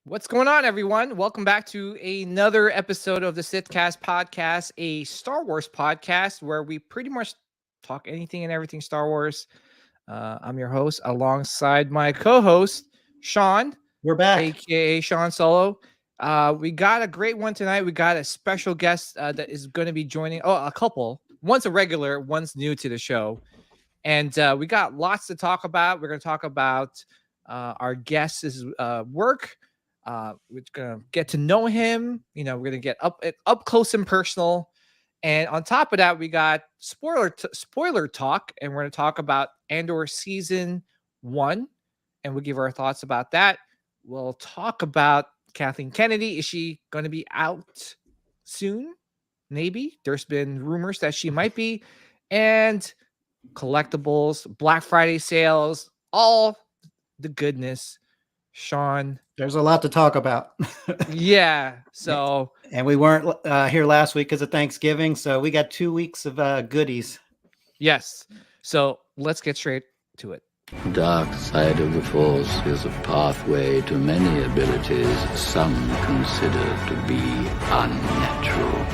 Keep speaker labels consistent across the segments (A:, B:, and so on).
A: What's going on, everyone? Welcome back to another episode of the Sithcast podcast, a Star Wars podcast where we pretty much talk anything and everything Star Wars. I'm your host, alongside my co-host Sean,
B: We're back.
A: aka Sean Solo. We got a great one tonight. We got a special guest that is going to be joining. Oh, a couple. One's a regular, one's new to the show, and we got lots to talk about. We're going to talk about our guest's work. We're gonna get to know him. We're gonna get up close and personal. And on top of that, we got spoiler talk, and we're gonna talk about Andor season 1, and we'll give our thoughts about that. We'll talk about Kathleen Kennedy. Is she going to be out soon? Maybe. There's been rumors that she might be, and collectibles, Black Friday sales, all the goodness. Sean.
B: There's a lot to talk about.
A: Yeah. So,
B: and we weren't here last week because of Thanksgiving, so we got 2 weeks of goodies.
A: yes. So let's get straight to it.
C: Dark side of the Force is a pathway to many abilities some consider to be unnatural.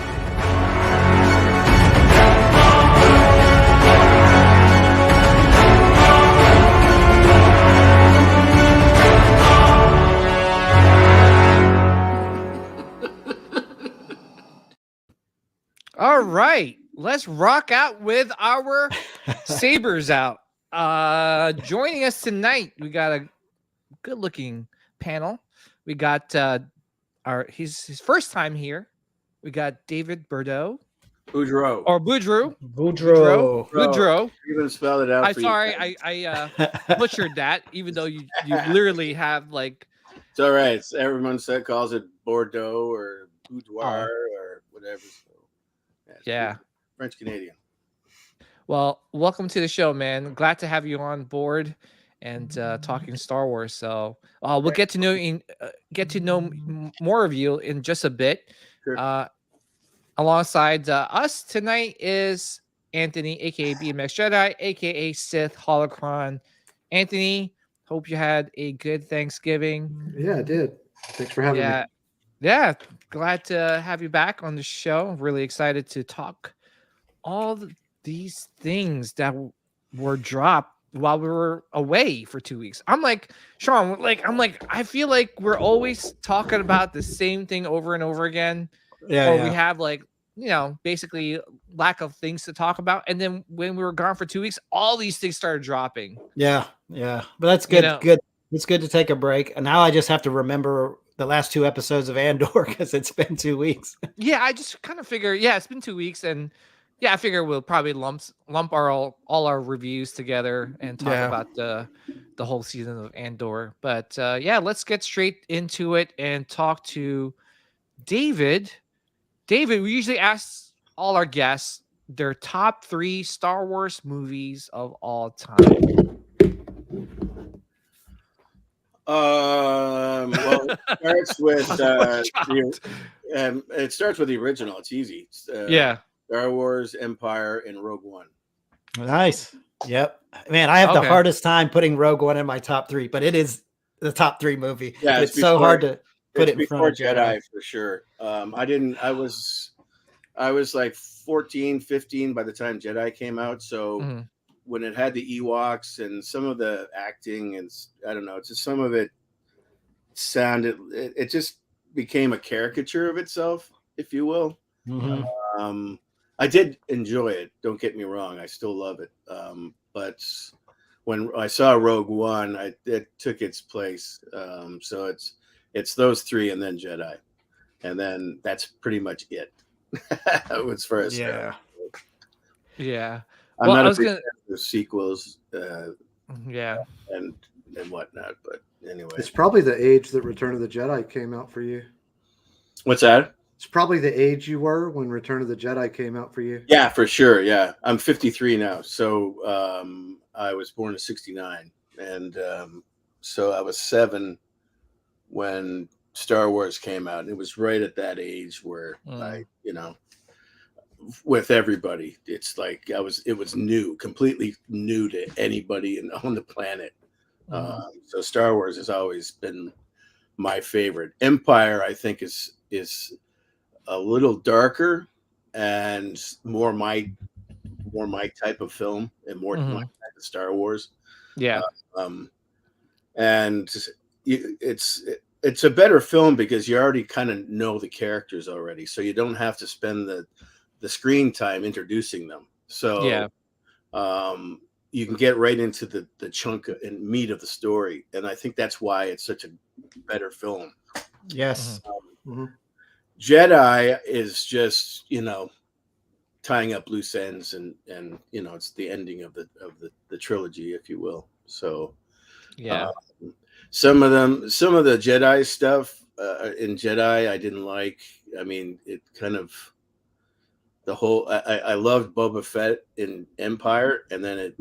A: All right. Let's rock out with our sabers out. Joining us tonight, we got a good looking panel. We got his first time here. We got David Bordeaux.
D: Boudreaux.
A: Or Boudreaux.
B: Boudreaux.
D: You even spelled it out.
A: I butchered that, even though you literally have like.
D: It's all right. Everyone calls it Bordeaux or Boudoir or whatever. So,
A: yeah.
D: French Canadian.
A: Well, welcome to the show, man. Glad to have you on board and talking Star Wars. So we'll get to know more of you in just a bit.
D: Sure.
A: Alongside us tonight is Anthony, aka BMX Jedi, aka Sith Holocron. Anthony, hope you had a good Thanksgiving.
E: Yeah, I did. Thanks for having me.
A: Yeah, glad to have you back on the show. Really excited to talk all these things that were dropped while we were away for 2 weeks. I'm like, Sean, I feel like we're always talking about the same thing over and over again.
B: Yeah.
A: We have basically lack of things to talk about. And then when we were gone for 2 weeks, all these things started dropping.
B: Yeah. But that's good. Good. It's good to take a break. And now I just have to remember the last 2 episodes of Andor because it's been 2 weeks.
A: Yeah, I just kind of figure, it's been 2 weeks, and I figure we'll probably lump all our reviews together and talk about the whole season of Andor. But let's get straight into it and talk to David. David, we usually ask all our guests their top 3 Star Wars movies of all time.
D: Well, it starts with the original. It's easy. Star Wars, Empire, and Rogue One.
B: Nice. Yep. Man, I have the hardest time putting Rogue One in my top 3, but it is the top 3 movie. Yeah, it's so hard to put it in front of
D: Jedi for sure. I was like 14, 15 by the time Jedi came out. So when it had the Ewoks and some of the acting and I don't know, it's just some of it sounded, it just became a caricature of itself, if you will.
B: Mm-hmm.
D: I did enjoy it. Don't get me wrong. I still love it. But when I saw Rogue One, it took its place. So it's those 3 and then Jedi. And then that's pretty much it. As far as
A: yeah.
D: I'm not a big fan of sequels. And whatnot. But anyway,
E: it's probably the age that Return of the Jedi came out for you.
D: What's that?
E: It's probably the age you were when Return of the Jedi came out for you.
D: Yeah, for sure. Yeah, I'm 53 now, so I was born in '69, and so I was 7 when Star Wars came out. And it was right at that age where with everybody, it's like it was new, completely new to anybody on the planet. So Star Wars has always been my favorite. Empire, I think, is a little darker and more my type of film and more my type of Star Wars.
A: Yeah.
D: And it's a better film because you already kind of know the characters already, so you don't have to spend the screen time introducing them. So
A: yeah,
D: you can get right into the chunk and meat of the story, and I think that's why it's such a better film.
B: Yes.
D: Jedi is just, tying up loose ends, and it's the ending of the trilogy, if you will. So
A: yeah.
D: some of the Jedi stuff in Jedi I didn't like. I mean, it kind of the whole. I loved Boba Fett in Empire, and then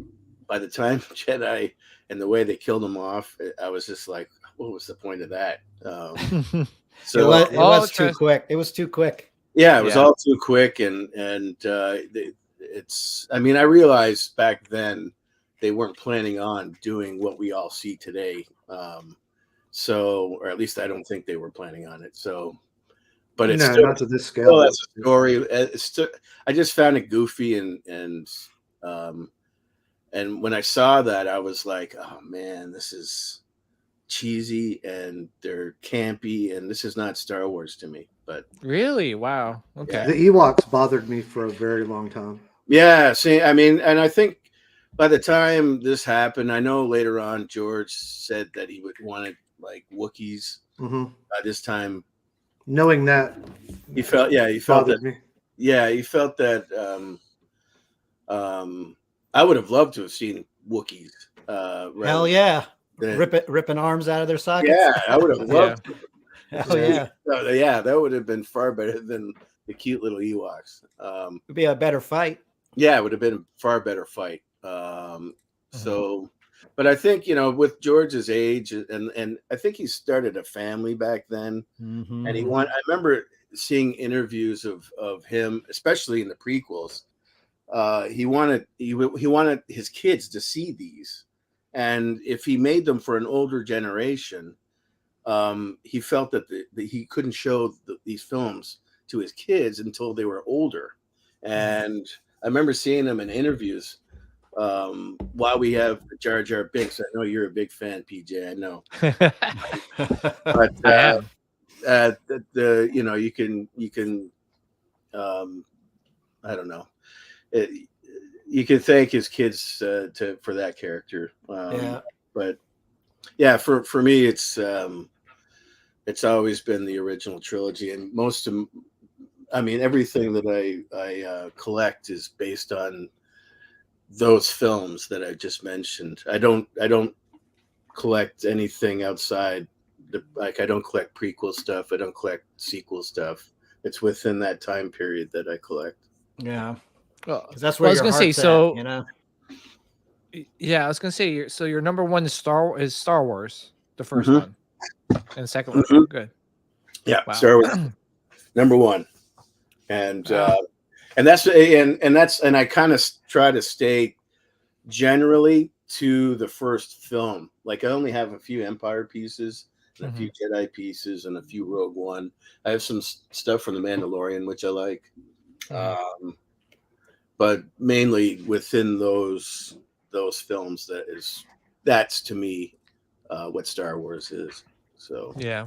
D: by the time Jedi and the way they killed him off, I was just like, what was the point of that?
B: So it was too quick. It was too quick.
D: Yeah, it was all too quick, and it's. I mean, I realized back then they weren't planning on doing what we all see today. So, or at least I don't think they were planning on it. So, but it's still
E: not to this scale.
D: Well, that's a story. I just found it goofy, and when I saw that, I was like, oh man, this is cheesy and they're campy, and this is not Star Wars to me. But
A: really, wow, okay.
E: The Ewoks bothered me for a very long time.
D: Yeah, see, I mean, and I think by the time this happened, I know later on George said that he would wanted like Wookiees. By this time,
E: knowing that,
D: he felt that.
E: Me.
D: Yeah, he felt that. I would have loved to have seen Wookiees.
B: Hell yeah. Ripping arms out of their sockets.
D: Yeah, I would have loved.
B: Hell yeah.
D: Yeah, that would have been far better than the cute little Ewoks.
B: It'd be a better fight.
D: Yeah, it would have been a far better fight. So, but I think, with George's age, and I think he started a family back then, and I remember seeing interviews of him, especially in the prequels. He wanted his kids to see these, and if he made them for an older generation, he felt that he couldn't show these films to his kids until they were older. And I remember seeing him in interviews while we have Jar Jar Binks. I know you're a big fan, PJ. I know. But you can I don't know. You can thank his kids for that character. But yeah, for me, it's always been the original trilogy, and everything that I collect is based on those films that I just mentioned. I don't collect anything outside. I don't collect prequel stuff. I don't collect sequel stuff. It's within that time period that I collect.
B: Yeah.
A: Well,
B: that's where
A: I was going to say, so,
B: yeah,
A: I was going to say, your number one is Star Wars, the first one, and the second one. Good.
D: Yeah. Wow. Star Wars, number one. And that's I kind of try to stay generally to the first film. Like I only have a few Empire pieces, and a few Jedi pieces, and a few Rogue One. I have some stuff from The Mandalorian, which I like. But mainly within those films, that's to me what Star Wars is. So
A: yeah,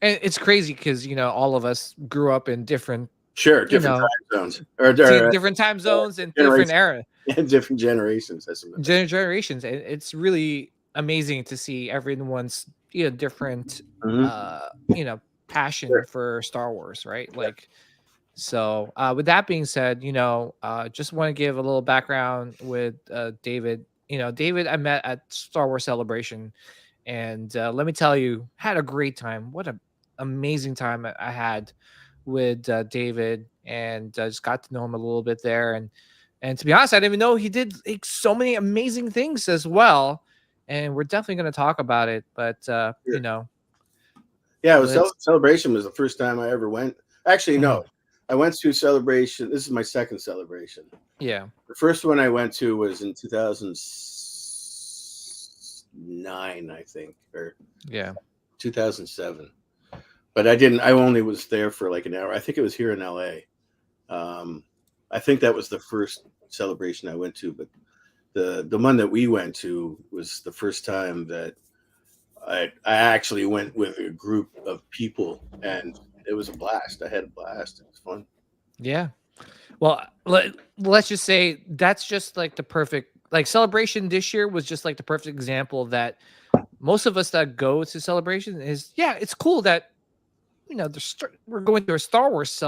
A: and it's crazy because all of us grew up in different
D: time zones or
A: different time zones and different era
D: and different generations.
A: Generations, and it's really amazing to see everyone's different passion for Star Wars, right? Like. So with that being said, just want to give a little background with David. David, I met at Star Wars Celebration, and let me tell you, had a great time. What an amazing time I had with David, and just got to know him a little bit there. And to be honest, I didn't even know he did so many amazing things as well. And we're definitely going to talk about it. But
D: Yeah, it was Celebration was the first time I ever went. Actually, no. I went to Celebration. This is my second Celebration.
A: Yeah.
D: The first one I went to was in 2009, I think. 2007. But I only was there for like an hour. I think it was here in LA. I think that was the first celebration I went to, but the one that we went to was the first time that I actually went with a group of people, and it was a blast. I had a blast. It was fun.
A: Yeah. Well, let's just say that's just like the perfect celebration this year was just like the perfect example that most of us that go to celebration is, yeah, it's cool that, we're going to a Star Wars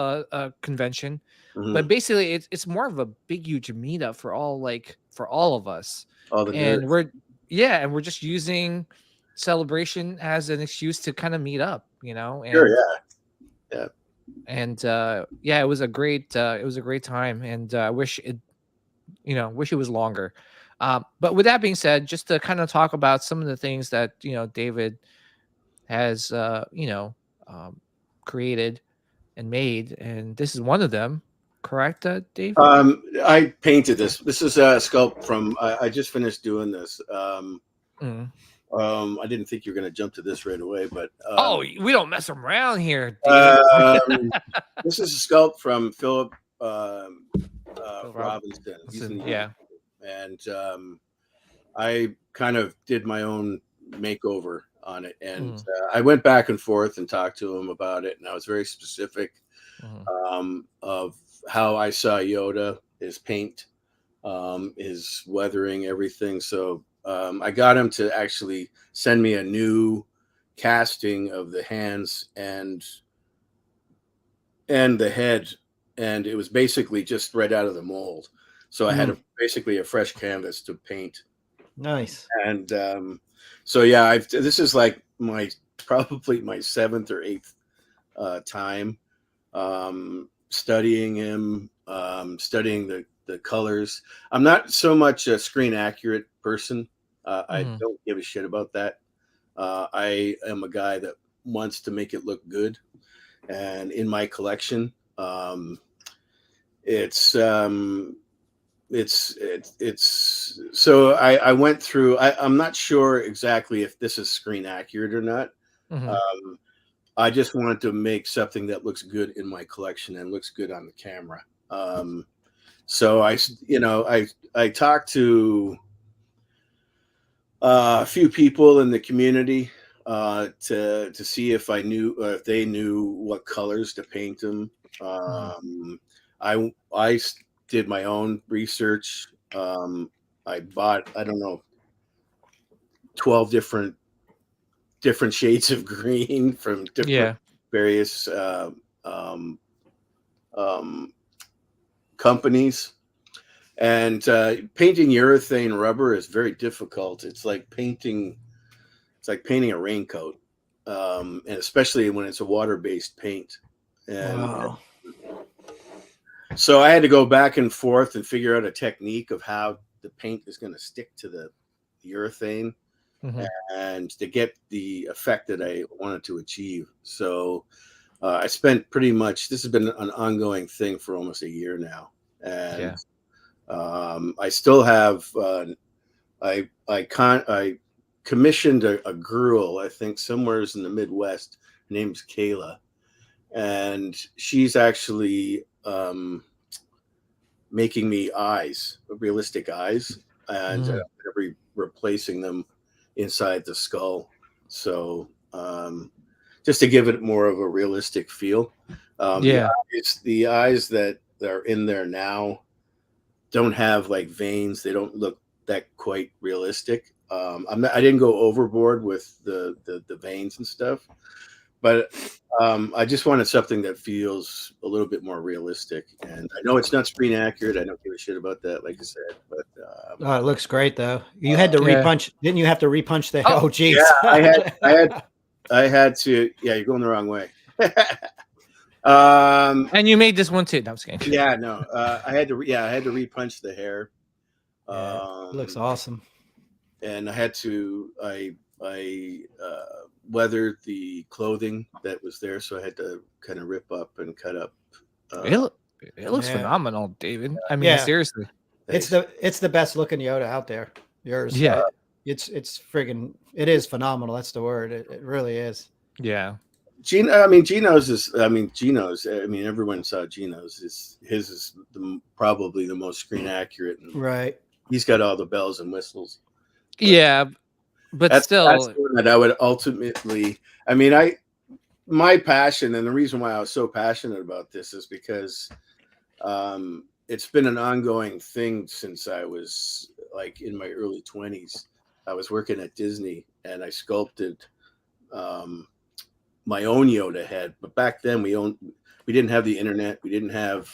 A: convention, but basically it's more of a big, huge meetup for all of us.
D: All the
A: And
D: nerds.
A: we're just using celebration as an excuse to kind of meet up, and
D: Sure, yeah.
A: and it was a great time, and I wish it was longer. But with that being said, just to kind of talk about some of the things that David has created and made, and this is one of them, correct, Dave?
D: I painted this. This is a sculpt from. I just finished doing this. I didn't think you were going to jump to this right away, but
A: we don't mess around here.
D: This is a sculpt from Philip Robinson. And I kind of did my own makeover on it, and I went back and forth and talked to him about it, and I was very specific of how I saw Yoda, his paint, his weathering, everything. So I got him to actually send me a new casting of the hands and the head, and it was basically just right out of the mold. So I had basically a fresh canvas to paint.
B: Nice.
D: And so yeah, this is like probably my 7th or 8th time studying him, studying the colors. I'm not so much a screen accurate person. I don't give a shit about that. I am a guy that wants to make it look good, and in my collection, it's so I went through. I'm not sure exactly if this is screen accurate or not. I just wanted to make something that looks good in my collection and looks good on the camera. So I talked to a few people in the community to see if if they knew what colors to paint them. I did my own research. I bought, I don't know, 12 different shades of green from different various companies. And painting urethane rubber is very difficult. It's like painting a raincoat, and especially when it's a water-based paint. And so I had to go back and forth and figure out a technique of how the paint is going to stick to the urethane and to get the effect that I wanted to achieve. So I spent pretty much, this has been an ongoing thing for almost a year now. And I still have, I commissioned a girl, I think somewhere in the Midwest. Her name's Kayla. And she's actually making me realistic eyes, and replacing them inside the skull. So just to give it more of a realistic feel. The eyes that are in there now don't have like veins. They don't look that quite realistic. I didn't go overboard with the veins and stuff, but I just wanted something that feels a little bit more realistic. And I know it's not screen accurate. I don't give a shit about that, like I said. But
B: it looks great, though. You had to repunch. Didn't you have to repunch the? Oh, geez.
D: Yeah, I had to. Yeah, you're going the wrong way.
A: And you made this one too. No, I'm just kidding.
D: Yeah, no. I had to repunch the hair.
B: It looks awesome.
D: And I had to. I weathered the clothing that was there, so I had to kind of rip up and cut up.
A: It looks phenomenal, David. I mean, seriously,
B: it's the best looking Yoda out there. Yours, It's friggin', it is phenomenal. That's the word. It really is.
A: Yeah.
D: Geno's. Everyone saw Geno's. His is probably the most screen accurate.
B: Right.
D: He's got all the bells and whistles.
A: Yeah, but
D: that's
A: still,
D: the one that I would ultimately. My passion, and the reason why I was so passionate about this is because it's been an ongoing thing since I was like in my early 20s. I was working at Disney and I sculpted my own Yoda head. But back then we didn't have the internet. We didn't have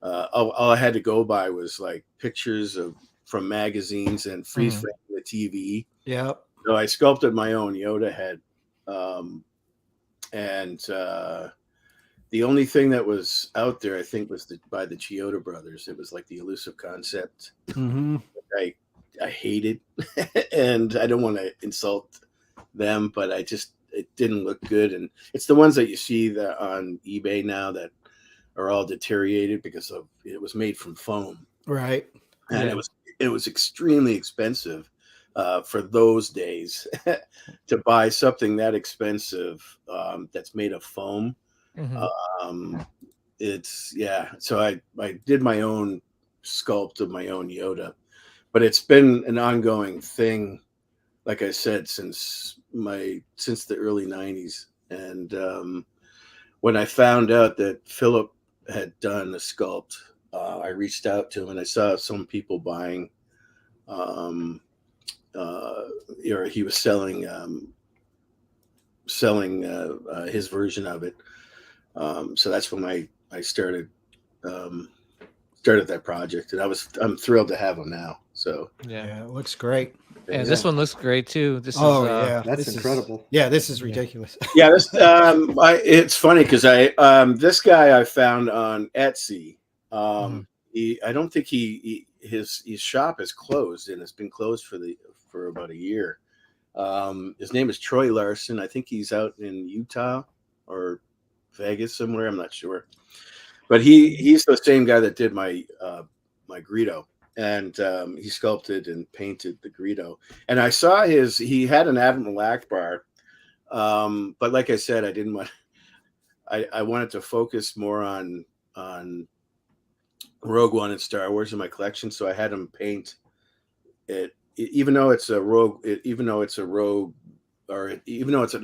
D: all I had to go by was like pictures from magazines and freeze frame the TV.
B: Yep.
D: So I sculpted my own Yoda head. And the only thing that was out there, I think, was by the Chioda brothers. It was like the elusive concept.
B: Mm-hmm.
D: I hated, and I don't want to insult them, but it didn't look good. And it's the ones that you see on eBay now that are all deteriorated because it was made from foam.
B: Right.
D: And it was extremely expensive. For those days to buy something that expensive that's made of foam. So I did my own sculpt of my own Yoda, but it's been an ongoing thing, like I said, since the early 90s. And when I found out that Philip had done a sculpt, I reached out to him and I saw some people buying or he was selling his version of it. So that's when I started that project, and I'm thrilled to have him now. So
B: yeah, it looks great.
A: And this one looks great too. That's
E: incredible.
B: This is ridiculous.
D: Yeah, this it's funny because this guy I found on Etsy. I don't think his shop is closed, and it's been closed for about a year. His name is Troy Larson. I think he's out in Utah or Vegas somewhere. I'm not sure, but he's the same guy that did my Greedo, and he sculpted and painted the Greedo. And I saw he had an Admiral Akbar, but like I said, I didn't want. I wanted to focus more on Rogue One and Star Wars in my collection, so I had him paint it. Even though it's a rogue, even though it's an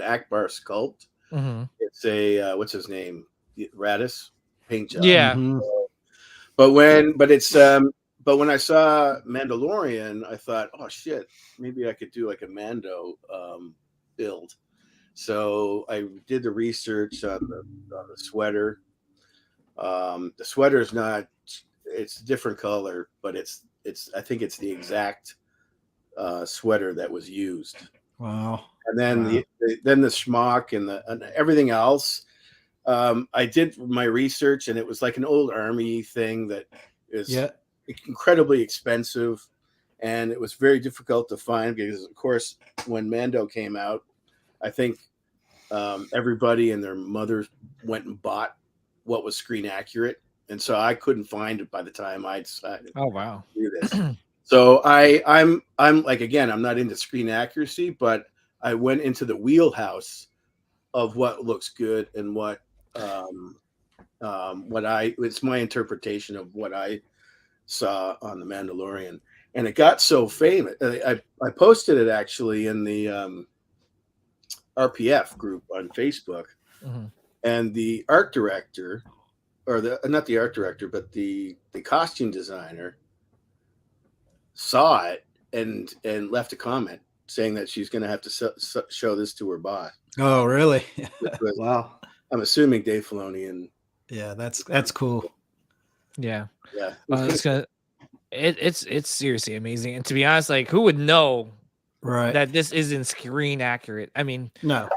D: Akbar sculpt, it's a what's his name, Radis paint job.
A: Yeah.
D: But when I saw Mandalorian, I thought, oh shit, maybe I could do like a Mando build. So I did the research on the sweater. The sweater is it's a different color, but I think it's the exact sweater that was used.
B: Wow.
D: And then the schmuck and everything else. I did my research, and it was like an old army thing that is incredibly expensive, and it was very difficult to find because, of course, when Mando came out, I think everybody and their mother went and bought what was screen accurate, and so I couldn't find it by the time I decided.
A: Oh wow!
D: To do this. So I'm like, again, I'm not into screen accuracy, but I went into the wheelhouse of what looks good and what it's my interpretation of what I saw on The Mandalorian, and it got so famous. I posted it actually in the RPF group on Facebook, and the art director, or not the art director, but the costume designer saw it and left a comment saying that she's going to have to show this to her boss.
B: Oh, really?
E: Wow.
D: I'm assuming Dave Filoni and
B: that's cool.
A: Yeah.
D: Yeah.
A: It's seriously amazing. And to be honest, like, who would know that this isn't screen accurate? I mean,
B: no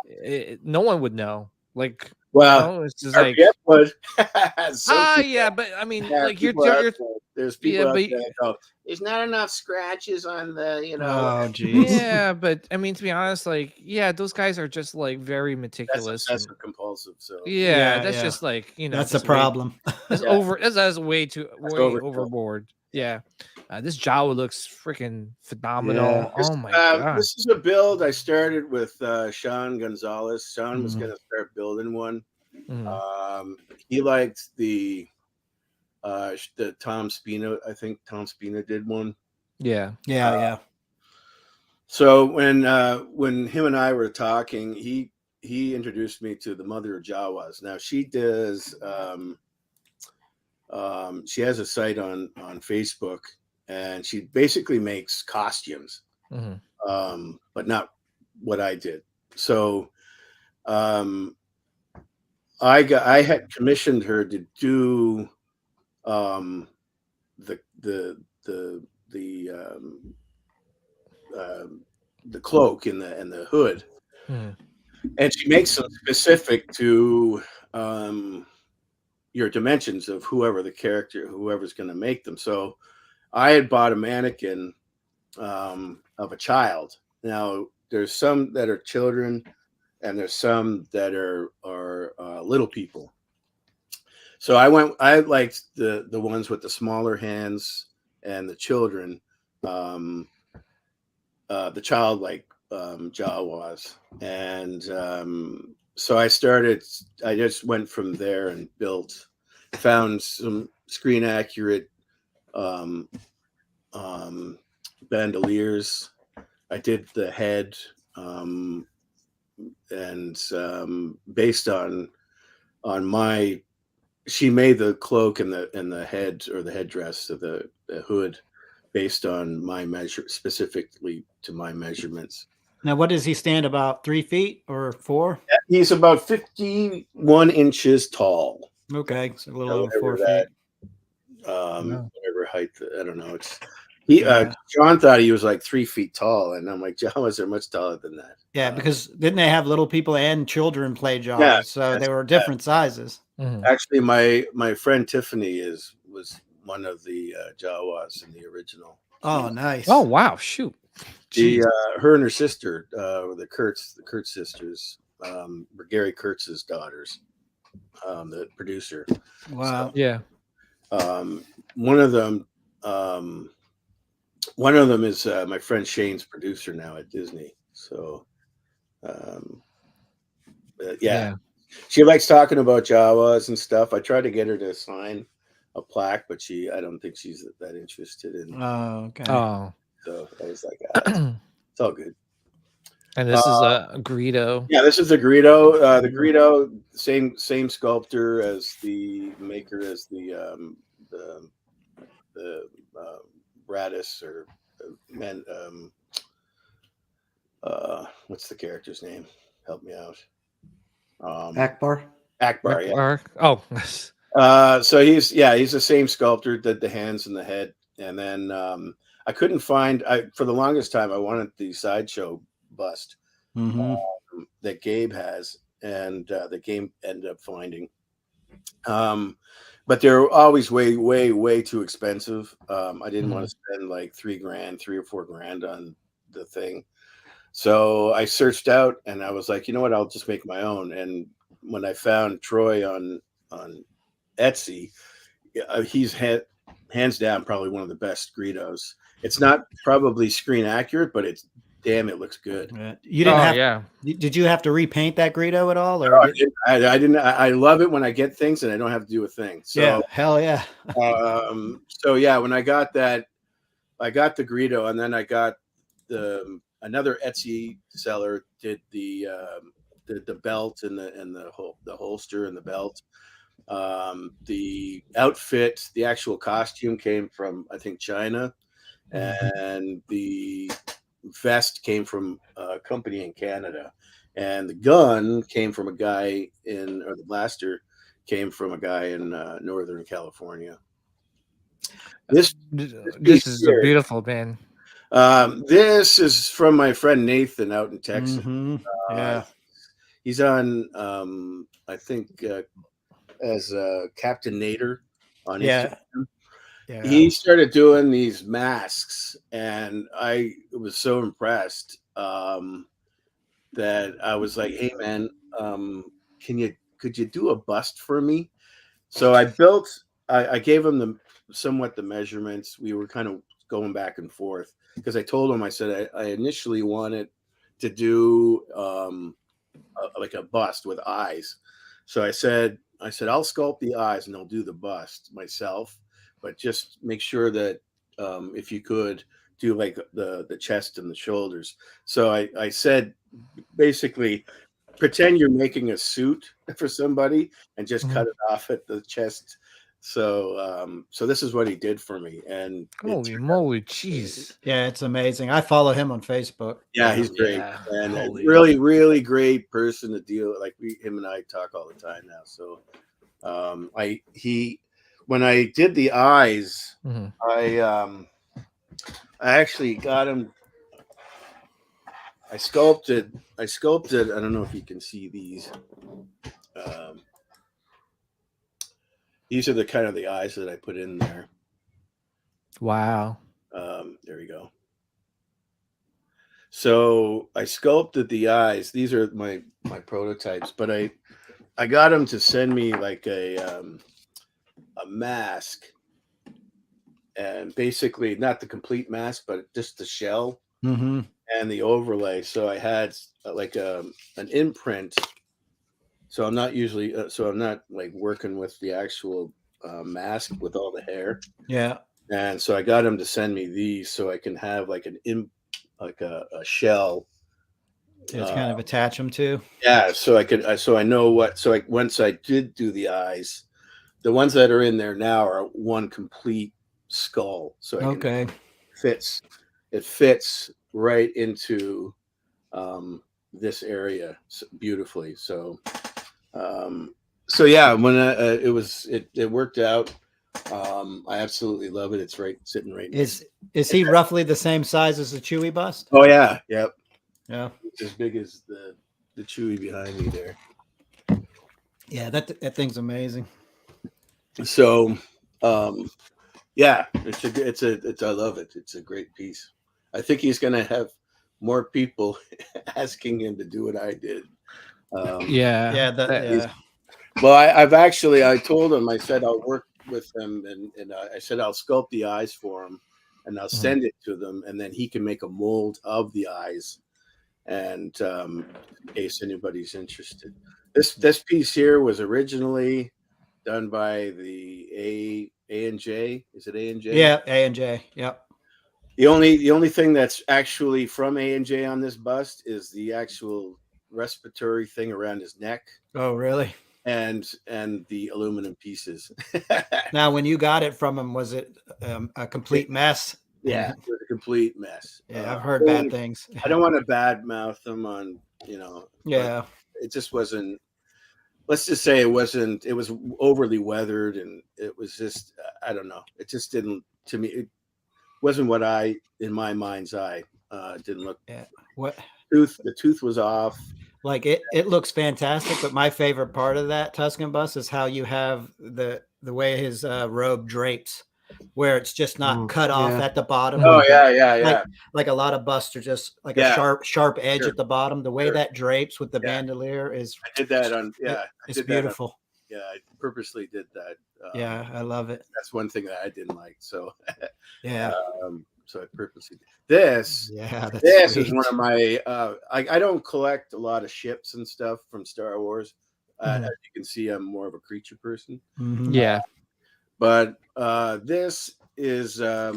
A: one would know. Like,
D: well,
A: it's just like
D: would.
A: Yeah, but I mean, like
D: there's people out there that go, there's not enough scratches on the,
B: Oh, geez.
A: Yeah, but I mean, to be honest, like, yeah, those guys are just like very meticulous.
D: That's compulsive. So
A: that's just like,
B: that's a problem.
A: That's way overboard. Yeah. This Jawa looks freaking phenomenal.
E: Yeah.
A: Oh my god.
D: This is a build I started with Sean Gonzalez. Sean was going to start building one. He liked the Tom Spina. I think Tom Spina did one.
A: Yeah.
D: So when him and I were talking, he introduced me to the mother of Jawas. Now she does. She has a site on Facebook, and she basically makes costumes, but not what I did. So I had commissioned her to do the cloak and the hood, and she makes them specific to your dimensions of whoever's going to make them. So I had bought a mannequin of a child. Now there's some that are children, and there's some that are little people. So I liked the ones with the smaller hands and the children, the childlike Jawas. And so I just went from there and found some screen accurate bandoliers. I did the head, and based on she made the cloak and the head, or the headdress of the hood, based on my specifically to my measurements.
B: Now, what does he stand, about 3 feet or 4?
D: He's about 51 inches tall.
B: Okay, so a little over 4 feet.
D: Whatever height, I don't know. John thought he was like 3 feet tall, and I'm like, Jawas are much taller than that.
B: Yeah, because didn't they have little people and children play Jawas?
D: Yeah,
B: so they were different sizes.
D: Actually, my friend Tiffany was one of the Jawas in the original.
B: Oh, nice.
A: Oh wow, shoot.
D: Her and her sister, the Kurtz sisters, were Gary Kurtz's daughters, the producer.
B: Wow.
D: So,
A: yeah.
D: One of them is my friend Shane's producer now at Disney. So, yeah. She likes talking about Jawas and stuff. I tried to get her to sign a plaque, but I don't think she's that interested in.
B: Oh, okay.
A: Oh.
D: So I was like, it's all good.
A: And this is a Greedo.
D: Yeah, this is the Greedo. The Greedo, same sculptor as the maker as the Radis or men. What's the character's name? Help me out.
E: Akbar.
D: Yeah.
A: Oh.
D: So he's the same sculptor, did the hands and the head, and then I couldn't find. For the longest time I wanted the sideshow bust that Gabe has, and that Gabe ended up finding. But they're always way too expensive. I didn't want to spend like $3 or $4 grand on the thing. So I searched out, and I was like, you know what? I'll just make my own. And when I found Troy on Etsy, he's hands down probably one of the best Greedos. It's not probably screen accurate, but it looks good.
B: You didn't Did you have to repaint that Greedo at all? Or
D: no, I didn't. I love it when I get things and I don't have to do a thing. So
B: yeah, hell yeah.
D: So yeah, when I got that, I got the Greedo, and then I got another Etsy seller did the belt and the holster and the belt. The outfit, the actual costume came from, I think, China, and the vest came from a company in Canada, and the gun came from a guy or the blaster came from a guy in Northern California. This
A: is a beautiful, man.
D: This is from my friend Nathan out in Texas.
B: Yeah,
D: he's on I think as Captain Nader on Instagram. Yeah. He started doing these masks, and I was so impressed that I was like, "Hey, man, could you do a bust for me?" So I gave him somewhat the measurements. We were kind of going back and forth because I told him, I said I initially wanted to do like a bust with eyes. So I said I'll sculpt the eyes and I'll do the bust myself, but just make sure that if you could do like the chest and the shoulders. So I said basically pretend you're making a suit for somebody and just cut it off at the chest. So so this is what he did for me, and
A: holy moly, jeez.
B: Yeah, it's amazing. I follow him on Facebook.
D: Yeah, he's great,
A: Yeah,
D: and a
A: holy.
D: really great person to deal with. Like him and I talk all the time now. So when I did the eyes, I actually got him. I sculpted. I don't know if you can see these. These are the kind of the eyes that I put in there.
A: Wow.
D: There we go. So I sculpted the eyes. These are my prototypes, but I got him to send me like a mask, and basically not the complete mask, but just the shell and the overlay. So I had like an imprint. So I'm not usually I'm not like working with the actual mask with all the hair.
B: Yeah.
D: And so I got him to send me these so I can have like a shell.
B: Just kind of attach them to.
D: Yeah, so I know what. So once I did do the eyes, the ones that are in there now are one complete skull. So it fits right into this area beautifully. So yeah, when it worked out. I absolutely love it. It's sitting right now.
B: Is he roughly the same size as the Chewy bust?
D: Oh yeah, yep.
B: Yeah.
D: It's as big as the Chewy behind me there.
B: Yeah, that thing's amazing.
D: So yeah, it's I love it. It's a great piece. I think he's gonna have more people asking him to do what I did. Well, I told him, I said I'll work with him, and I said I'll sculpt the eyes for him, and I'll send it to them, and then he can make a mold of the eyes, and in case anybody's interested. This piece here was originally done by the A&J. Is it A&J?
B: Yeah, A&J. Yep.
D: The only thing that's actually from A&J on this bust is the actual respiratory thing around his neck.
B: Oh, really?
D: And the aluminum pieces.
B: Now, when you got it from him, was it a complete mess?
D: Yeah, it was a complete mess.
B: Yeah, I've heard bad things.
D: I don't want to badmouth them on,
B: Yeah.
D: It just wasn't. Let's just say it wasn't. It was overly weathered, and it was just. I don't know. It just didn't. To me, it wasn't what in my mind's eye, didn't look.
B: Yeah. What?
D: The tooth was off.
B: Like it looks fantastic, but my favorite part of that Tuscan bust is how you have the way his robe drapes, where it's just not cut off at the bottom.
D: Oh yeah.
B: Like a lot of busts are just like a sharp edge at the bottom. The way that drapes with the bandolier is.
D: I did that on. Yeah,
B: it's beautiful.
D: I purposely did that.
B: Yeah, I love it.
D: That's one thing that I didn't like. So
B: yeah.
D: So I purposely this.
B: Yeah,
D: this is one of my. I don't collect a lot of ships and stuff from Star Wars. As you can see, I'm more of a creature person.
A: Yeah,
D: but this is a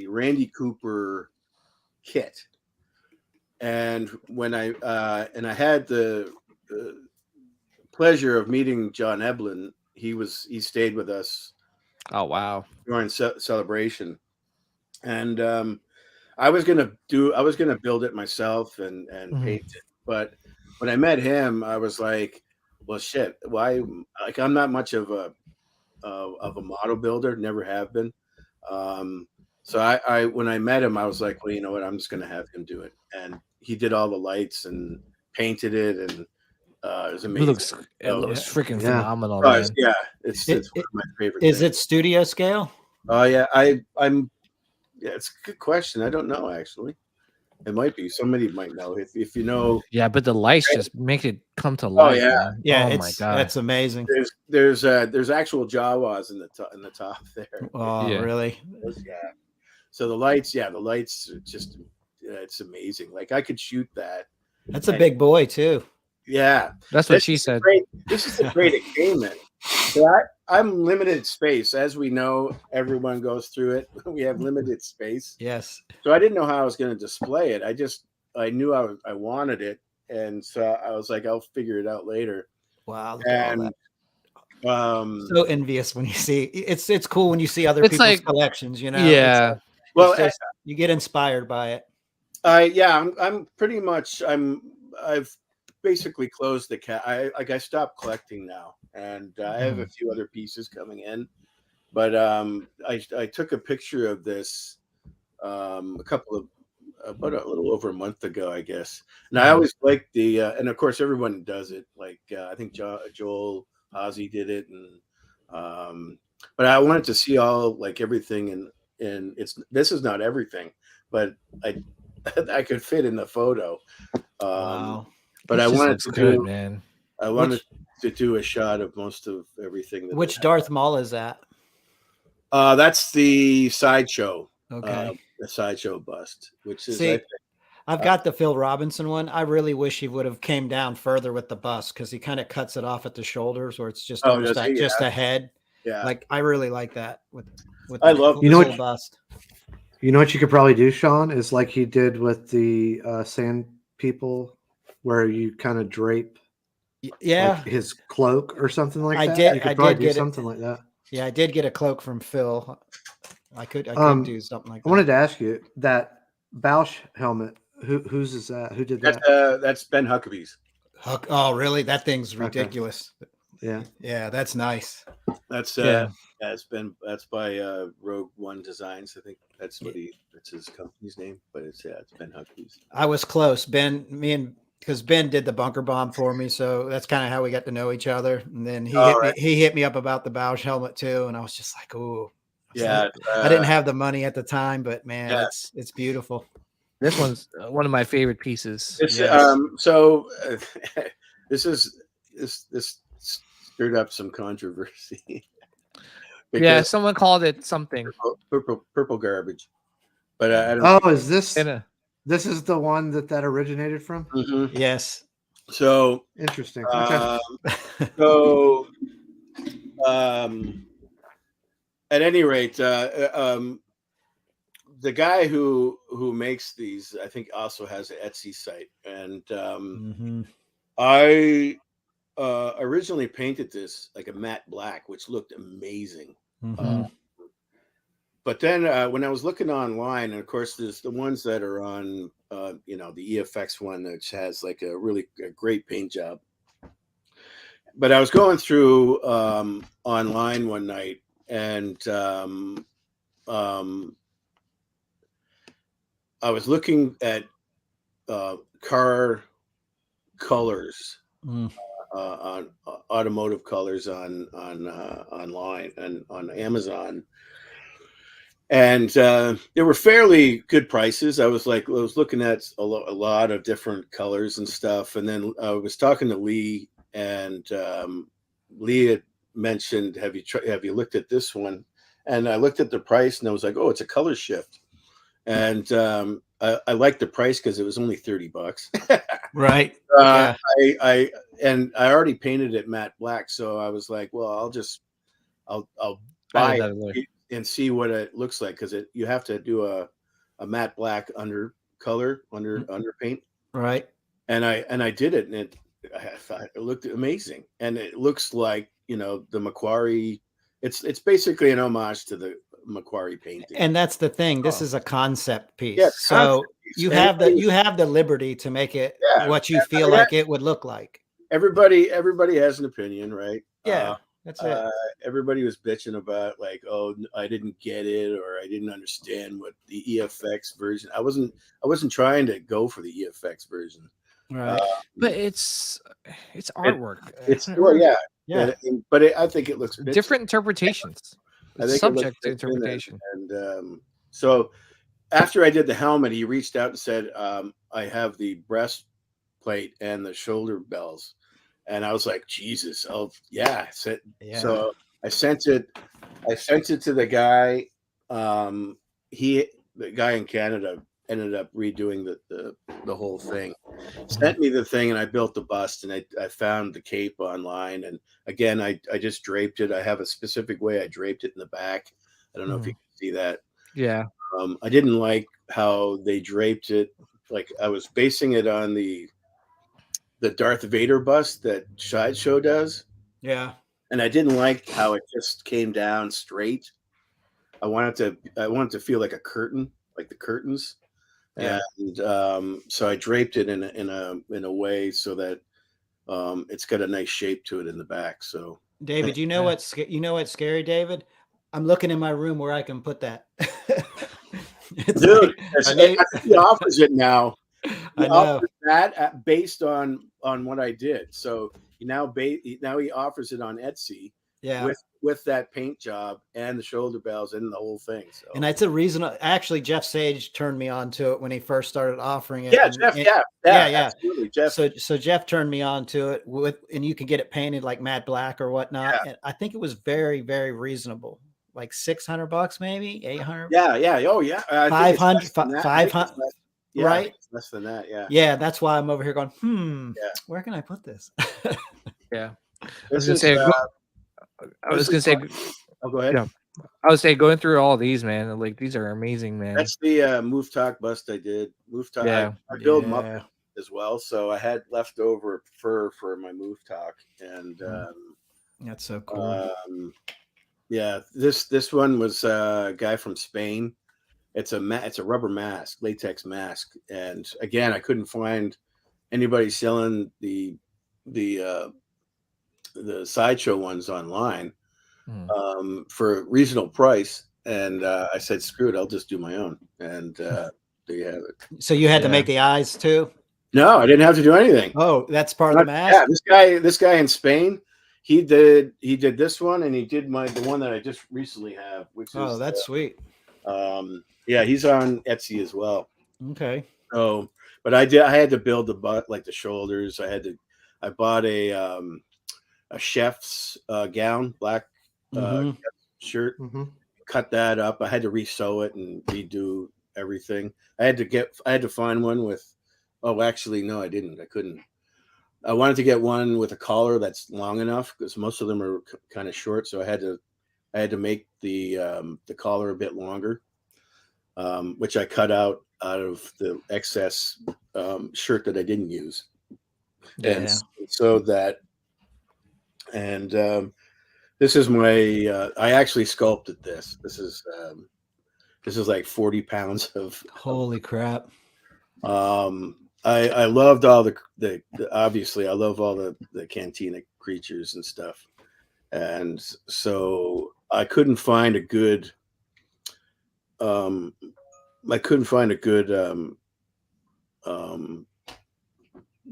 D: Randy Cooper kit, and when I had the pleasure of meeting John Eblin, he stayed with us.
A: Oh wow!
D: During Celebration. And I was gonna build it myself and paint it, but when I met him, I was like, "Well, shit, why?" Like, I'm not much of a model builder, never have been. So I when I met him, I was like, "Well, you know what? I'm just gonna have him do it." And he did all the lights and painted it, and it was amazing.
A: It looks freaking phenomenal. Man.
D: Yeah, it's one of my favorite.
B: Is it studio scale?
D: Oh yeah, I'm. Yeah, it's a good question. I don't know actually. It might be. Somebody might know if you know.
A: Yeah, but the lights just make it come to
D: Oh
A: life.
D: yeah,
A: man.
B: Yeah,
A: Oh my god.
B: that's amazing.
D: There's actual Jawas in the top there.
B: Oh,
A: Yeah.
B: really?
D: Yeah. So the lights are just it's amazing. Like I could shoot that.
B: That's a big boy too.
D: Yeah,
A: That's what she said.
D: This is a great attainment. So I'm limited space, as we know. Everyone goes through it. We have limited space.
B: Yes.
D: So I didn't know how I was going to display it. I knew I wanted it, and so I was like, I'll figure it out later.
B: Wow. Look at all
D: And
B: that. So envious when you see it's cool when you see other
A: It's
B: people's
A: like-
B: collections. You know.
A: Yeah.
D: well,
B: You get inspired by it.
D: I'm pretty much I've basically closed the cat. I stopped collecting now, and I have a few other pieces coming in. But I took a picture of this about a little over a month ago, I guess. And I always like and of course everyone does it. Like I think Joel Ozzy did it, and but I wanted to see all like everything, and this is not everything, but I could fit in the photo.
B: Wow.
D: But
A: It
D: I
A: just
D: wanted
A: looks
D: to
A: good, man.
D: I wanted to do a shot of most of everything.
B: Which Darth Maul is that?
D: That's the sideshow.
B: Okay.
D: The sideshow bust, which is
B: See, I've got the Phil Robinson one. I really wish he would have came down further with the bust because he kind of cuts it off at the shoulders, where it's just almost
D: does he?
B: just a head.
D: Yeah.
B: Like I really like that with
D: I love
B: the
E: You know what-
B: full bust.
E: You know what you could probably do, Sean, is like he did with the Sand People, where you kind of drape
B: Yeah.
E: like his cloak or something like
B: I
E: that.
B: did-
E: You could
B: I
E: probably
B: did
E: do
B: get it.
E: something like that.
B: Yeah, I did get a cloak from Phil. I could do something like that.
E: I wanted to ask you that Bausch helmet. Whose is that? Who did that?
D: That's Ben Huckabee's.
B: Oh, really? That thing's
E: Okay.
B: ridiculous.
E: Yeah.
B: Yeah, that's nice.
D: That's
A: Yeah.
D: that's by Rogue One Designs. I think that's his company's name, but it's Ben Huckabee's.
B: I was close. Because Ben did the bunker bomb for me, so that's kind of how we got to know each other. And then he hit me up about the Bausch helmet too, and I was just like, "Ooh,
D: Yeah,
B: I didn't have the money at the time, but man,
D: Yeah.
B: it's beautiful."
A: This one's one of my favorite pieces.
D: This,
B: Yes.
D: So this stirred up some controversy.
A: Yeah,
D: Because
A: someone called it something.
D: purple garbage, but I don't.
E: Oh, is this?
A: In a,
E: This is the one that originated from.
D: Mhm.
B: Yes.
D: So
E: Interesting. Okay.
D: so at any rate, the guy who makes these, I think, also has an Etsy site, and
B: Mhm.
D: I originally painted this like a matte black, which looked amazing.
B: Mhm.
D: But then when I was looking online, and of course, there's the ones that are on, the EFX one, which has like a great paint job. But I was going through online one night, and I was looking at car colors,
B: Mm.
D: on automotive colors on online and on Amazon. And they were fairly good prices. I was looking at a lot of different colors and stuff. And then I was talking to Lee, and Lee had mentioned, "Have you looked at this one?" And I looked at the price, and I was like, "Oh, it's a color shift." And I liked the price because it was only $30.
B: Right. Yeah.
D: I already painted it matte black, so I was like, "Well, I'll buy
A: that
D: it
A: away.
D: and see what it looks like," because you have to do a matte black underpaint,
B: Right.
D: and I did it, and it looked amazing, and it looks like the Macquarie. It's basically an homage to the Macquarie painting,
B: And that's the thing. This is a concept piece.
D: Yeah,
B: So
D: concept piece.
B: you
D: And
B: have the liberty to make it
D: Yeah.
B: what you feel like it would look like.
D: everybody has an opinion, right?
B: Yeah. That's it.
D: Everybody was bitching about like, "Oh, I didn't get it," or "I didn't understand what the EFX version." I wasn't trying to go for the EFX version.
B: Right.
A: but it's artwork.
B: Yeah.
D: But I think it looks
A: Different interpretations.
D: I
A: It's
D: think it looks
A: subject to
D: fit in there.
A: interpretation.
D: And so after I did the helmet, he reached out and said, I have the breastplate and the shoulder bells. And I was like, Jesus, oh yeah. So I sent it to the guy. The guy in Canada ended up redoing the whole thing. Sent me the thing, and I built the bust, and I found the cape online. And again, I just draped it. I have a specific way I draped it in the back. I don't know if you can see that.
A: Yeah.
D: I didn't like how they draped it. Like I was basing it on the Darth Vader bust that Sideshow does.
B: Yeah.
D: And I didn't like how it just came down straight. I wanted to feel like a curtain, like the curtains.
A: Yeah.
D: And so I draped it in a way so that it's got a nice shape to it in the back. So
B: David, you know what's scary, David? I'm looking in my room where I can put that.
D: Dude, he offers it now.
B: I know
D: that based on what I did. So now he offers it on Etsy.
B: Yeah.
D: With that paint job and the shoulder bells and the whole thing. So.
B: And that's a reason. Actually, Jeff Sage turned me on to it when he first started offering it.
D: Yeah,
B: and,
D: Jeff. Yeah. Absolutely, Jeff.
B: So Jeff turned me on to it and you can get it painted like matte black or whatnot. Yeah. And I think it was very, very reasonable. Like $600 maybe, 800.
D: Yeah. Oh yeah.
B: 500.
D: Yeah,
B: right?
D: Less than that. Yeah.
B: Yeah. That's why I'm over here going, where can I put this?
A: Yeah. I was going to say,
D: oh, go ahead.
A: Yeah. I would say going through all these, man, like these are amazing, man.
D: That's the Move Talk bust I did. Move Talk.
A: Yeah.
D: I build them up as well. So I had leftover fur for my Move Talk. And
B: that's so cool.
D: Yeah, this one was a guy from Spain. It's a rubber mask, latex mask. And again, I couldn't find anybody selling the Sideshow ones online for a reasonable price. And I said, screw it, I'll just do my own. And there you have it.
B: So you had to make the eyes too?
D: No, I didn't have to do anything.
B: Oh, that's part of the mask?
D: Yeah, this guy in Spain, he did this one, and he did the one that I just recently have, which is
B: that's sweet.
D: Yeah, he's on Etsy as well.
B: Okay.
D: Oh, but I had to build the butt, like the shoulders. I bought a chef's gown, black shirt, cut that up. I had to resew it and redo everything. I had to find one with, actually, no, I didn't. I couldn't. I wanted to get one with a collar that's long enough because most of them are kind of short. So I had to make the collar a bit longer, which I cut out of the excess shirt that I didn't use.
A: Yeah.
D: And so that, and this is my, I actually sculpted this. This is like 40 pounds of.
B: Holy crap.
D: I loved all the obviously I love all the Cantina creatures and stuff. And so I couldn't find a good,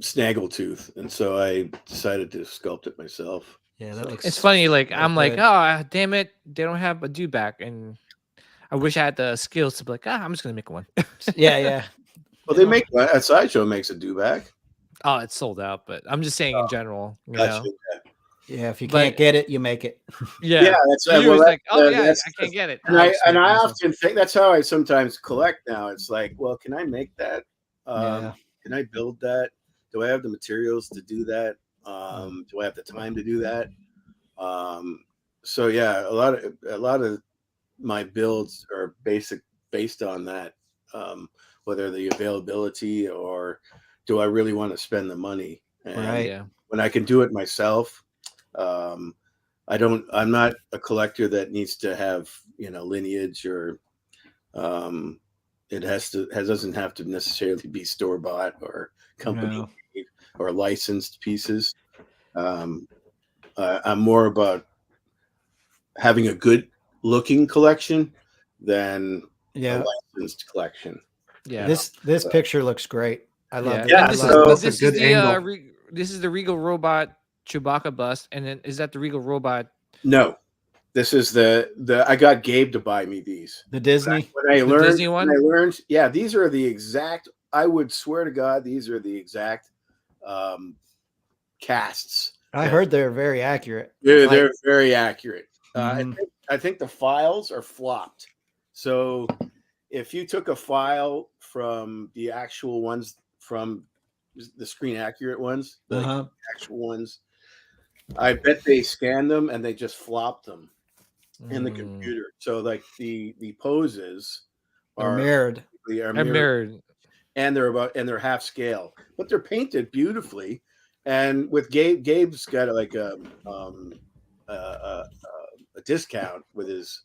D: snaggletooth, and so I decided to sculpt it myself.
B: Yeah, that looks.
A: It's funny. Like I'm like, oh damn it, they don't have a dewback, and I wish I had the skills to be like, I'm just gonna make one.
B: Yeah.
D: Well, they make a Sideshow makes a dewback.
A: Oh, it's sold out, but I'm just saying in general. You know?
B: Yeah, if you can't get it, you make it.
A: Yeah,
D: that's
A: like, I can't get it.
D: And I often think that's how I sometimes collect now. It's like, well, can I make that? Can I build that? Do I have the materials to do that? Do I have the time to do that? So yeah, a lot of my builds are based on that. Whether the availability or do I really want to spend the money? And when I can do it myself, I'm not a collector that needs to have, lineage or it doesn't have to necessarily be store bought or company or licensed pieces. I'm more about having a good looking collection than a licensed collection.
B: Yeah. This picture looks great. I love it.
A: Yeah,
B: This
A: is the Regal Robot Chewbacca bust, and then is that the Regal Robot?
D: No, This is the I got Gabe to buy me these.
B: The Disney.
D: When I
A: The
D: learned,
A: Disney one?
D: when I learned, yeah, these are the exact. I would swear to God, these are the exact casts.
B: I heard they're very accurate.
D: They're very accurate.
B: Mhm.
D: I think the files are flopped. So if you took a file from the actual ones from the screen accurate ones, the actual ones, I bet they scanned them and they just flopped them in the computer. So like the poses
B: are mirrored.
A: Are mirrored.
D: And they're half scale, but they're painted beautifully. And with Gabe's got like a discount with his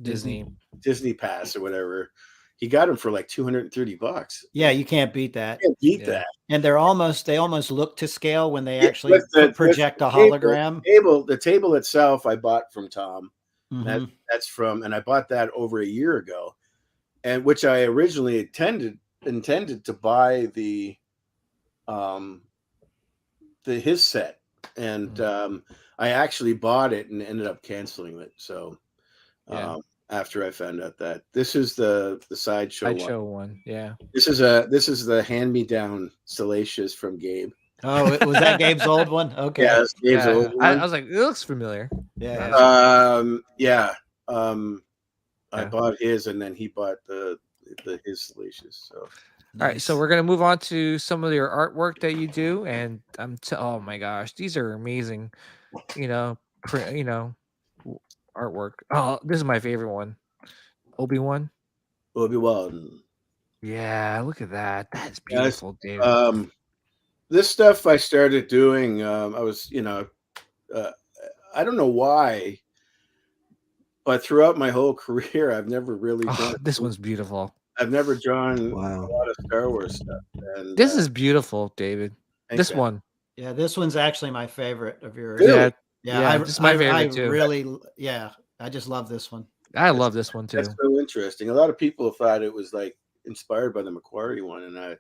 D: Disney pass or whatever. He got them for like $230.
B: Yeah, you can't beat that.
D: You can't beat that. And
B: they almost look to scale when they actually project a hologram.
D: The table itself I bought from Tom. That's from, and I bought that over a year ago, and which I originally intended to buy his set, and I actually bought it and ended up canceling it. So after I found out that this is the sideshow
A: one. Yeah.
D: This is the hand-me-down Salacious from Gabe.
B: Oh, was that Gabe's old one? Okay.
D: Yeah, Gabe's old one.
A: I was like, it looks familiar.
B: Yeah.
D: I bought his, and then he bought his Salacious. So.
A: All right, so we're gonna move on to some of your artwork that you do, and oh my gosh, these are amazing. Artwork. Oh, this is my favorite one. Obi-Wan. Yeah, look at that. That's beautiful, David.
D: This stuff I started doing. I was, I don't know why, but throughout my whole career, I've never really done.
A: This one's beautiful.
D: I've never drawn a lot of Star Wars stuff. And
A: this is beautiful, David. This one.
B: Yeah, this one's actually my favorite of yours.
D: Really?
B: Yeah,
A: this is my favorite too.
B: I just love this one.
A: I love this one too.
D: That's so interesting. A lot of people thought it was like inspired by the Macquarie one, and I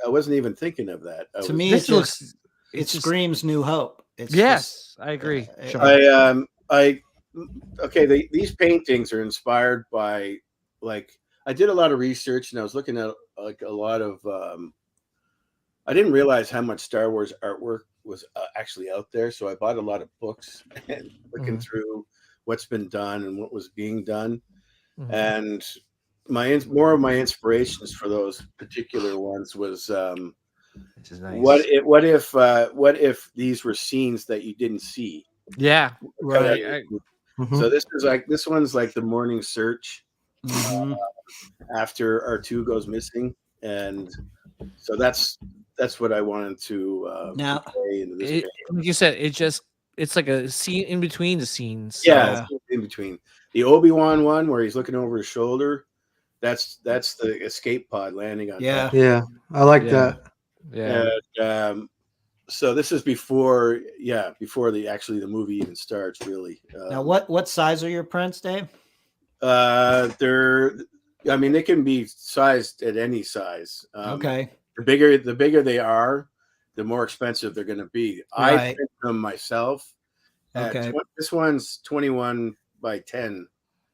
D: wasn't even thinking of that.
B: To me, it screams New Hope.
A: I agree.
D: These paintings are inspired by, like, I did a lot of research, and I was looking at like a lot of. I didn't realize how much Star Wars artwork was actually out there, so I bought a lot of books and looking through what's been done and what was being done, and more of my inspirations for those particular ones was
A: nice.
D: What if these were scenes that you didn't see?
A: Yeah, right.
D: So this one's like the morning search after R2 goes missing, and so that's what I wanted to
B: now.
D: Into this
A: like you said, it's like a scene in between the scenes.
D: Yeah, in between the Obi-Wan one where he's looking over his shoulder. That's the escape pod landing on.
B: Yeah,
D: top.
E: I like that.
A: Yeah.
D: And, so this is before the movie even starts, really.
B: Now, what size are your prints, Dave?
D: They can be sized at any size.
B: Okay.
D: The bigger they are, the more expensive they're going to be.
B: Right.
D: I print them myself.
B: Okay.
D: This one's 21 by 10,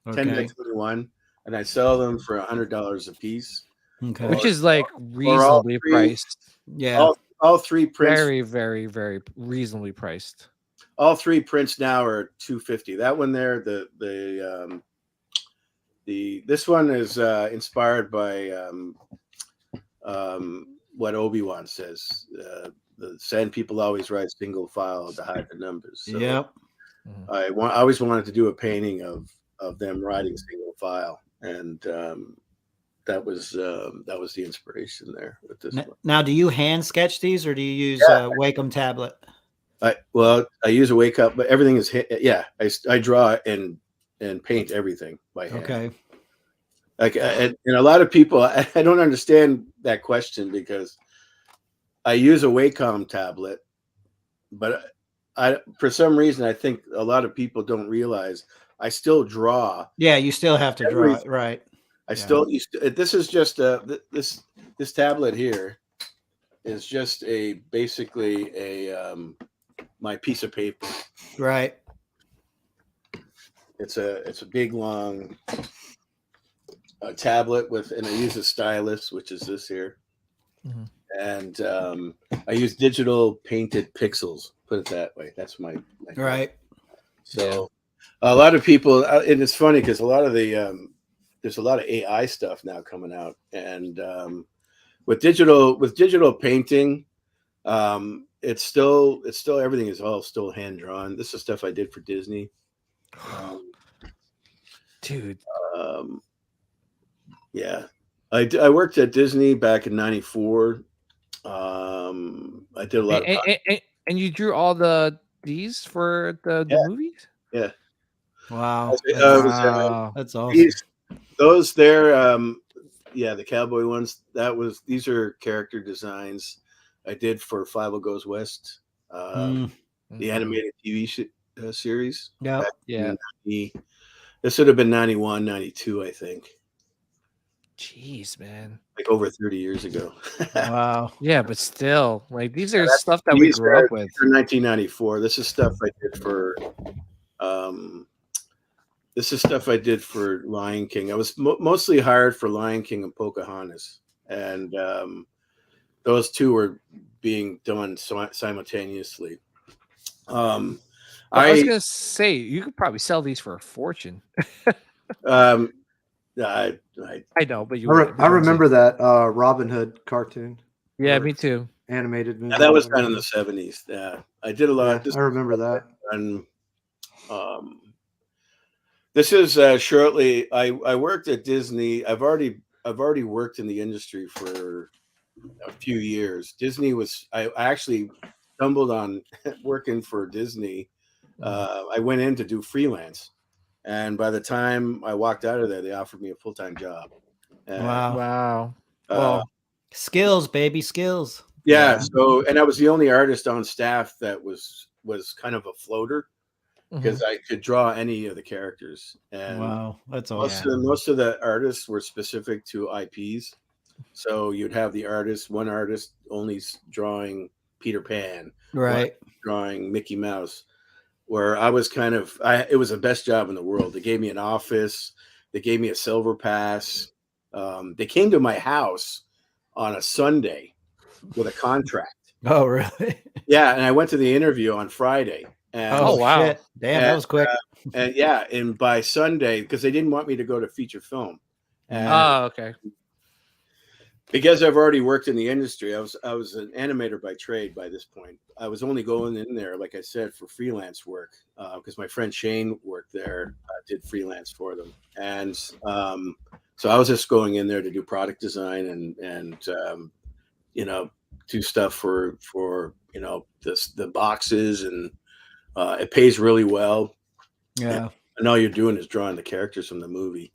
B: Okay.
D: 10 by 21, and I sell them for $100 a piece.
B: Okay.
A: Which is like reasonably priced.
B: Yeah.
D: All three prints.
A: Very, very, very reasonably priced.
D: All three prints now are $250. That one there, this one is inspired by what Obi-Wan says. The Sand people always write single file to hide the numbers. So
B: yep.
D: I always wanted to do a painting of them writing single file, and that was the inspiration there with this one.
B: Now, do you hand sketch these, or do you use a Wacom tablet?
D: I use a Wacom, but everything is I draw and paint everything by hand.
B: Okay.
D: Like, and a lot of people, I don't understand that question, because I use a Wacom tablet, but for some reason, I think a lot of people don't realize I still draw.
B: Yeah, you still have to draw it, right?
D: This is just this tablet here is just basically a my piece of paper.
B: Right.
D: It's a big long tablet and I use a stylus, which is this here, and I use digital painted pixels. Put it that way. That's my
B: Right.
D: So a lot of people, and it's funny because a lot of the there's a lot of AI stuff now coming out, and with digital painting, it's still everything is all still hand drawn. This is stuff I did for Disney.
A: Dude.
D: Yeah, I worked at Disney back in '94. I did a lot
A: and you drew all these for the movies?
D: Yeah.
B: Wow. That's awesome.
D: Those there, the cowboy ones. These are character designs I did for Five Goes West, the animated TV series.
B: Yeah.
D: This would have been 91, 92, I think.
A: Jeez, man.
D: Like over 30 years ago.
B: Wow.
A: Yeah, but still, like these are stuff that we grew up with.
D: For 1994. This is stuff I did for Lion King. I was mostly hired for Lion King and Pocahontas, and those two were being done simultaneously.
A: I was gonna say you could probably sell these for a fortune.
D: I
A: know, but
E: I remember that Robin Hood cartoon.
A: Yeah, me too.
E: Animated movie.
D: That was done in the 70s. Yeah, I did a lot.
E: I remember that.
D: And this is shortly. I worked at Disney. I've already worked in the industry for a few years. Disney was. I actually stumbled on working for Disney. I went in to do freelance, and by the time I walked out of there, they offered me a full-time job. And,
B: wow! Well, skills, baby, skills.
D: Yeah. So, and I was the only artist on staff that was kind of a floater because I could draw any of the characters. And
B: wow, that's awesome.
D: Most of the artists were specific to IPs. So you'd have one artist only drawing Peter Pan,
B: right?
D: Drawing Mickey Mouse. Where I was it was the best job in the world. They gave me an office. They gave me a silver pass. They came to my house on a Sunday with a contract.
B: Oh, really?
D: Yeah, and I went to the interview on Friday. And,
A: wow!
B: Shit. Damn, that was quick.
D: And by Sunday, because they didn't want me to go to feature film. And
A: okay.
D: Because I've already worked in the industry, I was an animator by trade by this point. I was only going in there, like I said, for freelance work because my friend Shane worked there, did freelance for them, and so I was just going in there to do product design and do stuff for the boxes, and it pays really well.
B: Yeah,
D: and all you're doing is drawing the characters from the movie.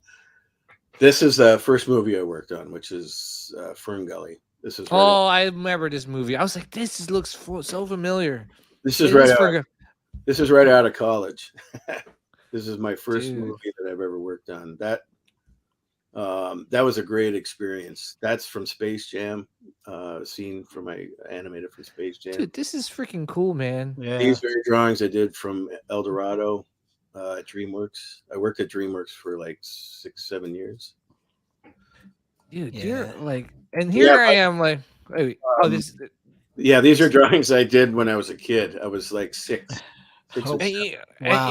D: This is the first movie I worked on, which is Fern Gully. This is
A: I remember this movie. I was like, this looks so familiar.
D: This is right out of college. This is my first movie that I've ever worked on. That was a great experience. That's from Space Jam, scene from my animated from Space Jam.
A: Dude, this is freaking cool, man.
B: Yeah.
D: These are drawings I did from El Dorado. DreamWorks. I worked at DreamWorks for like 6-7 years.
A: Dude, you're like, and here I am, like,
D: these are drawings I did when I was a kid. I was like 6.
A: And you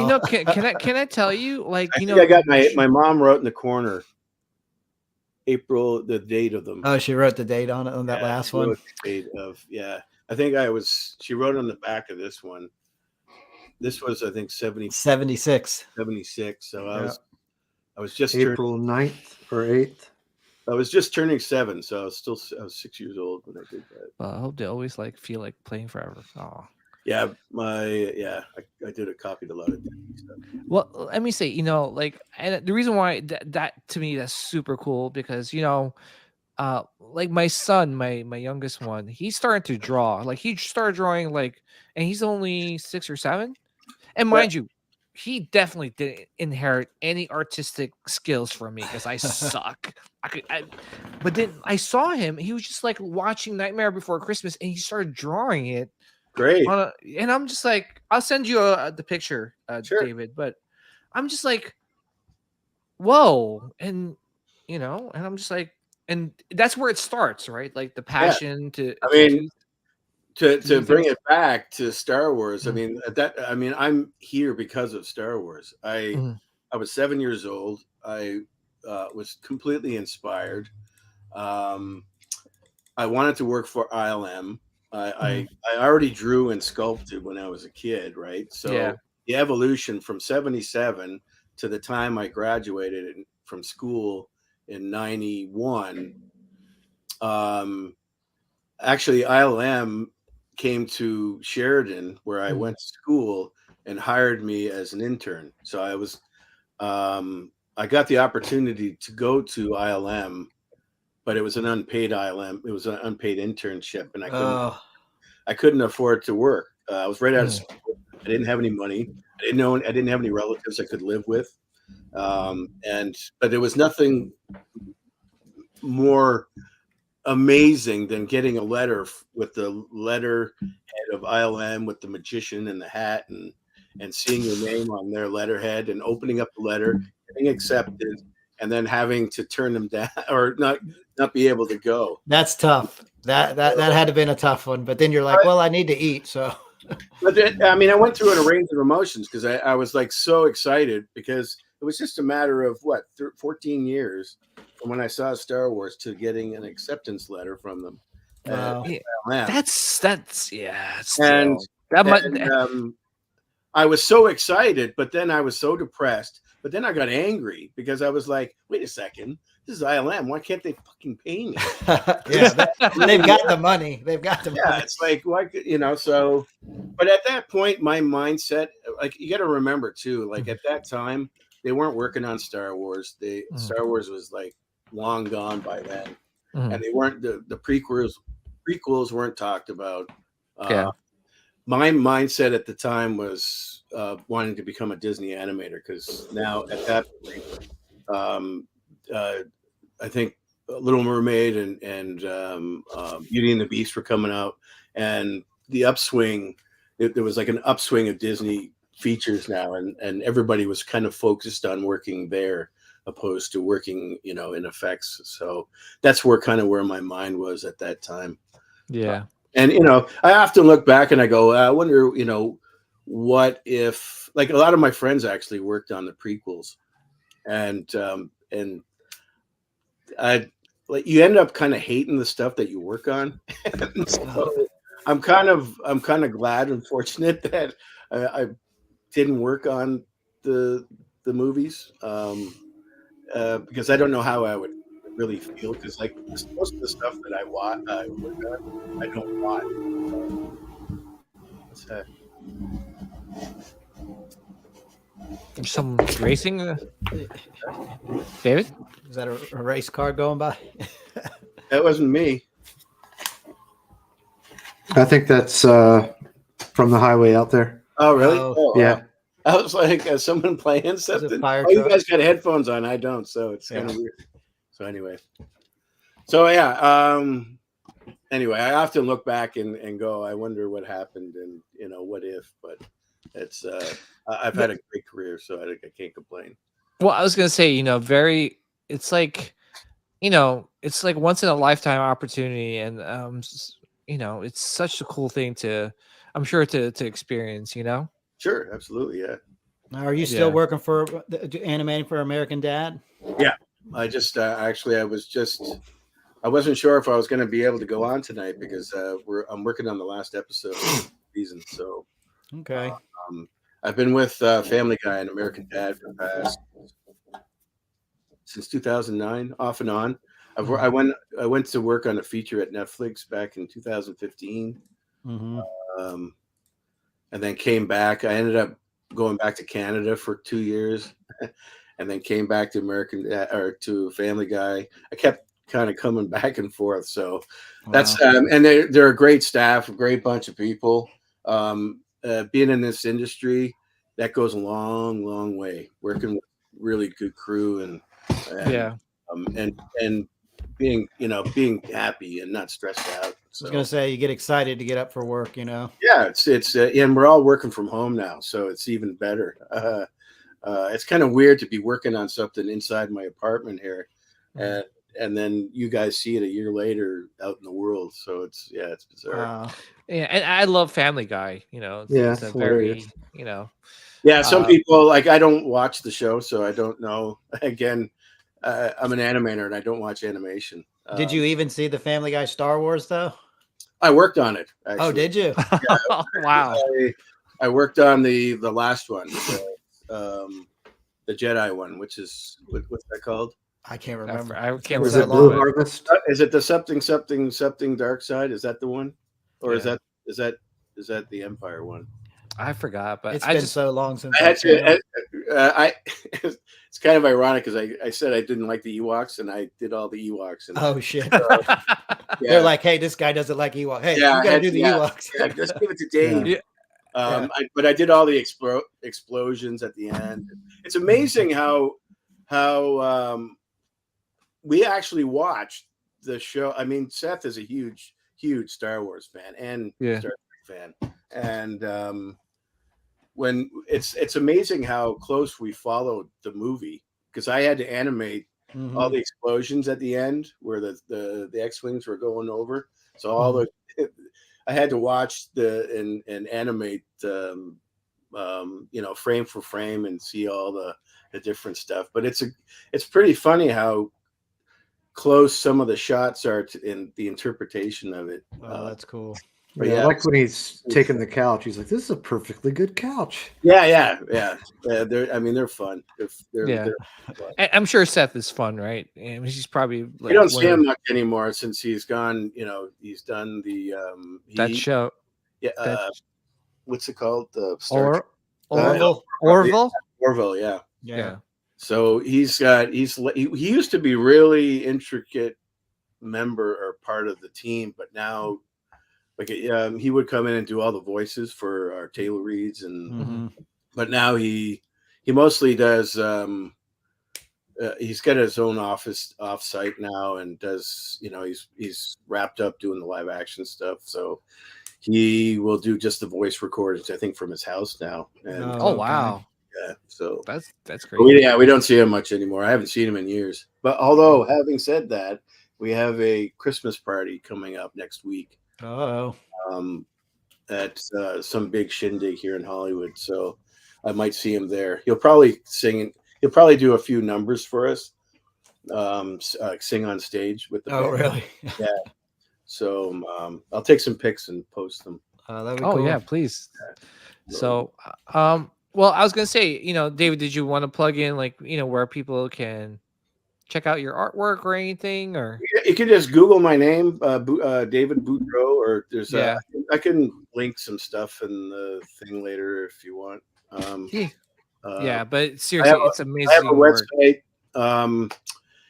A: know, can I tell you, like,
D: I got my mom wrote in the corner April, the date of them.
B: Oh, she wrote the date on it on that last one.
D: The date of I think she wrote on the back of this one. This was, I think,
B: 76.
D: 76. So I was just
E: April 9th or 8th.
D: I was just turning 7, so I was 6 years old when I did that.
A: Well, I hope they always feel like playing forever. Oh.
D: Yeah, I did copied a lot of stuff.
A: Well, let me say, and the reason why that to me that's super cool because like my son, my youngest one, he started to draw. Like he started drawing and he's only 6 or 7. And mind you, he definitely didn't inherit any artistic skills from me because I suck. But then I saw him. He was just like watching Nightmare Before Christmas, and he started drawing it.
D: Great.
A: And I'm just like, I'll send you the picture,
D: Sure.
A: David. But I'm just like, whoa, and and I'm just like, and that's where it starts, right? Like the passion to
D: I mean,
A: do
D: to bring
A: things.
D: it back to Star Wars. I
A: Mm.
D: mean, I'm here because of Star Wars.
A: Mhm.
D: I was 7 years old. I was completely inspired. Um, I wanted to work for ILM. I already drew and sculpted when I was a kid, right?
A: Yeah.
D: So the evolution from 77 to the time I graduated from school in 91. Actually, ILM came to Sheridan, where I went to school, and hired me as an intern. So I got the opportunity to go to ILM, but it was an unpaid ILM. It was an unpaid internship, and I couldn't afford to work. I was right out of school. I didn't have any money. I didn't have any relatives I could live with. But there was nothing more amazing than getting a letter with the letterhead of ILM with the magician and the hat and seeing your name on their letterhead and opening up the letter, getting accepted, and then having to turn them down or not be able to go.
B: That's tough. That had to been a tough one. But then you're like, well, I need to eat, so.
D: But then, I mean, I went through a range of emotions because I was like so excited because it was just a matter of 14 years from when I saw Star Wars to getting an acceptance letter from them.
B: Wow.
A: That's
D: And,
A: that might.
D: I was so excited, but then I was so depressed. But then I got angry because I was like, wait a second, this is ILM. Why can't they fucking pay me?
B: Yeah, they've got the money. They've got the money.
D: Yeah, it's like, so, but at that point, my mindset, like, you got to remember too, like at that time, they weren't working on Star Wars. Star Wars was like long gone by then. And they weren't, the prequels weren't talked about. My mindset at the time was wanting to become a Disney animator because now at that point, I think Little Mermaid and Beauty and the Beast were coming out, and the upswing. There was like an upswing of Disney features now, and everybody was kind of focused on working there, opposed to working, in effects. So that's where my mind was at that time.
A: Yeah.
D: And I often look back and I go, I wonder, what if, like, a lot of my friends actually worked on the prequels, and you end up kind of hating the stuff that you work on. So I'm kind of glad and fortunate that I didn't work on the movies, because I don't know how I would really feel, because like most of the stuff that I work on, I don't want. What's that?
A: There's some racing, David.
B: Is that a race car going by?
D: That wasn't me.
E: I think that's from the highway out there.
D: Oh, really?
B: Oh,
E: yeah.
D: I was like, someone playing something?
B: fire
D: You
B: truck?
D: guys got headphones on. I don't, so it's kind of weird. So anyway. Anyway, I often look back and go, I wonder what happened and, what if, but it's, I've had a great career, so I can't complain.
A: Well, I was going to say, it's like, it's like once in a lifetime opportunity. And, it's such a cool thing I'm sure to experience,
D: Sure. Absolutely. Yeah.
B: Are you still working for animating for American Dad?
D: Yeah. I just, I wasn't sure if I was going to be able to go on tonight because I'm working on the last episode of the season. So,
B: okay.
D: I've been with Family Guy and American Dad for the past since 2009, off and on. I went to work on a feature at Netflix back in 2015, and then came back. I ended up going back to Canada for 2 years, and then came back to to Family Guy. I kept kind of coming back and forth. So that's and they're a great staff, a great bunch of people. Being in this industry, that goes a long, long way. Working with really good crew and being happy and not stressed out.
B: I was gonna say you get excited to get up for work, you know.
D: Yeah, it's and we're all working from home now, so it's even better. It's kind of weird to be working on something inside my apartment here, and then you guys see it a year later out in the world. So it's bizarre.
A: Yeah, and I love Family Guy. It's a
E: hilarious.
A: very,
D: Yeah, some people like I don't watch the show, so I don't know. Again, I'm an animator and I don't watch animation.
B: Did you even see the Family Guy Star Wars though?
D: I worked on it. Actually.
B: Oh, did you?
A: Yeah, wow.
D: I worked on the last one, the Jedi one, which is what's that called?
B: I can't remember.
A: I can't
E: Was
A: remember.
E: it Blue Harvest?
D: Is it the something dark side? Is that the one, or is that the Empire one?
A: I forgot, but
B: It's been so long since
D: I had to. It's kind of ironic because I said I didn't like the Ewoks, and I did all the Ewoks. And
B: oh shit!
D: yeah.
B: They're like, hey, this guy doesn't like Ewoks. Hey,
D: Yeah,
B: you gotta do the Ewoks.
D: Yeah, just give it to Dave.
A: Yeah.
D: But I did all the explosions at the end. It's amazing how we actually watched the show. I mean, Seth is a huge Star Wars fan and Star Trek fan, and when it's amazing how close we followed the movie, because I had to animate all the explosions at the end where the X-Wings were going over. So all I had to watch and animate frame for frame and see all the different stuff. But it's pretty funny how close some of the shots are in the interpretation of it.
B: Oh, that's cool.
E: Yeah, like when he's taking the couch, he's like, "This is a perfectly good couch."
D: Yeah. They're fun. They're fun.
A: I'm sure Seth is fun, right? And he's probably like,
D: we don't see him much anymore since he's gone. He's done the
A: that show.
D: Yeah. What's it called? The
A: Orville.
D: Orville. Yeah. So he used to be really intricate member or part of the team, but now. Like he would come in and do all the voices for our table reads, but now he mostly does. He's got his own office off-site now, and does he's wrapped up doing the live action stuff. So he will do just the voice recordings, I think, from his house now. And,
A: wow!
D: Yeah, so
A: that's great.
D: We don't see him much anymore. I haven't seen him in years. But although having said that, we have a Christmas party coming up next week. At some big shindig here in Hollywood, so I might see him there. He'll probably sing. He'll probably do a few numbers for us. Sing on stage with the band.
B: Really?
D: Yeah. So I'll take some pics and post them.
B: That'd be cool.
A: Yeah, please. So, well, I was gonna say, David, did you want to plug in where people can check out your artwork or anything, or
D: you can just Google my name, David Boudreau, or there's I can link some stuff in the thing later if you want.
A: But seriously, it's amazing.
D: I have a website.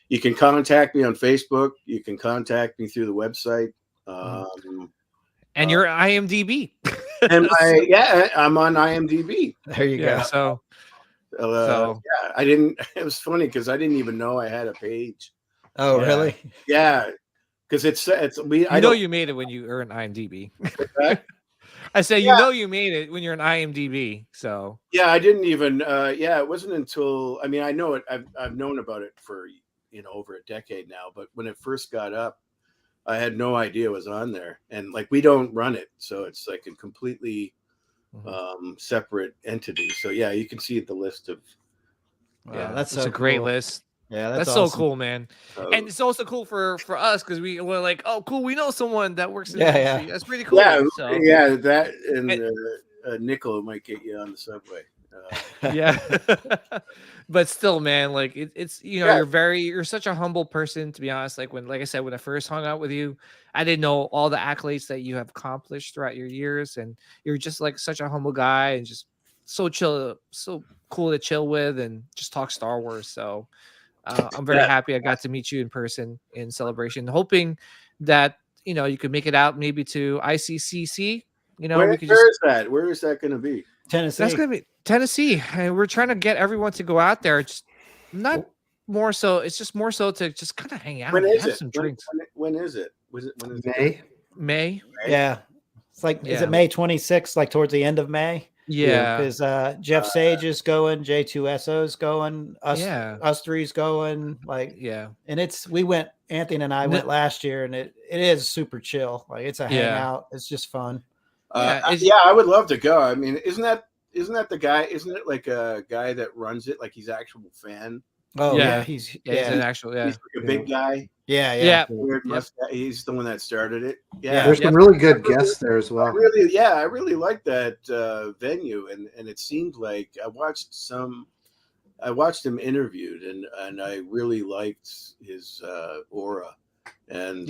D: You can contact me on Facebook. You can contact me through the website.
A: And you're IMDb.
D: And I'm on IMDb.
B: There you go.
A: So
D: I didn't. It was funny because I didn't even know I had a page.
B: Oh, really?
D: Yeah, because
A: you made it when you earn IMDb. I say you made it when you're an IMDb. So
D: yeah, I didn't even. It wasn't until I know it. I've known about it for over a decade now. But when it first got up, I had no idea it was on there, and we don't run it, so it's like a completely separate entity. So yeah, you can see the list of.
B: That's
A: a great list.
B: Yeah,
A: that's
B: awesome.
A: so cool, man. And it's also cool for us because we're like, oh, cool, we know someone that works in the industry. That's pretty cool.
D: Yeah,
A: so.
D: Yeah, that and a nickel might get you on the subway.
A: Yeah, but still, man, it's you're such a humble person, to be honest. When I said, when I first hung out with you, I didn't know all the accolades that you have accomplished throughout your years, and you're just such a humble guy and just so chill, so cool to chill with and just talk Star Wars. So I'm very happy I got to meet you in person in Celebration, hoping that you could make it out maybe to ICCC.
D: Where is that? Where is that going to be?
B: Tennessee.
A: That's going to be Tennessee. And we're trying to get everyone to go out there. Just not more so. It's just more so to just kind of hang out and have some drinks.
D: When is it? When is
E: May?
A: May.
B: Yeah. It's like, is it May 26th, like towards the end of May?
A: Yeah.
B: Because Jeff Sage is going, J2SO's going, us three's going, like, and Anthony and I went last year, and it is super chill. Like, it's a hangout. It's just fun.
D: I would love to go. I mean, isn't that the guy? Isn't it like a guy that runs it? Like he's an actual fan.
B: Oh yeah, he's
A: an actual
D: he's like a big guy.
B: Yeah.
D: Weird mustache. He's the one that started it.
E: There's some really good guests there as well.
D: I really like that venue, and it seemed like I watched him interviewed, and I really liked his aura, and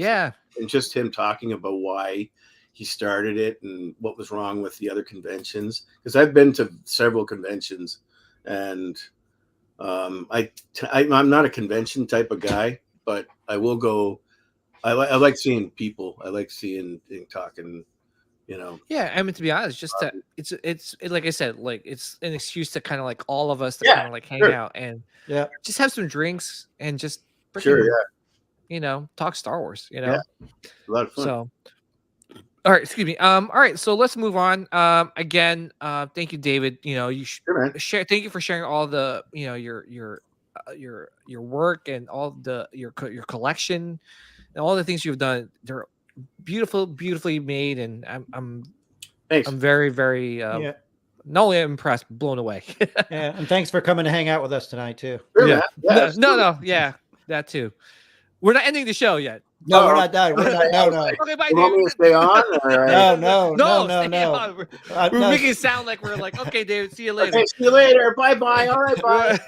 D: just him talking about why he started it and what was wrong with the other conventions. Because I've been to several conventions, and I'm not a convention type of guy, but I will go. I like seeing people. I like seeing and talking.
A: Yeah, I mean, to be honest, just that it's like I said, like it's an excuse to kind of like all of us to kind of like hang out and just have some drinks and just talk Star Wars.
D: A lot of fun.
A: So, all right, excuse me. All right, so let's move on. Again, thank you, David. You share. Thank you for sharing all the your work and all your collection and all the things you've done. They're beautifully made, and I'm very, very not only impressed, but blown away.
B: And thanks for coming to hang out with us tonight too.
D: Sure,
A: That too. We're not ending the show yet.
B: No, we're not done. We're not. No.
A: Okay, bye,
D: you want me to stay on?
B: No.
A: We're making it sound like we're like, okay, David, see you later.
D: Okay, see you later. Bye. All right, bye.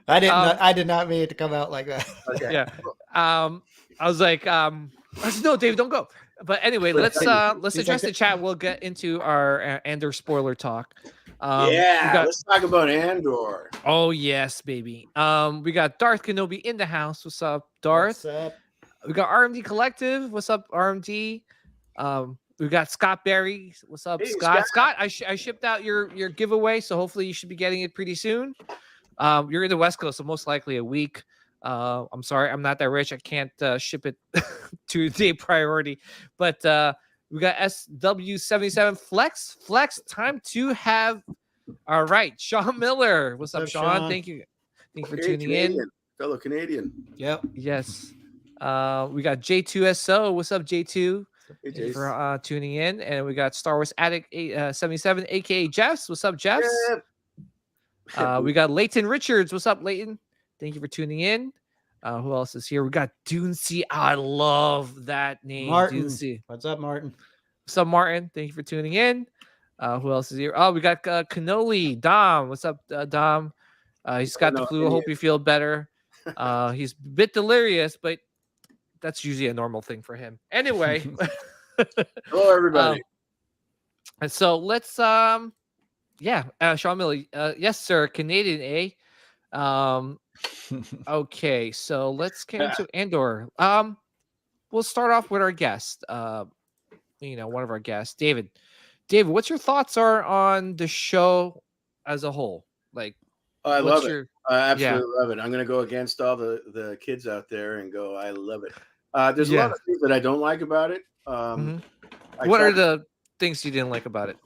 B: I did not mean it to come out like that.
D: Okay.
A: Yeah. I was like, I said, no, David, don't go. But anyway, let's address the chat. We'll get into our Andor spoiler talk.
D: Let's talk about Andor.
A: Oh yes, baby. We got Darth Kenobi in the house. What's up, Darth?
B: What's up?
A: We got RMD Collective. What's up, RMD? We got Scott Berry. What's up, Scott? Scott, I shipped out your giveaway, so hopefully you should be getting it pretty soon. You're in the West Coast, so most likely a week. I'm sorry, I'm not that rich. I can't ship it to the priority, but we got SW77 Flex. Time to have. All right, Sean Miller. What's up, Sean? Thank you for tuning in,
D: fellow Canadian.
B: Yep.
A: Yes. We got J2SO. What's up, J2?
D: Hey,
A: Thank you for tuning in, and we got Star Wars Addict 77, aka Jeffs. What's up, Jeffs? We got Leighton Richards. What's up, Leighton? Thank you for tuning in. Who else is here? We got Duncy. I love that name.
B: Martin.
A: Duncy.
B: What's up, Martin?
A: What's up, Martin? Thank you for tuning in. Who else is here? Oh, we got Cannoli. Dom. What's up, Dom? He's got the flu. I hope you feel better. He's a bit delirious, but that's usually a normal thing for him. Anyway.
D: Hello, everybody.
A: And so let's Sean Miller. Yes, sir. Canadian, eh? Okay, so let's get into Andor. We'll start off with our guest. One of our guests, David. David, what's your thoughts on the show as a whole? Like,
D: I love it. I absolutely love it. I'm going to go against all the kids out there and go, I love it. There's a lot of things that I don't like about it.
A: What are the things you didn't like about it?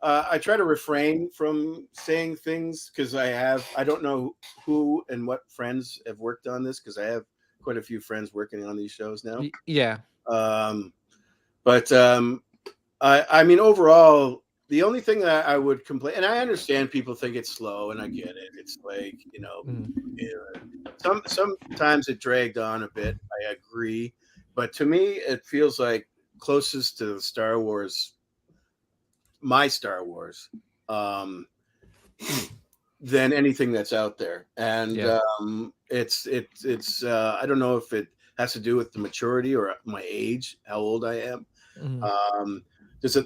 D: I try to refrain from saying things because I don't know who and what friends have worked on this because I have quite a few friends working on these shows now.
A: Yeah.
D: I mean, overall, the only thing that I would complain, and I understand people think it's slow, and I get it. It's like, sometimes it dragged on a bit. I agree. But to me, it feels like closest to Star Wars, my Star Wars, than anything that's out there. And it's I don't know if it has to do with the maturity or my age, how old I am. Some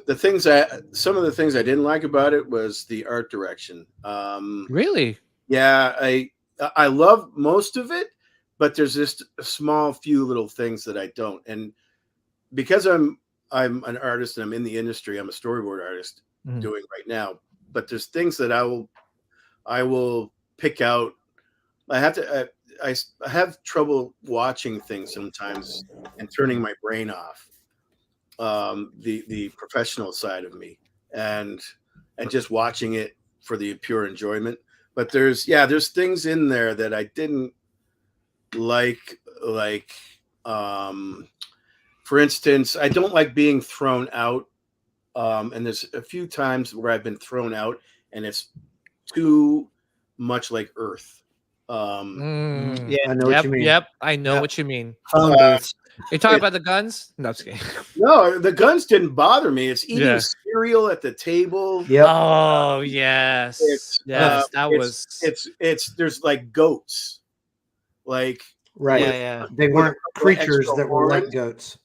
D: of the things I didn't like about it was the art direction.
A: Really?
D: Yeah, I love most of it, but there's just a small few little things that I don't. And because I'm an artist and I'm in the industry, I'm a storyboard artist doing right now. But there's things that I will pick out. I have trouble watching things sometimes and turning my brain off. the professional side of me, and just watching it for the pure enjoyment. But there's things in there that I didn't like for instance, I don't like being thrown out. And there's a few times where I've been thrown out and it's too much like Earth.
E: I know what you mean.
A: Yep, I know what you mean. You're talking about the guns? No, just kidding.
D: No, the guns didn't bother me. It's eating cereal at the table.
E: Yep.
A: Oh, yes.
D: There's like goats. Like,
E: right. They weren't creatures that were like goats.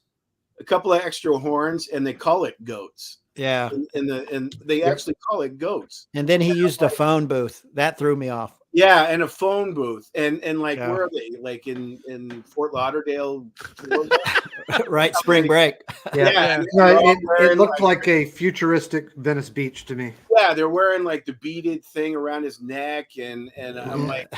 D: A couple of extra horns, and they call it goats.
B: Yeah.
D: And they actually call it goats.
B: And then he used a phone booth. That threw me off.
D: Yeah, and a phone booth. And like, where are they? Like in Fort Lauderdale?
B: Right, spring break.
E: Yeah. No, it looked like a futuristic Venice Beach to me.
D: Yeah, they're wearing like the beaded thing around his neck, and I'm like,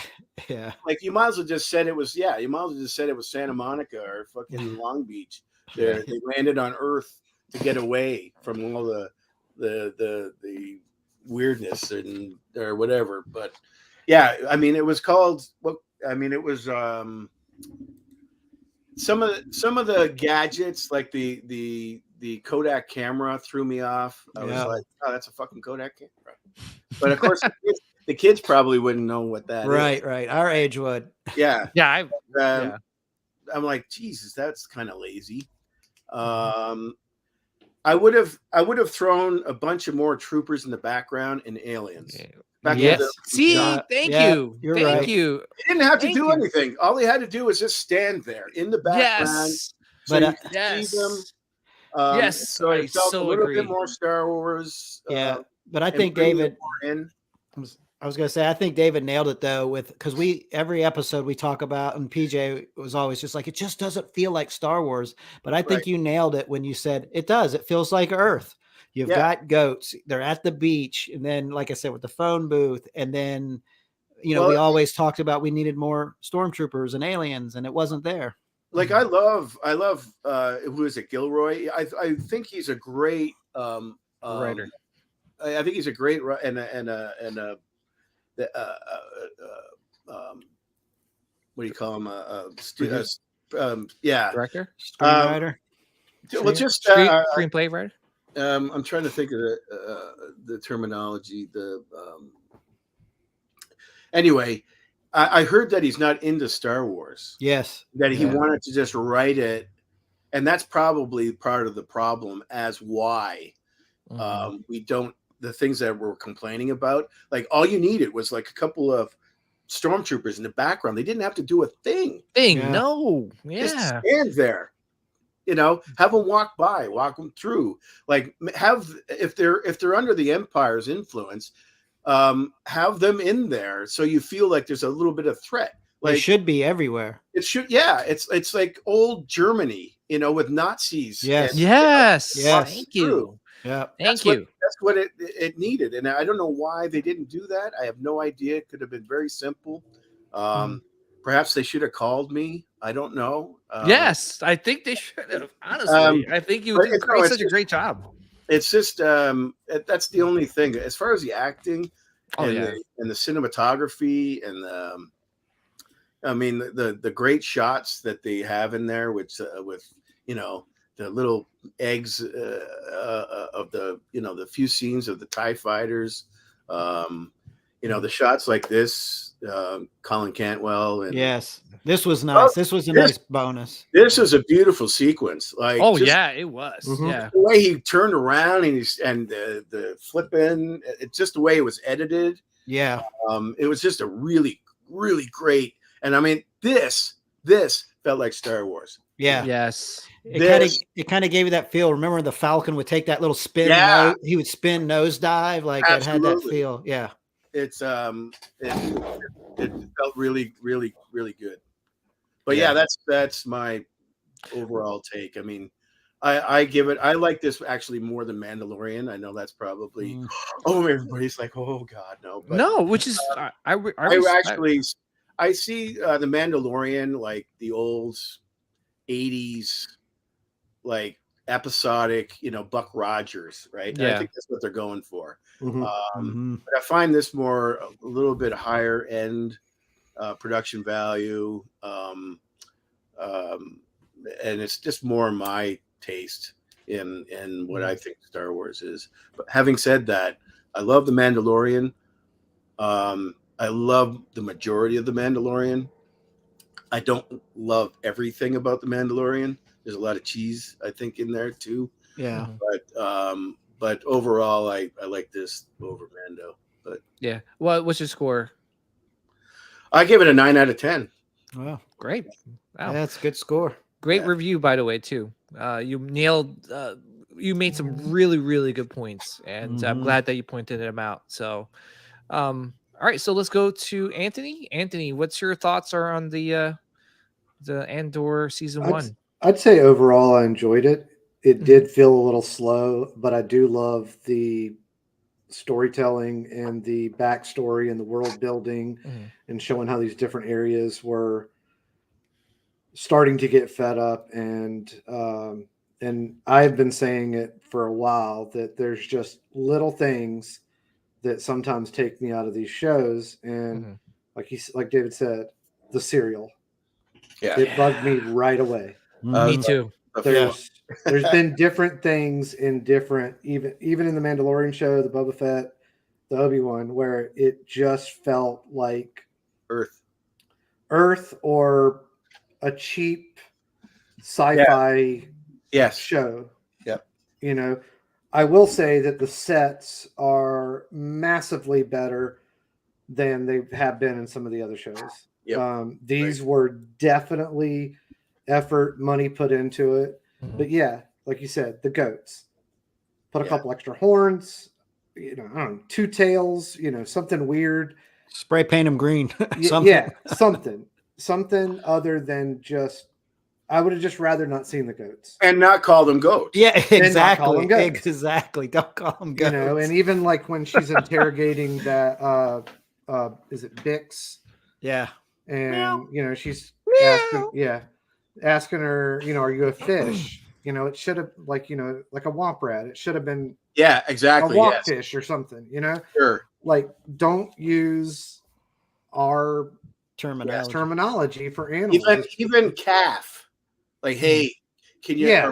D: like you might as well just said it was Santa Monica or fucking Long Beach. They landed on Earth to get away from all the weirdness or whatever. But yeah, I mean, it was called it was some of the gadgets, like the Kodak camera threw me off. I was like, oh, that's a fucking Kodak camera. But of course, the kids probably wouldn't know what that is.
B: Right. Our age would.
D: Yeah.
A: Yeah.
D: I'm like, Jesus, that's kind of lazy. I would have thrown a bunch of more troopers in the background and aliens.
A: Thank you. Thank you.
D: They didn't have to do anything. All they had to do was just stand there in the background. So you could see them. So it felt a little bit more Star Wars.
B: But I think David. I was going to say, I think David nailed it though, because every episode we talk about, and PJ was always just like, it just doesn't feel like Star Wars. But I think you nailed it when you said it does. It feels like Earth. You've got goats. They're at the beach. And then, like I said, with the phone booth. And then, we always talked about we needed more stormtroopers and aliens, and it wasn't there.
D: Like, I love, who is it? Gilroy. I think he's a great
A: writer.
D: I think he's a great and what do you call him?
A: Director,
B: screenwriter.
D: Well, just
A: screenplay writer.
D: I'm trying to think of the terminology. Anyway, I heard that he's not into Star Wars.
B: Yes,
D: that he wanted to just write it, and that's probably part of the problem as why we don't. The things that we're complaining about, like all you needed was like a couple of stormtroopers in the background. They didn't have to do a thing.
A: No,
D: just stand there. Have them walk them through. Like if they're under the Empire's influence, have them in there so you feel like there's a little bit of threat. Like
B: they should be everywhere.
D: It should, It's like old Germany, with Nazis.
B: Yes.
A: Thank you.
B: Yeah,
D: that's what it needed, and I don't know why they didn't do that. I have no idea. It could have been very simple. Perhaps they should have called me. I don't know.
A: Yes, I think they should have. Honestly, I think you did such a great job.
D: It's just that's the only thing as far as the acting and the cinematography and the great shots that they have in there, which with the little eggs of the few scenes of the TIE fighters, the shots like this, Colin Cantwell. And
B: this was nice. This was a nice bonus.
D: This was a beautiful sequence. Like,
A: it was.
B: Mm-hmm.
A: Yeah,
D: the way he turned around and the flipping, it's just the way it was edited.
B: Yeah,
D: it was just a really, really great. And I mean, this felt like Star Wars.
B: Yeah.
A: Yes.
B: It kind of gave you that feel. Remember the Falcon would take that little spin.
D: Yeah.
B: He would spin nosedive. Like it had that feel. Yeah.
D: It's it felt really, really, really good. But that's my overall take. I mean, I like this actually more than Mandalorian. I know that's probably everybody's like, oh God, no. But,
A: no, which is
D: I see the Mandalorian like the old 80s, like episodic, Buck Rogers, right?
A: Yeah.
D: I think that's what they're going for.
B: Mm-hmm.
D: But I find this a little bit higher end production value, and it's just more my taste in what I think Star Wars is. But having said that, I love The Mandalorian. I love the majority of The Mandalorian. I don't love everything about The Mandalorian. There's a lot of cheese, I think, in there too.
B: Yeah.
D: But overall, I like this over Mando. But
A: yeah, what's your score?
D: I give it a 9 out of 10.
B: Wow,
A: great! Wow,
B: that's a good score.
A: Great review, by the way, too. You nailed. You made some really, really good points, and I'm glad that you pointed them out. So, all right, so let's go to Anthony. Anthony, what's your thoughts are on the Andor season 1?
E: I'd say overall I enjoyed it. It did feel a little slow, but I do love the storytelling and the backstory and the world building and showing how these different areas were starting to get fed up. And I've been saying it for a while that there's just little things that sometimes take me out of these shows. And like David said, the cereal, it bugged me right away.
A: Me too.
E: There's been different things in different, even in the Mandalorian show, the Boba Fett, the Obi-Wan, where it just felt like Earth or a cheap sci-fi show.
D: Yep.
E: I will say that the sets are massively better than they have been in some of the other shows.
D: Yep.
E: These were definitely effort, money put into it. But yeah, like you said, the goats. Put a couple extra horns, I don't know, 2 tails, something weird.
B: Spray paint them green.
E: Something other than just. I would have just rather not seen the goats
D: and not call them goats.
B: Yeah, exactly. Exactly. Don't call them goats.
E: And even like when she's interrogating that, is it Bix?
B: Yeah.
E: And she's asking her, are you a fish? It should have like a womp rat. It should have been
D: exactly
E: a womp fish or something.
D: Sure.
E: Like don't use our
B: terminology
E: for animals.
D: Even calf. Like, hey, can you?
E: Yeah.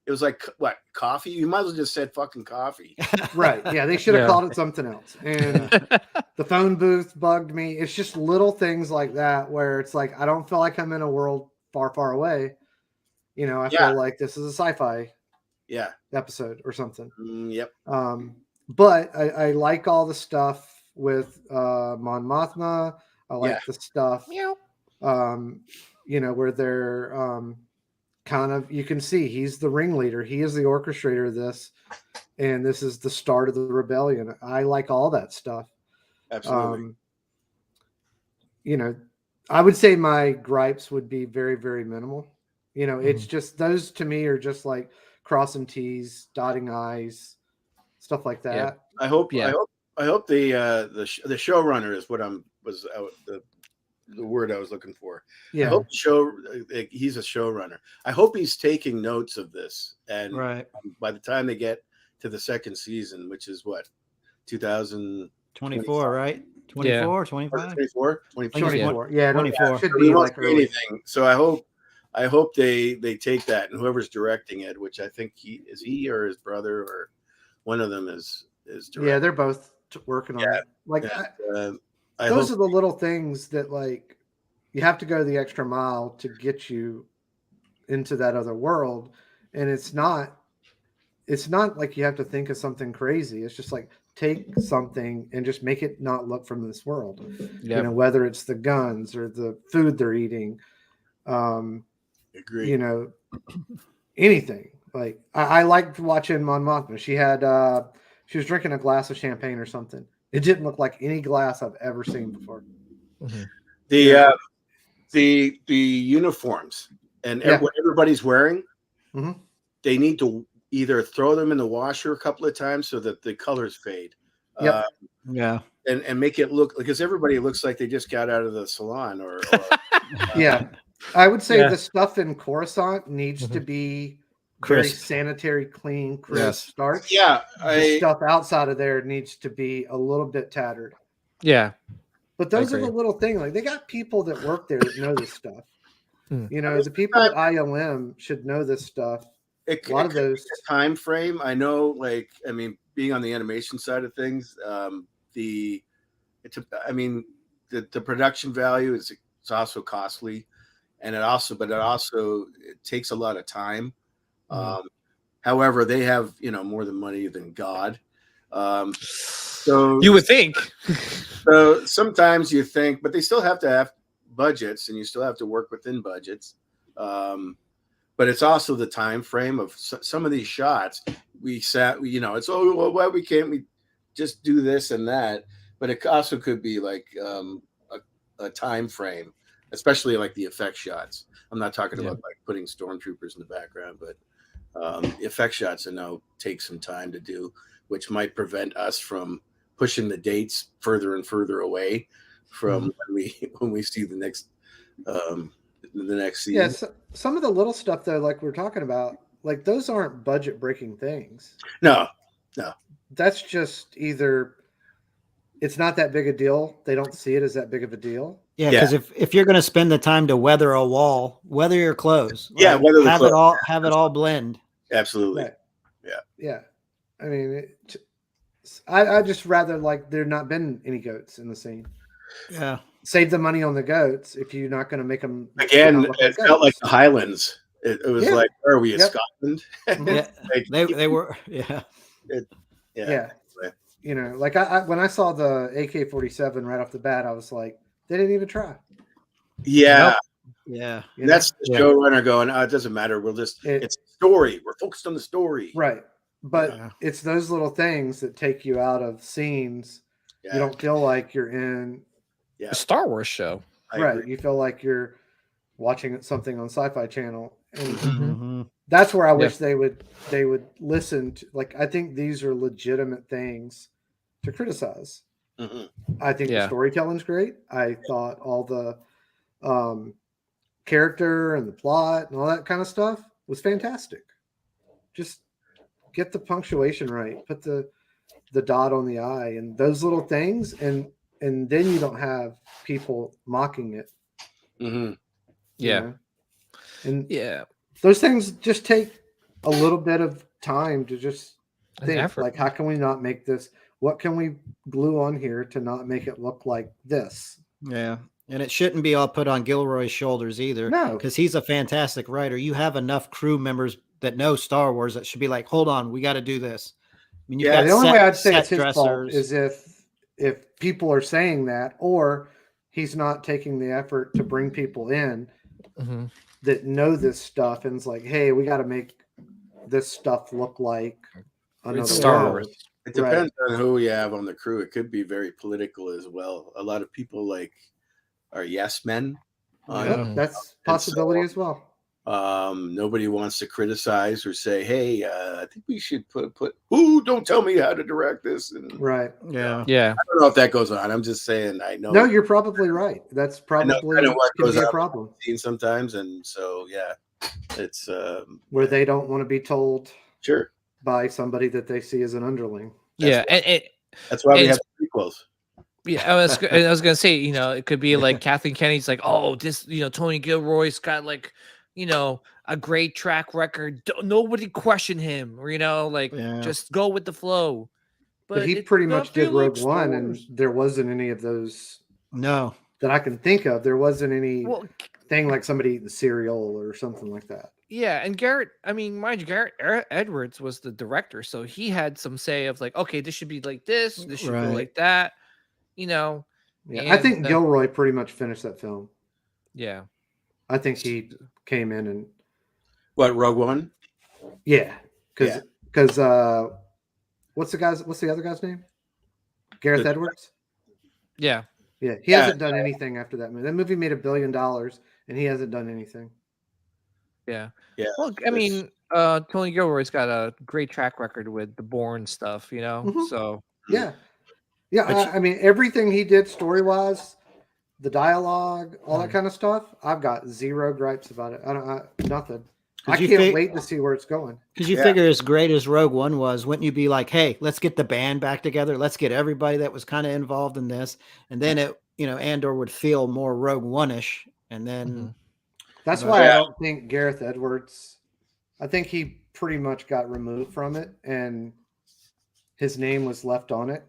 D: It was like what? Coffee? You might as well just said fucking coffee.
E: Right. Yeah, they should have called it something else. And the phone booth bugged me. It's just little things like that where it's like I don't feel like I'm in a world far, far away. I feel like this is a sci-fi episode or something.
D: Yep.
E: But I like all the stuff with Mon Mothma. I like the stuff where they're kind of, you can see he's the ringleader. He is the orchestrator of this. And this is the start of the rebellion. I like all that stuff.
D: Absolutely.
E: I would say my gripes would be very, very minimal. It's just, those to me are just like crossing T's, dotting I's, stuff like that.
D: Yeah. I hope the showrunner is what the word I was looking for.
E: Yeah.
D: I hope he's a showrunner. I hope he's taking notes of this. And by the time they get to the second season, which is what,
B: 2024, right? 24, 25?
D: 24.
E: Yeah,
B: 24.
E: Should be like
D: anything. So I hope they take that, and whoever's directing it, which I think he or his brother or one of them is directing.
E: Yeah, they're both working on it. Like those are the little things that like you have to go the extra mile to get you into that other world. And it's not like you have to think of something crazy. It's just like take something and just make it not look from this world. Yep. Whether it's the guns or the food they're eating.
D: Agree.
E: Anything. Like I liked watching Mon Mothma. She was drinking a glass of champagne or something. It didn't look like any glass I've ever seen before.
D: The uniforms and what everybody's wearing, they need to either throw them in the washer a couple of times so that the colors fade.
E: Yep.
D: And make it look, because everybody looks like they just got out of the salon or
E: yeah. I would say the stuff in Coruscant needs to be
B: very
E: sanitary, clean, crisp starch.
D: Yeah,
E: the stuff outside of there needs to be a little bit tattered.
A: Yeah,
E: but those are the little things. Like they got people that work there that know this stuff. You know, the people at ILM should know this stuff.
D: A lot of those time frame. I know, like, I mean, being on the animation side of things, the production value it's also costly, and it takes a lot of time. However, they have more than money than God. So
A: you would think.
D: So sometimes you think, but they still have to have budgets, and you still have to work within budgets. But it's also the time frame of some of these shots. It's why can't we just do this and that? But it also could be like a time frame, especially like the effect shots. I'm not talking about like putting stormtroopers in the background, but effect shots take some time to do, which might prevent us from pushing the dates further and further away from when we see the next season.
E: Yeah, some of the little stuff though, like we're talking about, like those aren't budget breaking things.
D: No.
E: That's just either it's not that big a deal. They don't see it as that big of a deal.
B: Yeah, because if you're going to spend the time to weather a wall, weather your clothes.
D: Yeah,
B: like, have it all blend.
D: Absolutely.
E: Right. Yeah. I mean, I just rather like there not been any goats in the scene.
B: Yeah.
E: Save the money on the goats if you're not going to make them.
D: Again, it felt like the Highlands. It was like, are we in Scotland?
B: Yeah, they were. Yeah.
E: Yeah. You know, like I when I saw the AK-47 right off the bat, I was like, they didn't even try.
D: Yeah.
B: Nope. Yeah.
D: That's the showrunner going, it doesn't matter. It's story. We're focused on the story.
E: Right. But it's those little things that take you out of scenes. Yeah. You don't feel like you're in
A: a Star Wars show.
E: Right. You feel like you're watching something on Sci-Fi Channel. And that's where I wish they would listen to. Like, I think these are legitimate things to criticize. I think the storytelling's great. I thought all the character and the plot and all that kind of stuff was fantastic. Just get the punctuation right, put the dot on the I, and those little things, and then you don't have people mocking it.
A: Yeah.
E: And those things just take a little bit of time to just think, like, how can we not make this? What can we glue on here to not make it look like this?
B: Yeah. And it shouldn't be all put on Gilroy's shoulders either.
E: No.
B: Because he's a fantastic writer. You have enough crew members that know Star Wars that should be like, hold on, we got to do this. I mean,
E: the only way I'd say it's his fault is if people are saying that, or he's not taking the effort to bring people in that know this stuff and it's like, hey, we got to make this stuff look like another
A: Star Wars.
D: It depends on who you have on the crew. It could be very political as well. A lot of people are yes men.
E: That's possibility as well.
D: Nobody wants to criticize or say, hey, I think we should put don't tell me how to direct this. And,
E: right.
A: Yeah.
D: I don't know if that goes on. I'm just saying, I know.
E: No, you're probably right. That's probably
D: what goes on
E: a problem
D: sometimes. And so, it's
E: where they don't want to be told by somebody that they see as an underling.
D: That's why we have prequels.
A: Yeah, I was gonna say, it could be like Kathleen Kennedy's like, oh, this, Tony Gilroy's got like, a great track record. Nobody question him, or just go with the flow.
E: But he pretty much did Rogue One, and there wasn't any of those.
B: No,
E: that I can think of. There wasn't any thing like somebody eating cereal or something like that.
A: Yeah, and Garrett Edwards was the director, so he had some say of like, okay, this should be like this should be like that, Yeah,
E: I think Gilroy pretty much finished that film.
A: Yeah,
E: I think he came in and
D: Rogue One.
E: Yeah, because what's the other guy's name? Gareth Edwards.
A: Yeah,
E: he hasn't done anything after that movie. That movie made $1 billion, and he hasn't done anything.
A: Yeah. Well, I mean, Tony Gilroy's got a great track record with the Bourne stuff, So
E: yeah. I mean, everything he did story-wise, the dialogue, all that kind of stuff, I've got zero gripes about it. Nothing. I can't wait to see where it's going.
B: Because you figure as great as Rogue One was, wouldn't you be like, hey, let's get the band back together. Let's get everybody that was kind of involved in this. And then Andor would feel more Rogue One-ish. And then
E: that's why I don't think Gareth Edwards, I think he pretty much got removed from it and his name was left on it,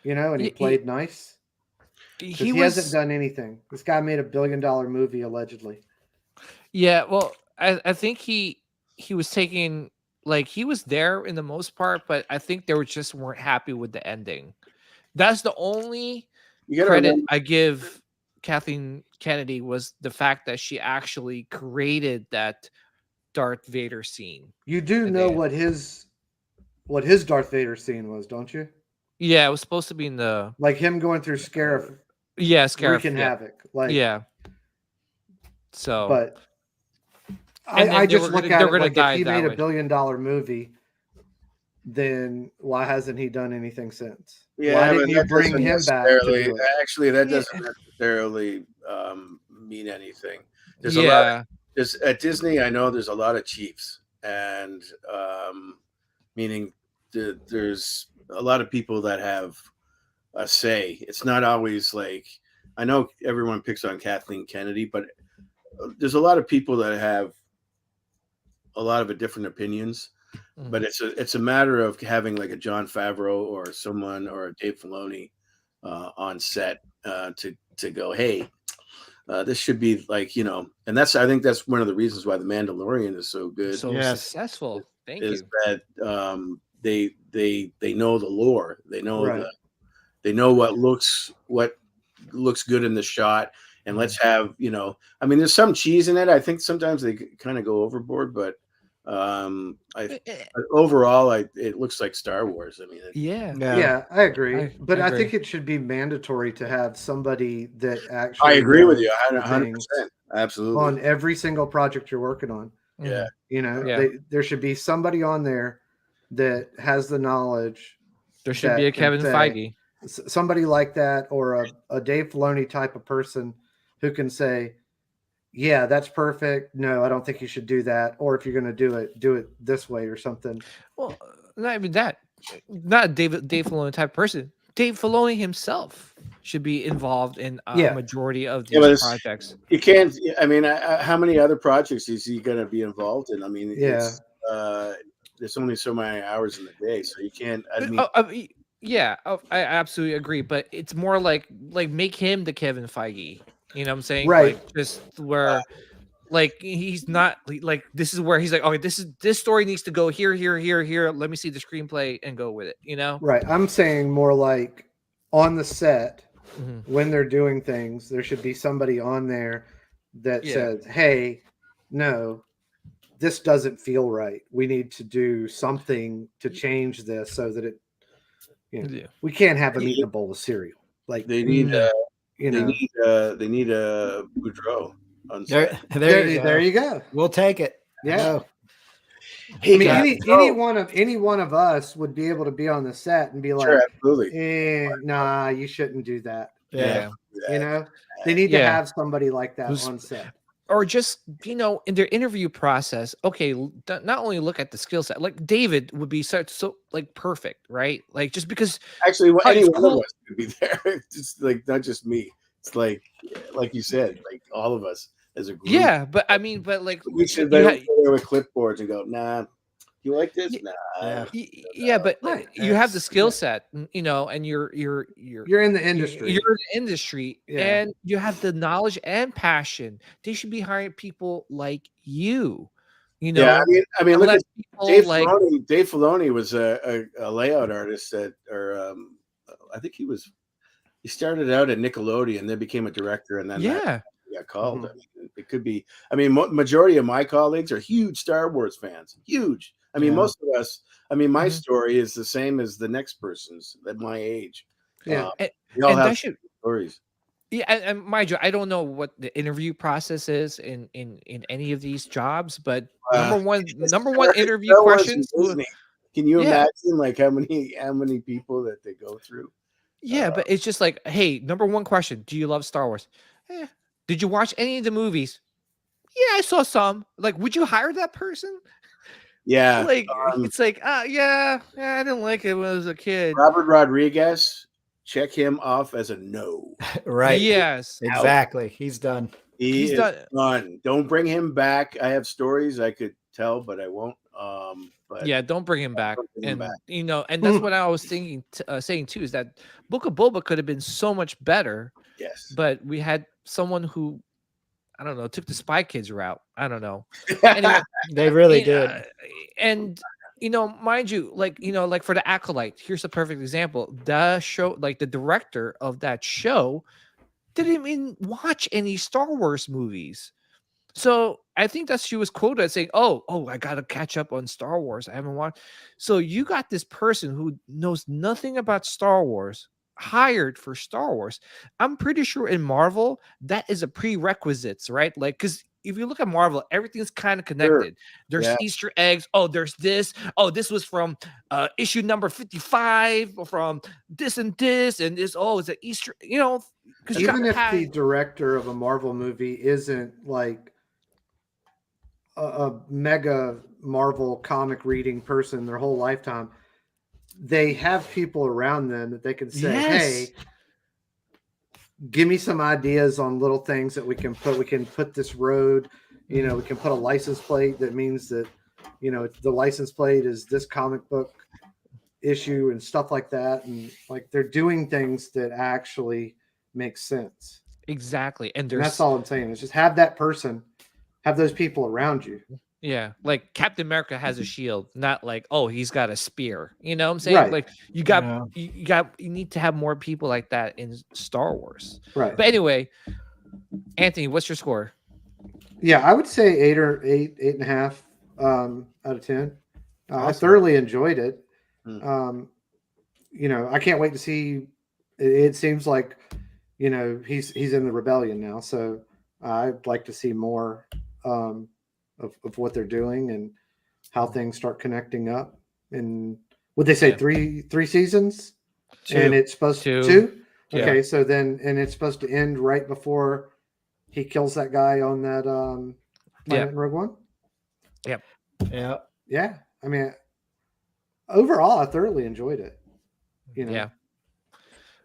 E: and he played nice. He hasn't done anything. This guy made $1 billion movie allegedly.
A: Yeah, well, I think he was taking, like, he was there in the most part, but I think they weren't happy with the ending. That's the only credit I give Kathleen Kennedy, was the fact that she actually created that Darth Vader scene.
E: You do know what his Darth Vader scene was, don't you?
A: Yeah, it was supposed to be in the,
E: like, him going through Scarif.
A: Scarif
E: wreaking havoc. Like,
A: so,
E: but I just look at it like, if he made $1 billion movie, then why hasn't he done anything since?
D: Yeah,
E: why didn't you bring him back?
D: Actually, that doesn't necessarily mean anything. There's a lot. At Disney, I know there's a lot of chiefs, and meaning there's a lot of people that have a say. It's not always like, I know everyone picks on Kathleen Kennedy, but there's a lot of people that have a lot of different opinions. But it's a matter of having like a Jon Favreau or someone, or a Dave Filoni on set to go, hey, this should be like, and I think that's one of the reasons why The Mandalorian is so good,
A: successful. Thank you.
D: That they know the lore, they know they know what looks good in the shot, and let's have there's some cheese in it. I think sometimes they kind of go overboard, but overall, it looks like Star Wars. I mean,
E: I agree. I think it should be mandatory to have somebody that actually.
D: I agree with you 100%. Absolutely.
E: On every single project you're working on.
D: Yeah.
E: There should be somebody on there that has the knowledge.
A: There should be a Kevin Feige.
E: Somebody like that, or a Dave Filoni type of person who can say, yeah, that's perfect. No, I don't think you should do that. Or if you're going to do it this way or something.
A: Well, not even that. Not a Dave Filoni type person. Dave Filoni himself should be involved in a majority of these projects.
D: You can't. I mean, how many other projects is he going to be involved in? I mean, there's only so many hours in the day, so you can't.
A: I absolutely agree. But it's more like make him the Kevin Feige. You know what I'm saying?
E: Right.
A: Like, just where, like, he's not like, this is where he's like, okay, this story needs to go here. Let me see the screenplay and go with it.
E: Right. I'm saying more like on the set when they're doing things, there should be somebody on there that says, hey, no, this doesn't feel right. We need to do something to change this so that we can't have them eating a bowl of cereal. Like,
D: they need they need a Boudreaux on set.
E: There you go.
B: We'll take it.
E: Yeah. I mean, any one of us would be able to be on the set and be like,
D: absolutely.
E: Nah, you shouldn't do that.
A: Yeah.
E: They need to have somebody like that on set.
A: Or just, in their interview process, okay, not only look at the skill set, like David would be so like perfect, right? Like, just because
D: actually any one of us could be there. It's just like not just me. It's like you said, like all of us as a group.
A: Yeah, but I mean, like
D: we should go there with clipboards and go, nah. You like this? Nah.
A: Yeah, but you have the skill set, and you're
E: in the industry.
A: You're in the industry, and you have the knowledge and passion. They should be hiring people like you.
D: Yeah, I mean, look at Dave Filoni. Dave Filoni was a layout artist I think he started out at Nickelodeon, then became a director, and then got called. I mean, it could be. I mean, majority of my colleagues are huge Star Wars fans. Huge. I mean, most of us. I mean, my story is the same as the next person's at my age.
E: Yeah,
D: we all have stories.
A: Yeah, and mind you, I don't know what the interview process is in any of these jobs, but number one interview questions.
D: Can you imagine like how many people that they go through?
A: Yeah, but it's just like, hey, number one question: do you love Star Wars? Did you watch any of the movies? Yeah, I saw some. Like, would you hire that person?
D: Yeah.
A: Like, it's like, yeah, I didn't like it when I was a kid.
D: Robert Rodriguez, check him off as a no.
B: Right.
A: Yes.
B: Exactly. He's done.
D: He's done. Don't bring him back. I have stories I could tell, but I won't. But
A: yeah, don't bring him back.
D: Bring him back.
A: You know, and that's what I was thinking, saying too, is that Book of Boba could have been so much better.
D: Yes.
A: But we had someone who, I don't know, took the Spy Kids route. I don't know. Anyway,
B: they really did.
A: And you know, mind you, like, you know, like for the Acolyte, here's a perfect example. The show, like the director of that show, didn't even watch any Star Wars movies. So I think that she was quoted as saying, oh, I gotta catch up on Star Wars. I haven't watched. So you got this person who knows nothing about Star Wars hired for Star Wars. I'm pretty sure in Marvel that is a prerequisites, right? Like, because if you look at Marvel, everything's kind of connected. There's Easter eggs. Oh, there's this. Oh, this was from issue number 55 from this and this, and this. Oh, it's an Easter. You know, because
E: even if the director of a Marvel movie isn't like a mega Marvel comic reading person their whole lifetime, they have people around them that they can say, hey, give me some ideas on little things that we can put this road, you know, we can put a license plate that means that, you know, the license plate is this comic book issue and stuff like that. And like, they're doing things that actually make sense.
A: Exactly. And
E: that's all I'm saying, is just have that person, have those people around you.
A: Yeah, like Captain America has a shield, not like, oh, he's got a spear. You know what I'm saying?
E: Right.
A: Like you need to have more people like that in Star Wars.
E: Right.
A: But anyway, Anthony, what's your score?
E: Yeah, I would say 8.5 out of 10. Awesome. I thoroughly enjoyed it. You know, I can't wait to see. It seems like, you know, he's in the rebellion now, so I'd like to see more of what they're doing and how things start connecting up. And would they say three seasons? 2. And it's supposed to 2? Okay, yeah. So then, and it's supposed to end right before he kills that guy on that planet in Rogue One?
A: Yep.
B: Yeah.
E: Yeah. I mean, overall, I thoroughly enjoyed it. You know?
A: Yeah.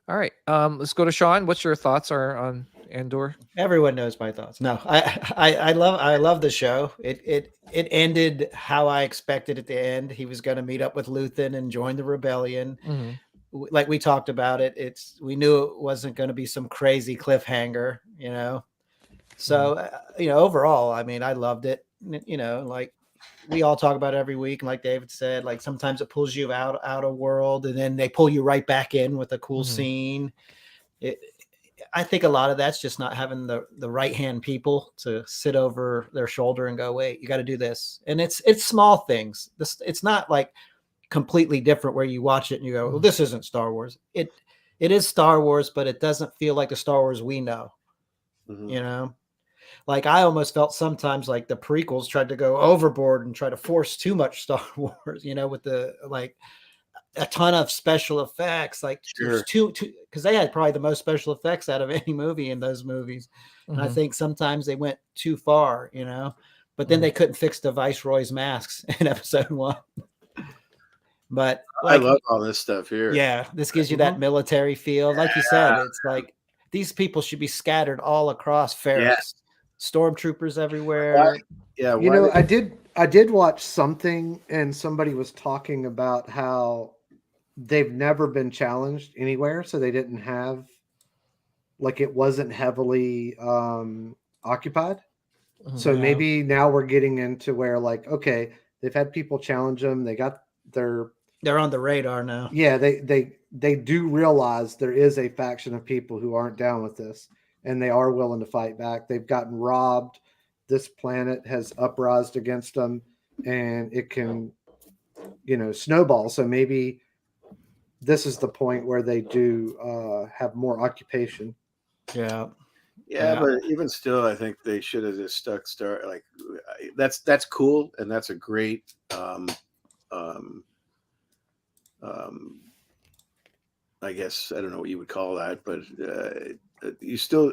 A: All right. Let's go to Sean. What's your thoughts on Andor?
B: Everyone knows my thoughts. No, I love the show. It ended how I expected it to end. He was going to meet up with Luthen and join the rebellion. Mm-hmm. Like we talked about it. We knew it wasn't going to be some crazy cliffhanger, you know? So, you know, overall, I mean, I loved it. You know, like we all talk about it every week. And like David said, like sometimes it pulls you out of world and then they pull you right back in with a cool scene. I think a lot of that's just not having the right hand people to sit over their shoulder and go, wait, you got to do this. And it's small things. It's not like completely different where you watch it and you go, well, this isn't Star Wars. It is Star Wars, but it doesn't feel like the Star Wars we know. You know, like I almost felt sometimes like the prequels tried to go overboard and try to force too much Star Wars, you know, with the like a ton of special effects, like two, because they had probably the most special effects out of any movie in those movies. And I think sometimes they went too far, you know, but then they couldn't fix the Viceroy's masks in episode 1. But like,
D: I love all this stuff here.
B: Yeah, this gives you that military feel. Like you said, it's like these people should be scattered all across Ferris.
D: Yes.
B: Stormtroopers everywhere.
D: Yeah,
E: you know, I did watch something, and somebody was talking about how they've never been challenged anywhere, so they didn't have, like, it wasn't heavily occupied. So maybe now we're getting into where, like, okay, they've had people challenge them. They got
B: they're on the radar now.
E: Yeah, they do realize there is a faction of people who aren't down with this, and they are willing to fight back. They've gotten robbed. This planet has uprised against them, and it can, you know, snowball. So maybe this is the point where they do have more occupation.
B: Yeah.
D: But even still, I think they should have just stuck like that's cool, and that's a great I guess I don't know what you would call that, but you still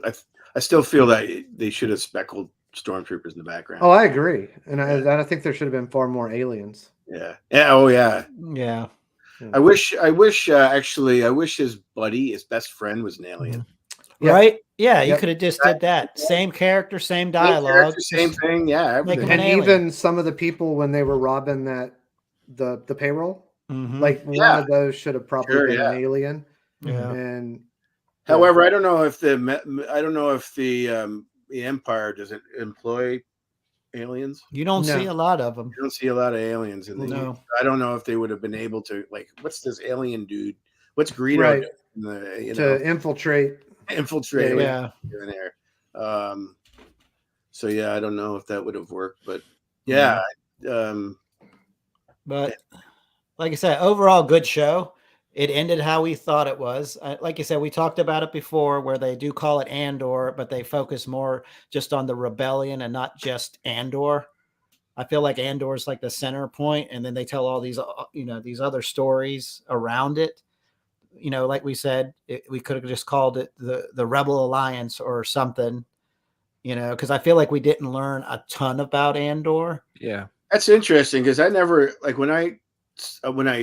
D: I still feel that they should have speckled stormtroopers in the background.
E: Oh, I agree, and I think there should have been far more aliens.
D: Yeah. Oh yeah.
B: Yeah.
D: I wish his buddy, his best friend, was an alien.
B: Yep. Right? Yeah, you could have just did that. Same character, same dialogue,
D: same thing. Yeah,
E: and even some of the people when they were robbing the payroll, like one of those should have probably been an alien.
B: Yeah.
E: And
D: however, I don't know if the Empire doesn't employ aliens.
B: You don't see a lot of them.
D: You don't see a lot of aliens in the. I don't know if they would have been able to, like, what's this alien dude? What's Greedo doing
E: to infiltrate?
B: Yeah.
D: In there. So yeah, I don't know if that would have worked, but yeah.
B: But like I said, overall good show. It ended how we thought it was. Like you said, we talked about it before where they do call it Andor, but they focus more just on the rebellion and not just Andor. I feel like Andor is like the center point, and then they tell all these, these other stories around it. Like we said, we could have just called it the Rebel Alliance or something, because I feel like we didn't learn a ton about Andor.
A: Yeah.
D: That's interesting because I never, like, when I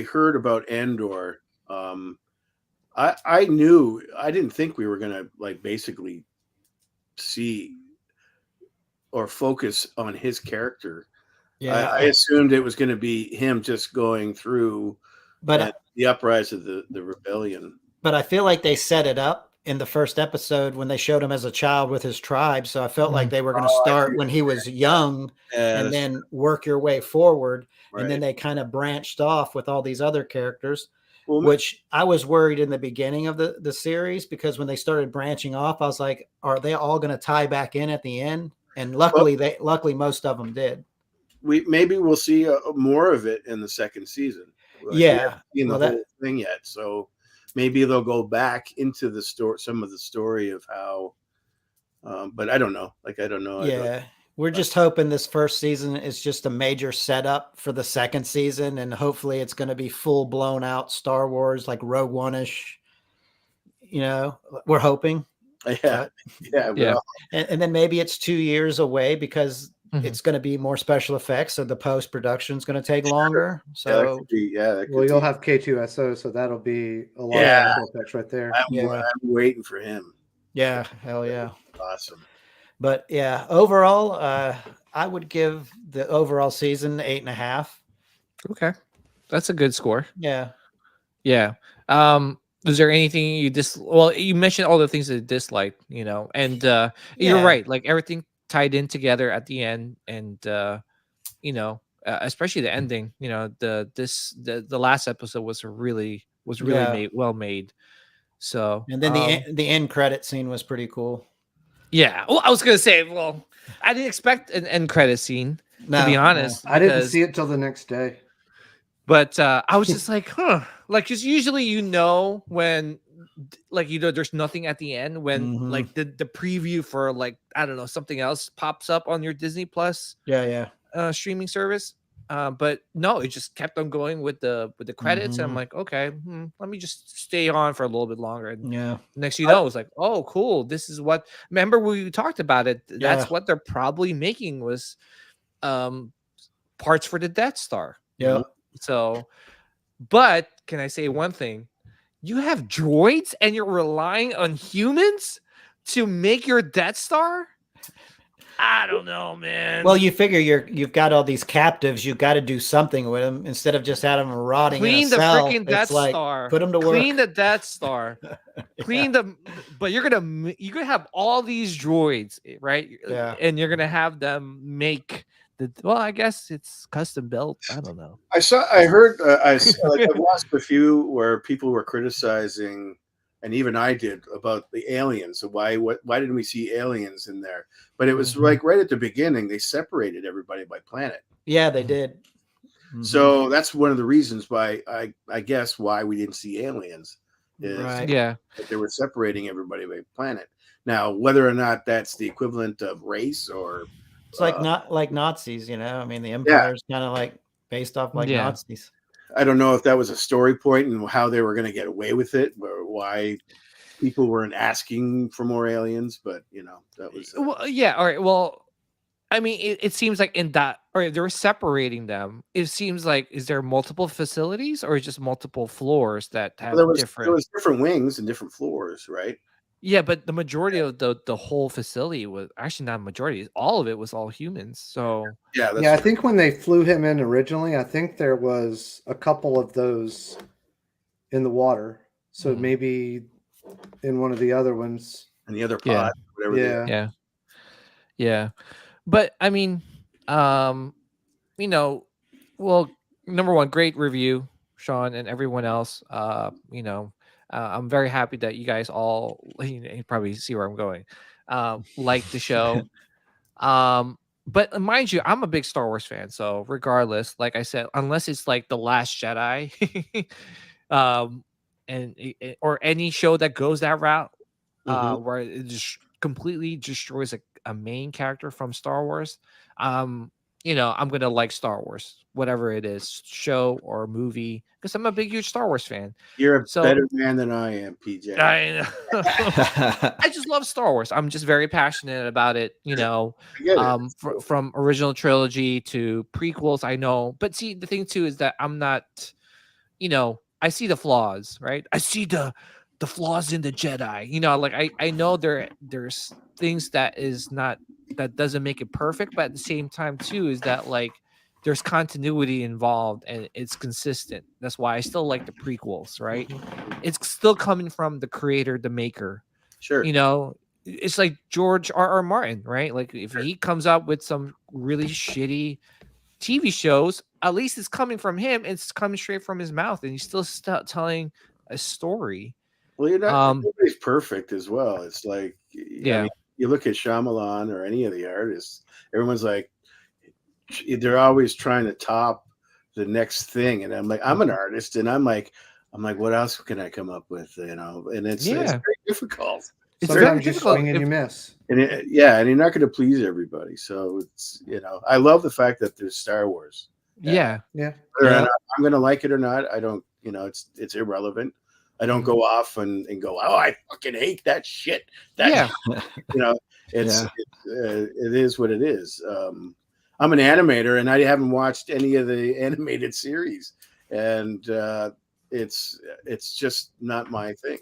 D: heard about Andor, I didn't think we were gonna, like, basically see or focus on his character. Yeah, I assumed it was going to be him just going through, but the uprise of the rebellion.
B: But I feel like they set it up in the first episode when they showed him as a child with his tribe. So I felt like they were going to start when he was young and then work your way forward. Right. And then they kind of branched off with all these other characters, which I was worried in the beginning of the series, because when they started branching off, I was like, are they all going to tie back in at the end? And luckily most of them did.
D: Maybe we'll see more of it in the second season.
B: Like, yeah.
D: In the whole thing yet. So maybe they'll go back into the story, some of the story of how, but I don't know. I don't know.
B: Yeah. We're just hoping this first season is just a major setup for the second season. And hopefully it's going to be full blown out Star Wars, like Rogue One-ish, we're hoping.
D: Yeah.
B: Yeah. And then maybe it's 2 years away because it's going to be more special effects. So the post-production is going to take longer. So
E: you'll have K2SO. So that'll be a lot of special effects right there.
D: I'm waiting for him.
B: Yeah. Hell yeah.
D: Awesome.
B: But yeah, overall, I would give the overall season 8.5.
A: Okay. That's a good score.
B: Yeah.
A: Yeah. Was there anything you well, you mentioned all the things that you disliked, and you're right. Like everything tied in together at the end, and especially the ending. The last episode was really well made. So
B: and then the end credit scene was pretty cool.
A: Yeah. Well, I was gonna say, I didn't expect an end credit scene, to be honest.
E: I didn't see it till the next day.
A: But I was just like, like, because usually when there's nothing at the end when like the preview for, like, I don't know, something else pops up on your Disney Plus streaming service. But no, it just kept on going with the credits, and I'm like, okay, let me just stay on for a little bit longer. And next, it was like, oh, cool. This is what. Remember we talked about it. That's what they're probably making was parts for the Death Star.
B: Yeah.
A: So, but can I say one thing? You have droids and you're relying on humans to make your Death Star? I don't know, man.
B: Well, you figure you've got all these captives. You got to do something with them instead of just having them rotting.
A: Clean the freaking Death Star.
B: Put them to work.
A: Clean the Death Star. Clean the. But you're gonna have all these droids, right?
B: Yeah.
A: And you're gonna have them make the. Well, I guess it's custom built. I don't know.
D: I heard. I watched a few where people were criticizing. And even I did, about the aliens. So why didn't we see aliens in there? But it was like right at the beginning, they separated everybody by planet.
B: Yeah, they did.
D: So that's one of the reasons why I guess why we didn't see aliens. That they were separating everybody by planet. Now, whether or not that's the equivalent of race or
B: it's not like Nazis, I mean, the Empire is kind of like based off like Nazis.
D: I don't know if that was a story point and how they were going to get away with it, or why people weren't asking for more aliens, but that was.
A: Well, yeah. All right. Well, I mean, it seems like in that, or they were separating them. It seems like, is there multiple facilities or just multiple floors that have
D: There
A: different?
D: was different wings and different floors, right?
A: Yeah, but the majority of the whole facility was actually not a majority. All of it was all humans. So
D: Yeah,
E: I think when they flew him in originally, I think there was a couple of those in the water. So maybe in one of the other ones.
D: And the other pod, whatever.
A: Yeah. But I mean, well, number one, great review, Sean, and everyone else. I'm very happy that you guys all, you probably see where I'm going, like the show. But mind you, I'm a big Star Wars fan, so regardless, like I said, unless it's like The Last Jedi, um, or any show that goes that route, where it just completely destroys a main character from Star Wars, I'm gonna like Star Wars, whatever it is, show or movie, because I'm a big, huge Star Wars fan.
D: You're a better man than I am, PJ.
A: I know. I just love Star Wars. I'm just very passionate about it. From original trilogy to prequels. I know, but see, the thing too is that I'm not. I see the flaws, right? I see the flaws in the Jedi. Like I know there's things that doesn't make it perfect, but at the same time too is that like there's continuity involved and it's consistent. That's why I still like the prequels, right? It's still coming from the creator, the maker.
D: Sure.
A: It's like George R.R. Martin, right? Like if he comes up with some really shitty TV shows, at least it's coming from him. It's coming straight from his mouth, and he's still telling a story.
D: Well, nobody's perfect as well. It's like,
A: yeah,
D: I mean, you look at Shyamalan or any of the artists, everyone's like, they're always trying to top the next thing. And I'm like, I'm an artist, and I'm like, what else can I come up with? And it's very difficult.
E: It's sometimes you swing and you miss.
D: And and you're not going to please everybody. So it's, I love the fact that there's Star Wars.
A: Yeah.
D: Whether or not I'm going to like it or not, I don't, it's irrelevant. I don't go off and go, oh, I fucking hate that shit. It is what it is. I'm an animator, and I haven't watched any of the animated series, and it's just not my thing.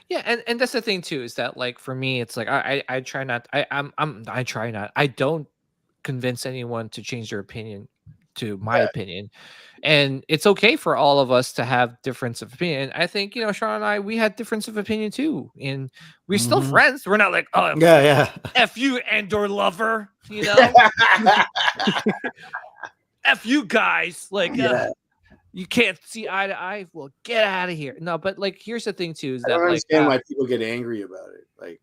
A: Yeah, and that's the thing too, is that like for me, it's like I try not. I try not. I don't convince anyone to change their opinion to my opinion, and it's okay for all of us to have difference of opinion. I think Sean and I, we had difference of opinion too, and we're still friends. We're not like, oh f you, Andor lover, f you guys, like you can't see eye to eye. Well, get out of here. No, but like here's the thing too, is that
D: I don't understand why people get angry about it. Like,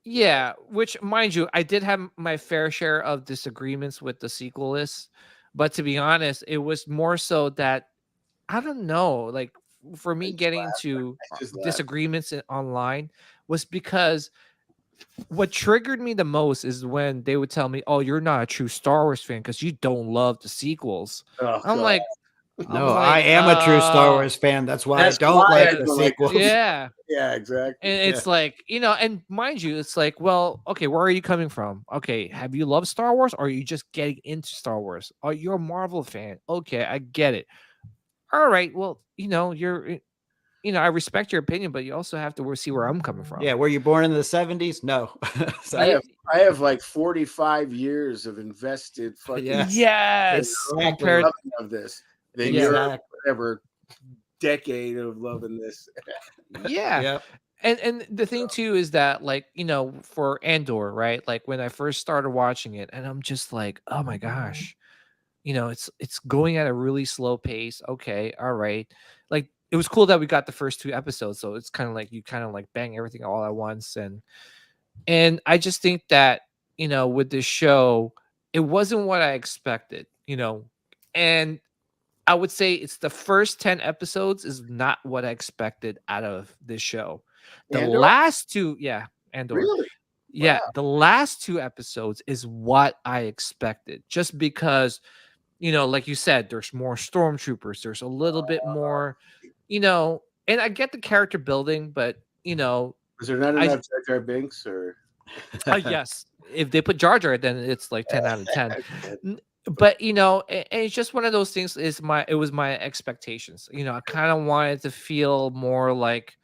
A: yeah, which mind you, I did have my fair share of disagreements with the sequelists. But to be honest, it was more so that I don't know, like for me getting into disagreements online was because what triggered me the most is when they would tell me, "Oh, you're not a true Star Wars fan because you don't love the sequels." I'm like,
B: I am a true Star Wars fan. That's why I don't like the sequels.
A: Yeah.
D: Yeah, exactly.
A: And it's like, and mind you, it's like, well, okay, where are you coming from? Okay, have you loved Star Wars, or are you just getting into Star Wars? Oh, you're a Marvel fan. Okay, I get it. All right, well, you're, I respect your opinion, but you also have to see where I'm coming from.
B: Yeah, were you born in the 70s? No.
D: So I have like 45 years of invested fucking
A: compared
D: of this. Then you're whatever decade of loving this.
A: And the thing too is that, like, for Andor, right? Like when I first started watching it, and I'm just like, oh my gosh, it's going at a really slow pace. Okay, all right. Like it was cool that we got the first 2 episodes, so it's kind of like you kind of like bang everything all at once, and I just think that with this show, it wasn't what I expected, and I would say it's the first 10 episodes is not what I expected out of this show. The
D: Andor?
A: last 2, Andor.
D: Really?
A: Yeah, the last 2 episodes is what I expected. Just because, like you said, there's more stormtroopers. There's a little bit more, and I get the character building, but
D: was there not enough Jar Jar Binks or?
A: Yes, if they put Jar Jar, then it's like 10 out of 10. But and it's just one of those things. It was my expectations. I kind of wanted to feel more like,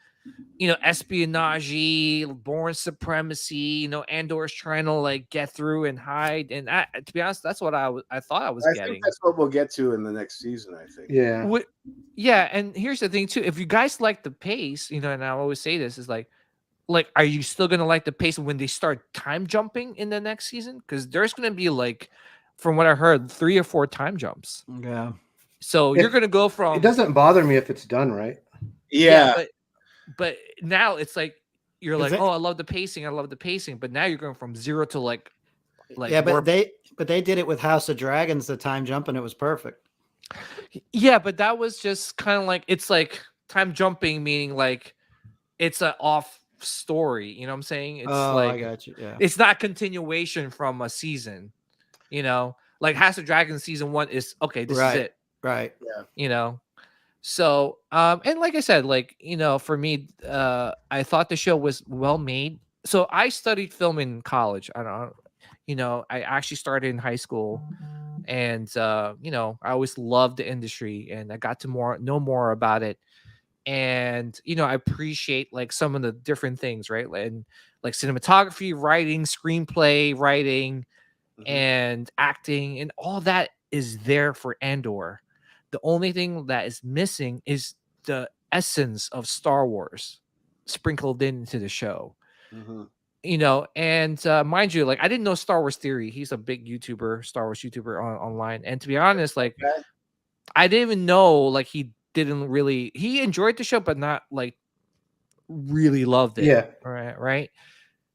A: espionage, born supremacy. Andor's trying to like get through and hide. And to be honest, that's what I thought I was
D: I
A: getting.
D: think that's what we'll get to in the next season. I think.
E: Yeah.
A: Yeah, and here's the thing too. If you guys like the pace, and I always say this is like, are you still gonna like the pace when they start time jumping in the next season? Because there's gonna be like, from what I heard, 3 or 4 time jumps.
B: Yeah.
A: So you're gonna go from.
E: It doesn't bother me if it's done right.
D: Yeah,
A: but now it's like you're like, oh, I love the pacing, but now you're going from 0 to like.
B: Yeah, but they did it with House of Dragons, the time jump, and it was perfect.
A: Yeah, but that was just kind of like, it's like time jumping, meaning like it's an off story. You know what I'm saying? It's like,
B: I got you. Yeah,
A: it's not continuation from a season. Like House of Dragons season 1 is okay. This is it.
B: Right.
D: Yeah.
A: So and like I said, like for me, I thought the show was well made. So I studied film in college. I don't know, I actually started in high school, and I always loved the industry, and I got to know more about it. And I appreciate like some of the different things, right? And like cinematography, writing, screenplay writing, and acting, and all that is there for Andor. The only thing that is missing is the essence of Star Wars sprinkled into the show. And mind you, like, I didn't know Star Wars Theory. He's a big Star Wars YouTuber online. And to be honest, like, I didn't even know, like, he enjoyed the show, but not like really loved it.
E: Yeah.
A: Right.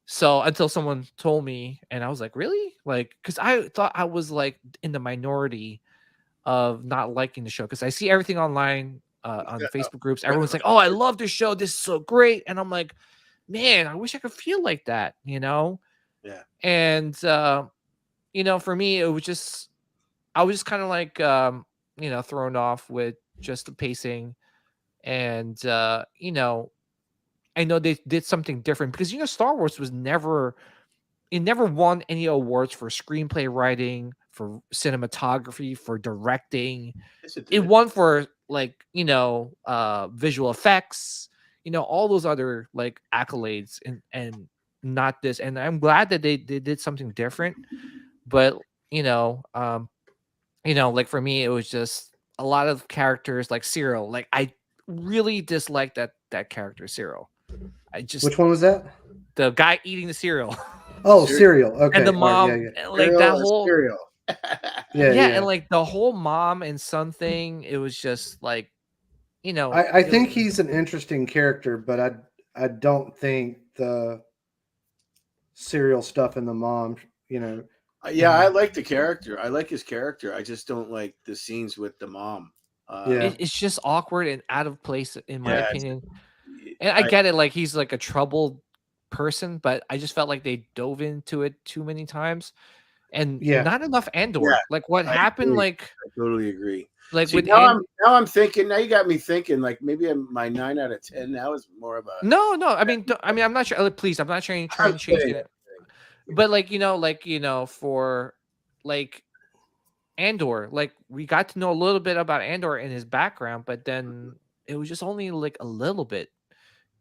A: So until someone told me, and I was like, really? Like, because I thought I was like in the minority of not liking the show, because I see everything online on the Facebook groups. Everyone's like, oh, I love this show. This is so great. And I'm like, man, I wish I could feel like that,
D: Yeah.
A: And, for me, I was just kind of like, thrown off with just the pacing. And, I know they did something different because, Star Wars never won any awards for screenplay writing, for cinematography, for directing. It won for like, visual effects, all those other like accolades, and not this. And I'm glad that they did something different. But, like for me, it was just a lot of characters like Cyril. Like I really disliked that character, Cyril.
E: Which one was that?
A: The guy eating the cereal.
E: Oh, cereal. Okay.
A: And the mom, like
D: Cereal
A: that whole
D: cereal.
A: yeah, and like the whole mom and son thing, it was just like,
E: I think he's an interesting character, but I don't think the cereal stuff and the mom,
D: Yeah, I like the character. I like his character. I just don't like the scenes with the mom.
A: It's just awkward and out of place in my opinion. And I get it, like he's like a troubled person, but I just felt like they dove into it too many times, and not enough Andor.
D: Yeah,
A: like what happened?
D: Agree.
A: Like
D: I totally agree.
A: Like
D: See,
A: with
D: now I'm thinking. Now you got me thinking. Like maybe my 9 out of 10 now is more of a
A: no. I mean, I'm not sure. Please, I'm not trying to change it. But like for like Andor, like we got to know a little bit about Andor and his background, but then it was just only like a little bit.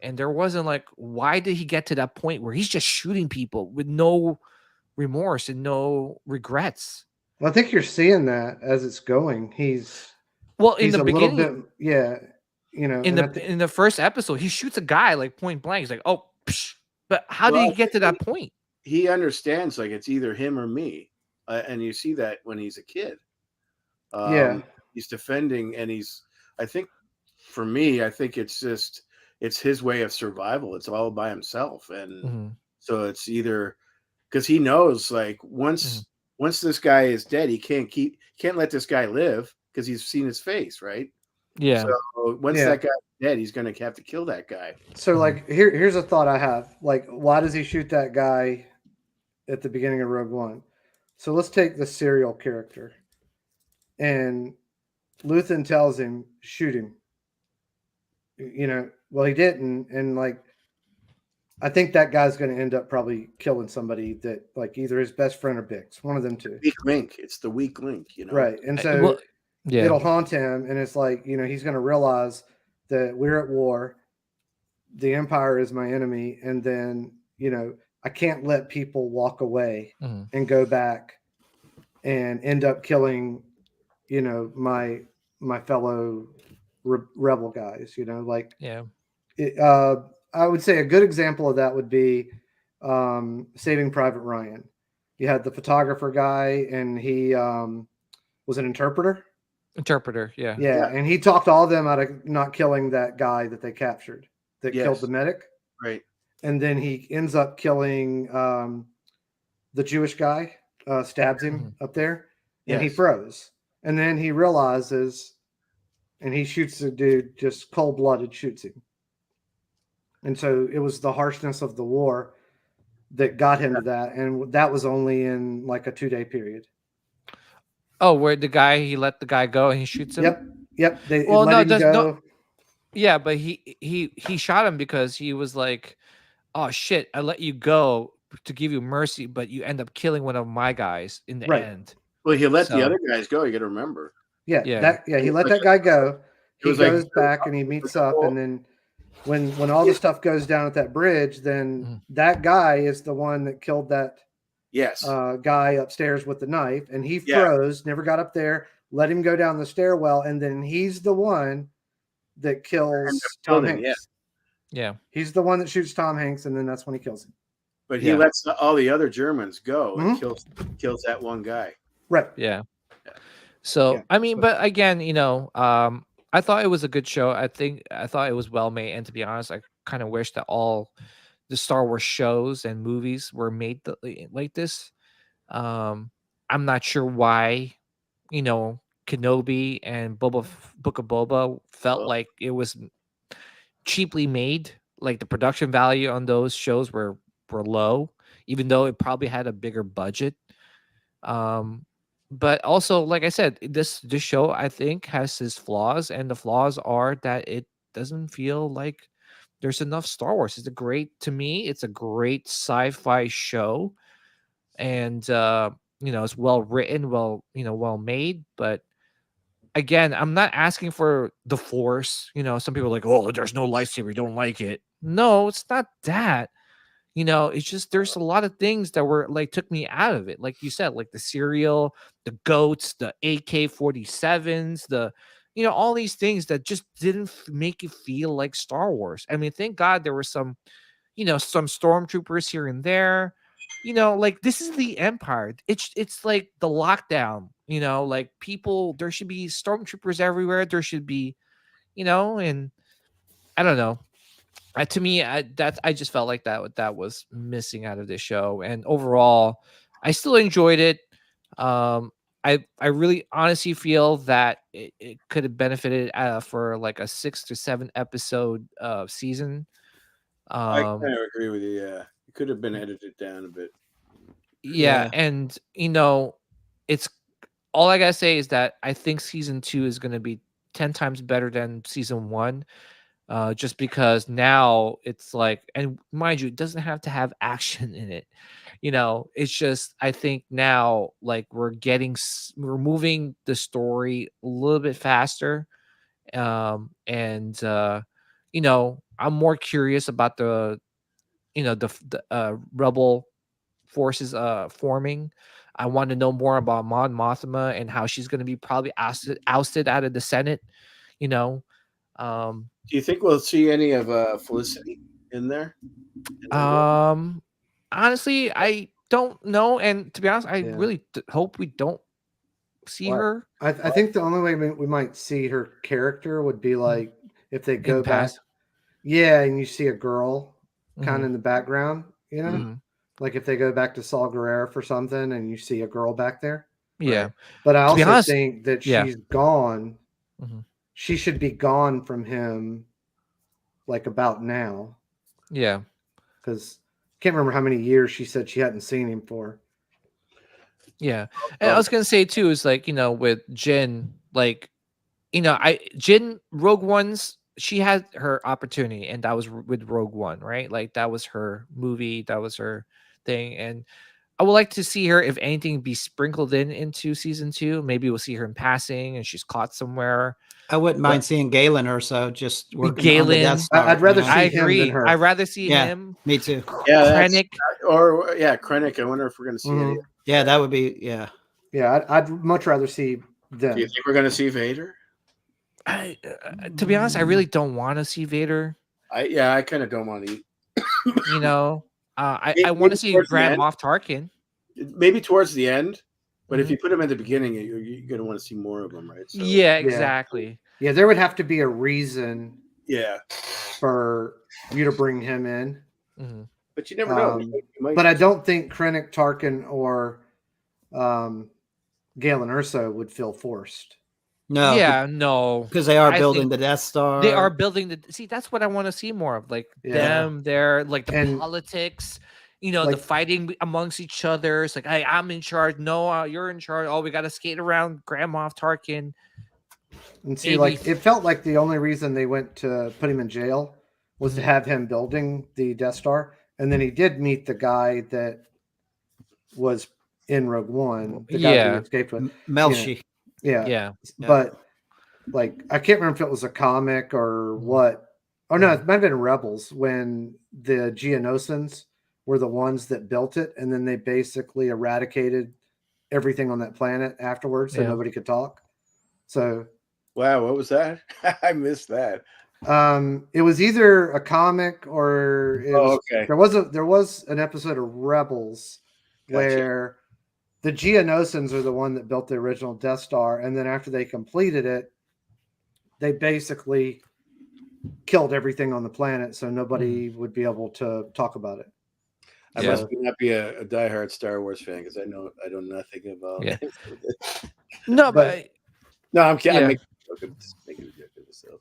A: And there wasn't like, why did he get to that point where he's just shooting people with no remorse and no regrets?
E: Well, I think you're seeing that as it's going. He's
A: in the beginning,
E: in
A: the first episode, he shoots a guy like point blank. He's like, oh, psh. But how did he get to that point?
D: He understands like it's either him or me, and you see that when he's a kid. He's defending, and I think for me, I think it's his way of survival. It's all by himself. And so it's either because he knows like once this guy is dead, he can't let this guy live because he's seen his face. Right.
A: Yeah.
D: So once that guy's dead, he's going to have to kill that guy.
E: So like, here's a thought I have. Like, why does he shoot that guy at the beginning of Rogue One? So let's take the serial character, and Luthen tells him, shoot him. Well, he didn't. And like, I think that guy's going to end up probably killing somebody that like either his best friend or Bix, one of them two.
D: Weak link. It's the weak link,
E: Right. And so it'll haunt him, and it's like, he's going to realize that we're at war. The Empire is my enemy, and then, I can't let people walk away and go back and end up killing, my fellow rebel guys, I would say a good example of that would be Saving Private Ryan. You had the photographer guy, and he was an interpreter.
A: Yeah.
E: Yeah, and he talked all of them out of not killing that guy that they captured that killed the medic.
D: Right.
E: And then he ends up killing the Jewish guy, stabs him up there, and he froze. And then he realizes, and he shoots the dude, just cold-blooded shoots him. And so it was the harshness of the war that got him to that. And that was only in like a 2-day period.
A: Oh, where he let the guy go and he shoots him?
E: Yep. They let him go. No,
A: yeah, but he shot him because he was like, oh shit, I let you go to give you mercy, but you end up killing one of my guys in the end.
D: Well, he let the other guys go. You got to remember.
E: He let that guy go. He goes back and he meets up, and then when all the stuff goes down at that bridge, then that guy is the one that killed that guy upstairs with the knife, and he froze, never got up there, let him go down the stairwell, and then he's the one that kills Tom Hanks.
A: Yeah.
E: He's the one that shoots Tom Hanks, and then that's when he kills him.
D: But he lets all the other Germans go and kills that one guy.
E: Right.
A: Yeah. So, I mean, but again, I thought it was a good show. I thought it was well made. And to be honest, I kind of wish that all the Star Wars shows and movies were made like this. I'm not sure why, Kenobi and Book of Boba felt like it was cheaply made. Like the production value on those shows were low, even though it probably had a bigger budget. But also, like I said, this show I think has its flaws, and the flaws are that it doesn't feel like there's enough Star Wars. It's a great sci-fi show, and it's well written, well made. But again, I'm not asking for the Force. Some people are like, oh, there's no lightsaber, you don't like it. No, it's not that. It's just there's a lot of things that were like took me out of it. Like you said, like the cereal, the goats, the AK-47s, all these things that just didn't make it feel like Star Wars. I mean, thank God there were some stormtroopers here and there. Like this is the Empire. It's like the lockdown. Like people, there should be stormtroopers everywhere. There should be, and I don't know. To me, I just felt like that was missing out of this show. And overall, I still enjoyed it. I really honestly feel that it could have benefited for like a 6 to 7 episode season.
D: I kind of agree with you. Yeah, it could have been edited down a bit.
A: Yeah, and it's all I gotta say is that I think season 2 is going to be 10 times better than season 1. Just because now it's like, and mind you, it doesn't have to have action in it. It's just, I think now, like we're moving the story a little bit faster. And I'm more curious about the rebel forces forming. I want to know more about Mon Mothma and how she's going to be probably ousted out of the Senate.
D: Do you think we'll see any of Felicity in there?
A: Honestly, I don't know, and to be honest, I really hope we don't see her.
E: I think the only way we might see her character would be like if they go back, and you see a girl kind of in the background, like if they go back to Saw Gerrera for something, and you see a girl back there.
A: Yeah,
E: but I also think that she's gone. She should be gone from him like about now.
A: Yeah.
E: Because I can't remember how many years she said she hadn't seen him for.
A: Yeah. And I was going to say too, is like, with Jin, like, Jin Rogue One's she had her opportunity, and that was with Rogue One, right? Like that was her movie, that was her thing, and I would like to see her, if anything, be sprinkled into season 2. Maybe we'll see her in passing, and she's caught somewhere.
B: I wouldn't mind seeing Galen Urso just working on the
A: Galen.
B: Death Star.
E: I'd rather
A: I
E: see him than
A: agree.
E: her.
A: I'd rather see
B: Yeah,
A: him.
B: me too.
D: Yeah,
A: Krennic.
D: Krennic. I wonder if we're going to see any.
B: Yeah, that would be
E: I'd much rather see them.
D: Do you think we're going to see Vader?
A: To be honest, I really don't want to see Vader.
D: I kind of don't want to eat.
A: You know, I want to see Grand Moff Tarkin.
D: Maybe towards the end, but if you put him at the beginning, you're going to want to see more of him, right? So,
A: yeah, exactly.
E: Yeah, there would have to be a reason.
D: Yeah,
E: for you to bring him in.
A: Mm-hmm.
D: But you never know.
E: But I don't think Krennic, Tarkin, or Galen Urso would feel forced.
B: No.
A: Yeah, no.
B: Because they are building the Death Star.
A: They are building the. See, that's what I want to see more of. Like them, they're like the politics. You know, like, the fighting amongst each other. It's like, hey, I'm in charge. No, you're in charge. Oh, we got to skate around Grand Moff Tarkin.
E: And see, like, it felt like the only reason they went to put him in jail was to have him building the Death Star. And then he did meet the guy that was in Rogue One. The guy who escaped with.
B: Melshi.
E: Yeah. But, like, I can't remember if it was a comic or what. Oh, no, it might have been Rebels when the Geonosians were the ones that built it. And then they basically eradicated everything on that planet afterwards so nobody could talk. So...
D: Wow, what was that? I missed that.
E: It was either a comic or it was,
D: okay.
E: There was an episode of Rebels where the Geonosians are the one that built the original Death Star, and then after they completed it, they basically killed everything on the planet, so nobody would be able to talk about it.
D: I must not be a diehard Star Wars fan because I know nothing about.
A: Yeah. No, but
D: no, I'm kidding. Making a joke of myself.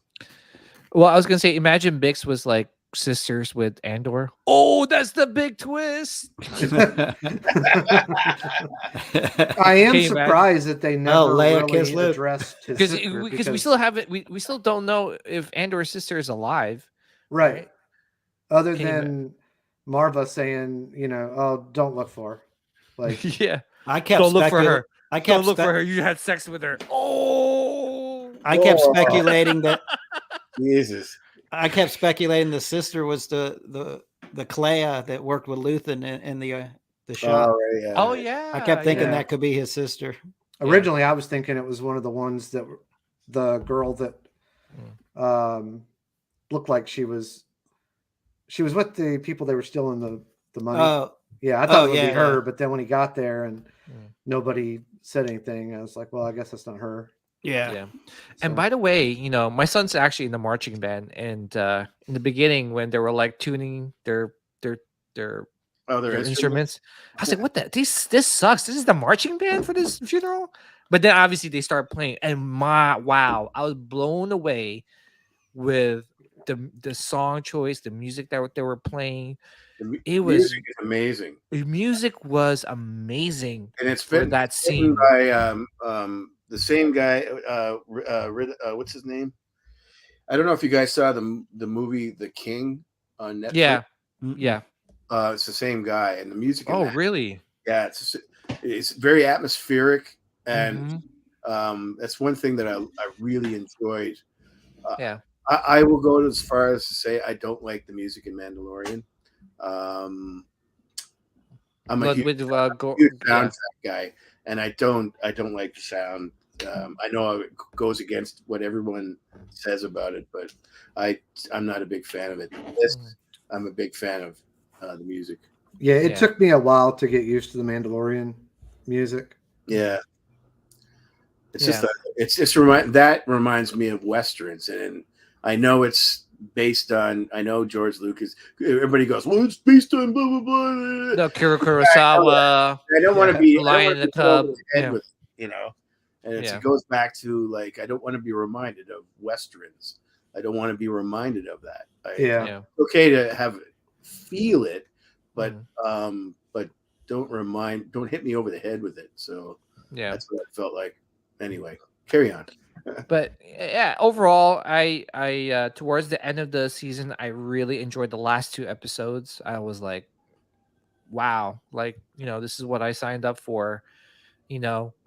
A: Well, I was gonna say, imagine Bix was like sisters with Andor. Oh, that's the big twist.
E: I am surprised that they never really addressed his sister
A: because we still haven't. We still don't know if Andor's sister is alive,
E: right? Other than Marva saying, you know, oh, don't look for her. Like,
A: yeah,
B: I kept
A: don't look for her.
B: I kept
A: don't look for her. You had sex with her.
B: I kept speculating that.
D: Jesus.
B: I kept speculating the sister was the Clea that worked with Luthen in the show.
A: Oh yeah.
B: I kept thinking that could be his sister.
E: Originally, I was thinking it was one of the ones that the girl that looked like she was with the people they were stealing the money.
B: Oh
E: yeah, I thought it would be her, but then when he got there and nobody said anything, I was like, well, I guess that's not her.
B: Yeah.
A: And by the way, you know, my son's actually in the marching band, and in the beginning when they were like tuning their instruments, I was like, what the this sucks. This is the marching band for this funeral? But then obviously they start playing, and wow, I was blown away with the song choice, the music that they were playing.
D: Music is amazing.
A: The music was amazing,
D: and it's for
A: that scene
D: by the same guy. What's his name? I don't know if you guys saw the movie The King on Netflix.
A: Yeah.
D: It's the same guy, and the music.
A: Oh, really?
D: Yeah, it's very atmospheric, and that's one thing that I really enjoyed. I will go as far as to say I don't like the music in Mandalorian. I'm a huge soundtrack guy, and I don't like the sound. I know it goes against what everyone says about it, but I'm not a big fan of it. I'm a big fan of the music.
E: Yeah, it took me a while to get used to the Mandalorian music.
D: Yeah, it's that reminds me of Westerns, and I know it's based on. I know George Lucas. Everybody goes, well, it's based on blah blah blah.
A: No, Kira Kurosawa.
D: I don't want to be
A: Lion in the Cub.
D: With, you know, and it goes back to like I don't want to be reminded of Westerns. I don't want to be reminded of that. It's okay to feel it, but don't hit me over the head with it. So that's what it felt like. Anyway. carry on.
A: But yeah, overall, I towards the end of the season, I really enjoyed the last 2 episodes. I was like, wow, like, this is what I signed up for.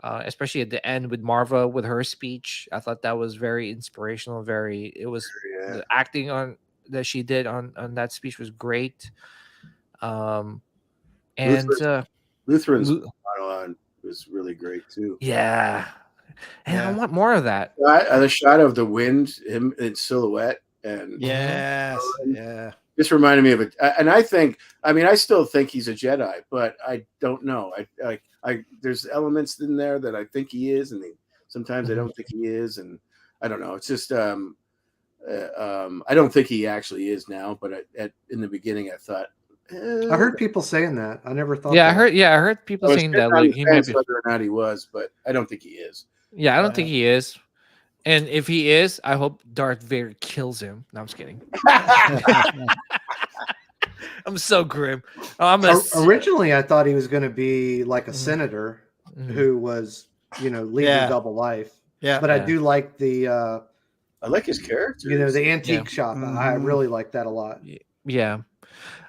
A: Especially at the end with Marva with her speech. I thought that was very inspirational. It was the acting on that she did on that speech was great. And
D: Lutheran's monologue was really great too.
A: Yeah. And I want more of that.
D: The shot of the wind, him in silhouette, and this reminded me of it. And I still think he's a Jedi, but I don't know. I there's elements in there that I think he is, and sometimes I don't think he is, and I don't know. It's just I don't think he actually is now, but in the beginning I thought.
E: I heard people saying that. I never thought.
A: Yeah, that. I heard people saying that.
D: Like he might be whether or not he was, but I don't think he is.
A: Yeah, I don't think he is. And if he is, I hope Darth Vader kills him. No, I'm just kidding. I'm so grim.
E: Originally, I thought he was going to be like a senator who was, leading double life.
B: Yeah,
E: but I do like the.
D: I like his character.
E: The antique shop. I really like that a lot.
A: Yeah,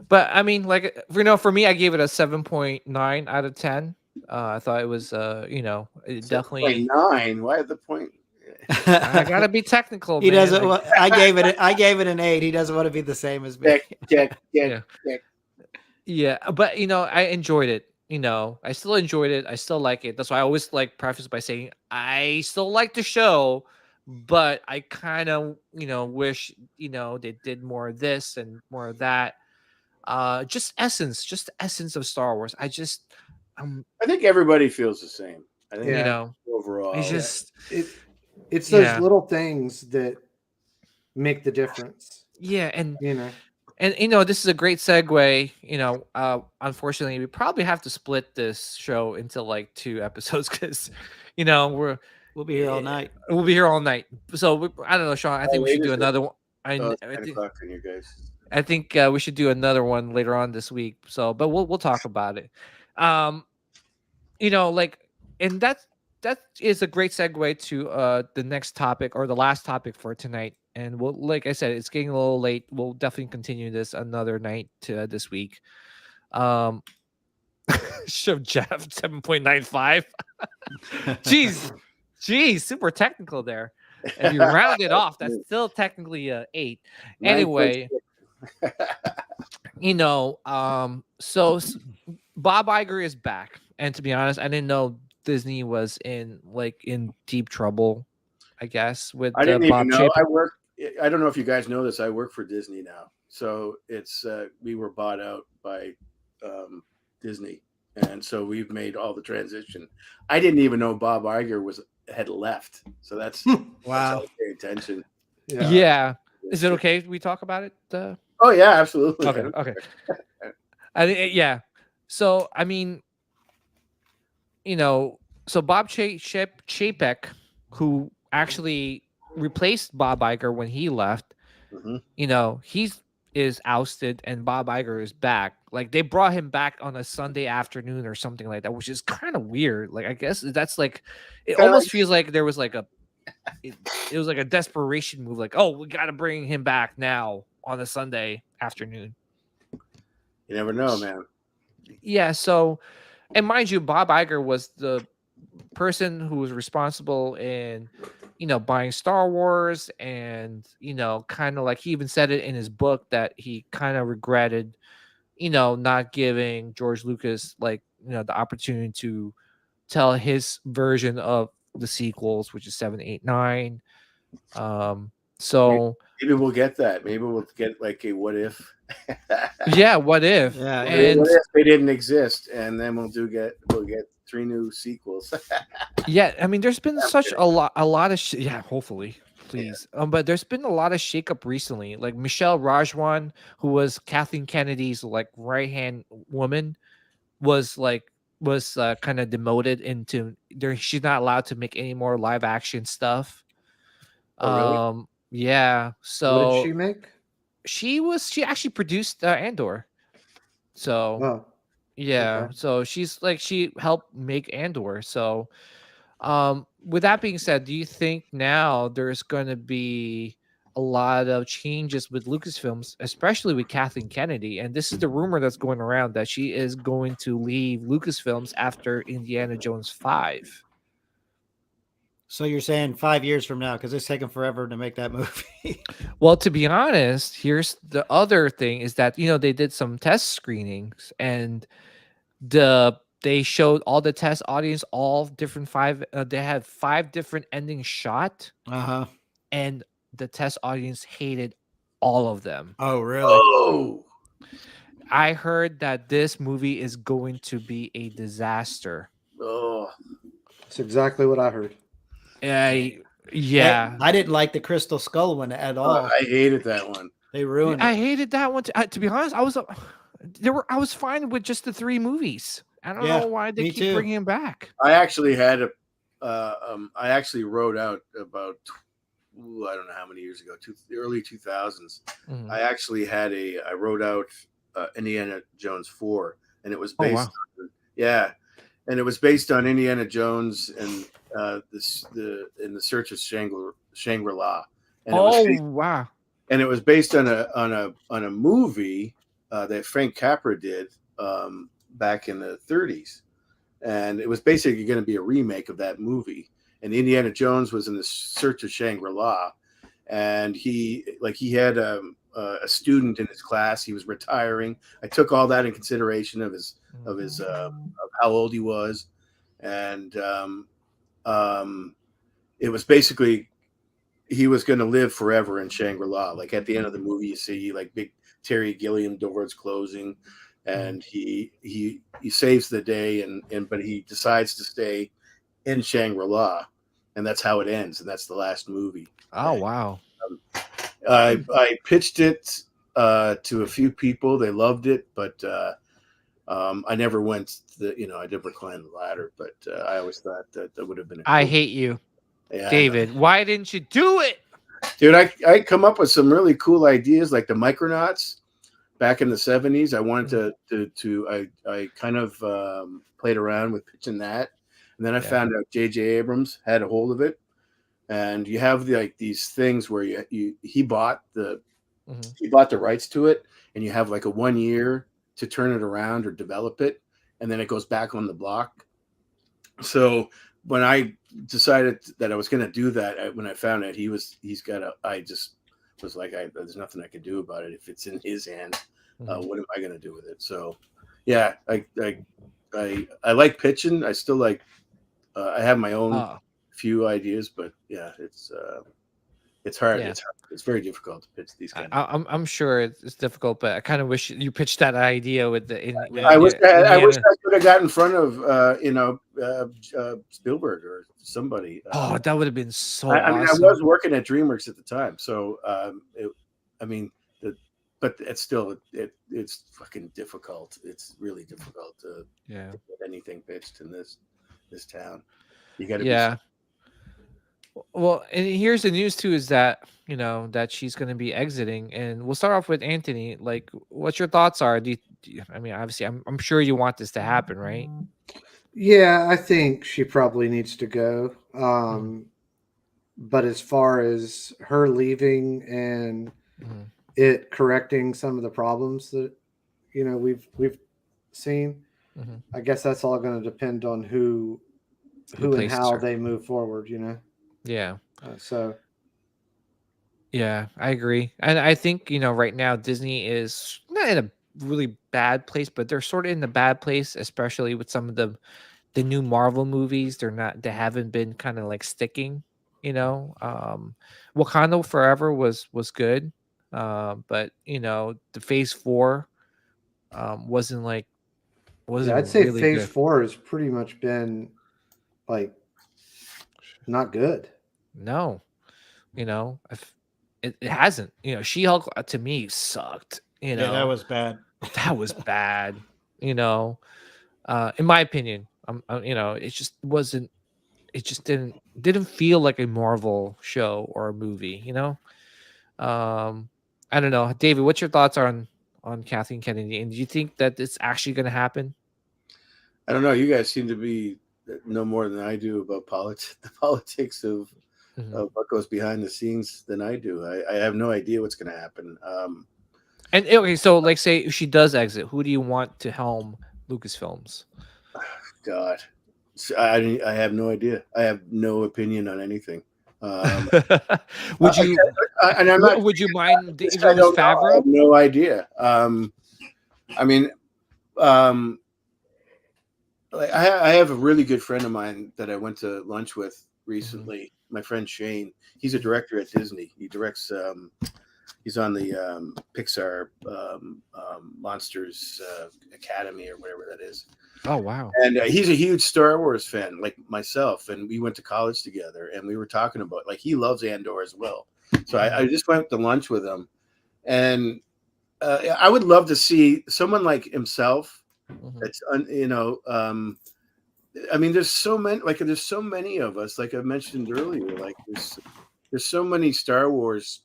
A: but I mean, like for me, I gave it a 7.9 out of 10. I thought it was, it definitely
D: 9. Why the point?
A: I gotta be technical.
B: He doesn't. I gave it an 8. He doesn't want to be the same as me.
A: Yeah, but I enjoyed it. I still enjoyed it. I still like it. That's why I always preface by saying I still like the show, but I kind of wish they did more of this and more of that. Just the essence of Star Wars. I
D: think everybody feels the same. I think overall,
A: it's just
E: it's those little things that make the difference.
A: Yeah, and this is a great segue. Unfortunately, we probably have to split this show into 2 episodes because we'll
B: be here all night.
A: We'll be here all night. So I don't know, Sean. I think we should do another one. I think we should do another one later on this week. So, but we'll talk about it. And that is a great segue to the next topic or the last topic for tonight. And like I said, it's getting a little late. We'll definitely continue this another night this week. Show Jeff 7.95. Jeez, super technical there. If you round it off, that's still technically 8. Anyway, so Bob Iger is back, and to be honest, I didn't know Disney was in deep trouble. I guess with
D: I didn't
A: Bob
D: even know. I don't know if you guys know this. I work for Disney now, so it's we were bought out by Disney, and so we've made all the transition. I didn't even know Bob Iger had left, so that's
B: wow.
D: That's pay attention.
A: Yeah. Is it okay if we talk about it?
D: Oh yeah, absolutely.
A: Okay. I think So I mean, so Bob Chapek, who actually replaced Bob Iger when he left, he's is ousted and Bob Iger is back. They brought him back on a Sunday afternoon or something like that, which is kind of weird. I guess that's it almost feels like there was it was like a desperation move. We got to bring him back now on a Sunday afternoon.
D: You never know, man.
A: Yeah. So, and mind you, Bob Iger was the person who was responsible in, buying Star Wars, and kind of he even said it in his book that he kind of regretted, not giving George Lucas the opportunity to tell his version of the sequels, which is 7, 8, 9. So
D: maybe we'll get that. Maybe we'll get a what if.
A: Yeah, what if?
B: Yeah,
A: and
D: what if they didn't exist, and then we'll get 3 new sequels.
A: Yeah, I mean, there's been such a lot of hopefully, please. Yeah. But there's been a lot of shakeup recently. Michelle Rajwan, who was Kathleen Kennedy's right hand woman, was kind of demoted into she's not allowed to make any more live action stuff.
D: Oh, really?
A: Yeah. So
E: what did she make?
A: She actually produced Andor. So yeah. Okay. So she's she helped make Andor. So with that being said, do you think now there's going to be a lot of changes with Lucasfilms, especially with Kathleen Kennedy? And this is the rumor that's going around that she is going to leave Lucasfilms after Indiana Jones 5.
B: So you're saying 5 years from now, because it's taken forever to make that movie.
A: Well, to be honest, here's the other thing is that, they did some test screenings and they showed all the test audience, all different they had 5 different endings shot. And the test audience hated all of them.
B: Oh, really?
D: Oh,
A: I heard that this movie is going to be a disaster.
D: Oh,
E: that's exactly what I heard.
A: Yeah.
B: I didn't like the Crystal Skull one at all.
D: I hated that one.
B: They ruined it.
A: I hated that one. To be honest, I was fine with just the 3 movies. I don't know why they keep bringing him back.
D: I actually had I actually wrote out about I don't know how many years ago, early 2000s.
A: Mhm.
D: I wrote out Indiana Jones 4, and it was based and it was based on Indiana Jones and in the Search of Shangri-La. And
A: wow!
D: And it was based on a movie that Frank Capra did back in the 30s, and it was basically going to be a remake of that movie. And Indiana Jones was in the Search of Shangri-La, and he had a student in his class. He was retiring. I took all that in consideration of how old he was, and it was basically he was going to live forever in Shangri-La. Like at the end of the movie, you see like big Terry Gilliam doors closing, and he saves the day, but he decides to stay in Shangri-La, and that's how it ends, and that's the last movie.
A: Oh, wow.
D: I pitched it to a few people. They loved it, but I never went. I never climbed the ladder. But I always thought that would have been.
A: I hate you, David. Why didn't you do it,
D: dude? I come up with some really cool ideas, like the Micronauts back in the 70s. I wanted I kind of played around with pitching that, and then I found out J.J. Abrams had a hold of it. And you have these things where he bought the rights to it, and you have like a 1 year to turn it around or develop it, and then it goes back on the block. So when I decided that I was going to do that, when I found out I just was like, there's nothing I can do about it. If it's in his hand, what am I going to do with it? So yeah, I like pitching. I still like. I have my own few ideas, but yeah, it's hard.
A: Yeah.
D: It's very difficult to pitch these kind.
A: I'm sure it's difficult, but I kind of wish you pitched that idea with the.
D: I wish I could have got in front of Spielberg or somebody.
A: That would have been so.
D: I mean,
A: awesome.
D: I was working at DreamWorks at the time, so but it's still it's fucking difficult. It's really difficult to get anything pitched in this town. You got to
A: Well, and here's the news too: is that that she's going to be exiting, and we'll start off with Anthony. Like, what your thoughts are? I mean, obviously, I'm sure you want this to happen, right?
E: Yeah, I think she probably needs to go. But as far as her leaving and it correcting some of the problems that we've seen, I guess that's all going to depend on who and how they move forward.
A: Yeah.
E: Yeah,
A: I agree. And I think, right now Disney is not in a really bad place, but they're sort of in the bad place, especially with some of the new Marvel movies. They haven't been kind of like sticking, Wakanda Forever was good. But the Phase 4 wasn't
E: I'd say
A: really
E: Phase
A: good.
E: 4 has pretty much been like not good.
A: No, it hasn't. She-Hulk to me sucked.
B: Yeah, that was bad.
A: That was bad. In my opinion, it just wasn't. It just didn't feel like a Marvel show or a movie. I don't know, David. What's your thoughts on Kathleen Kennedy, and do you think that it's actually going to happen?
D: I don't know. You guys seem to be know more than I do about the politics of what goes behind the scenes than I do. I have no idea what's going to happen.
A: And okay, so like, say if she does exit, who do you want to helm Lucasfilms?
D: God, I have no idea. I have no opinion on anything.
A: Would you?
D: And I'm not.
A: Would you mind if
D: I
A: it was
D: don't know. I
A: Favreau?
D: have no idea. I mean, like I have a really good friend of mine that I went to lunch with recently. My friend Shane. He's a director at Disney. He directs. He's on the Pixar Monsters Academy or whatever that is.
A: Oh wow!
D: And he's a huge Star Wars fan, like myself. And we went to college together, and we were talking about, like, he loves Andor as well. So I just went to lunch with him, and I would love to see someone like himself. That's I mean, there's so many of us, like I mentioned earlier. Like there's so many Star Wars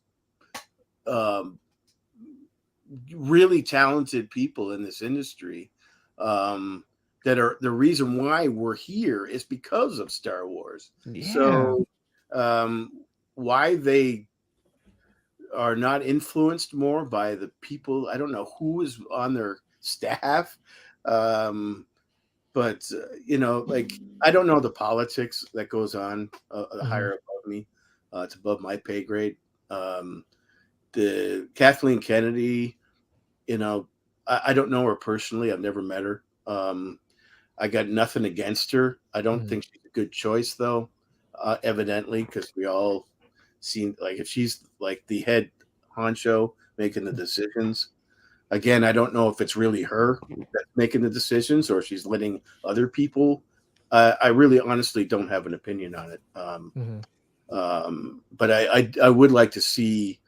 D: really talented people in this industry that are the reason why we're here is because of Star Wars. Yeah. So why they are not influenced more by the people, I don't know who is on their staff, but like, I don't know the politics that goes on higher above me. It's above my pay grade. The Kathleen Kennedy, I don't know her personally. I've never met her. I got nothing against her. I don't think she's a good choice, though, evidently, because we all seen, like, if she's like the head honcho making the decisions. Again, I don't know if it's really her that's making the decisions or she's letting other people. I really honestly don't have an opinion on it. But I would like to see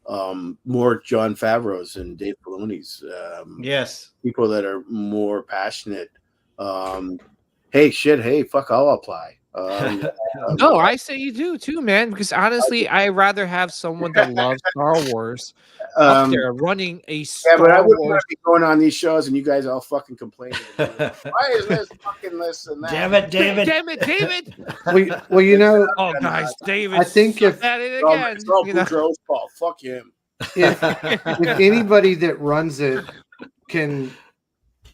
D: more Jon Favreau's and Dave Filoni's.
B: Yes.
D: People that are more passionate. Hey, fuck, I'll apply.
A: No, I say you do too, man. Because honestly, I'd rather have someone that loves Star Wars up there running a Star
D: but I wouldn't
A: Wars.
D: want to be going on these shows and you guys all fucking complaining. Why is this fucking this and that?
B: Damn it, David!
E: Well,
A: oh, guys, David.
E: I think if
D: it's all Boudreaux's fault. Fuck him.
E: If anybody that runs it can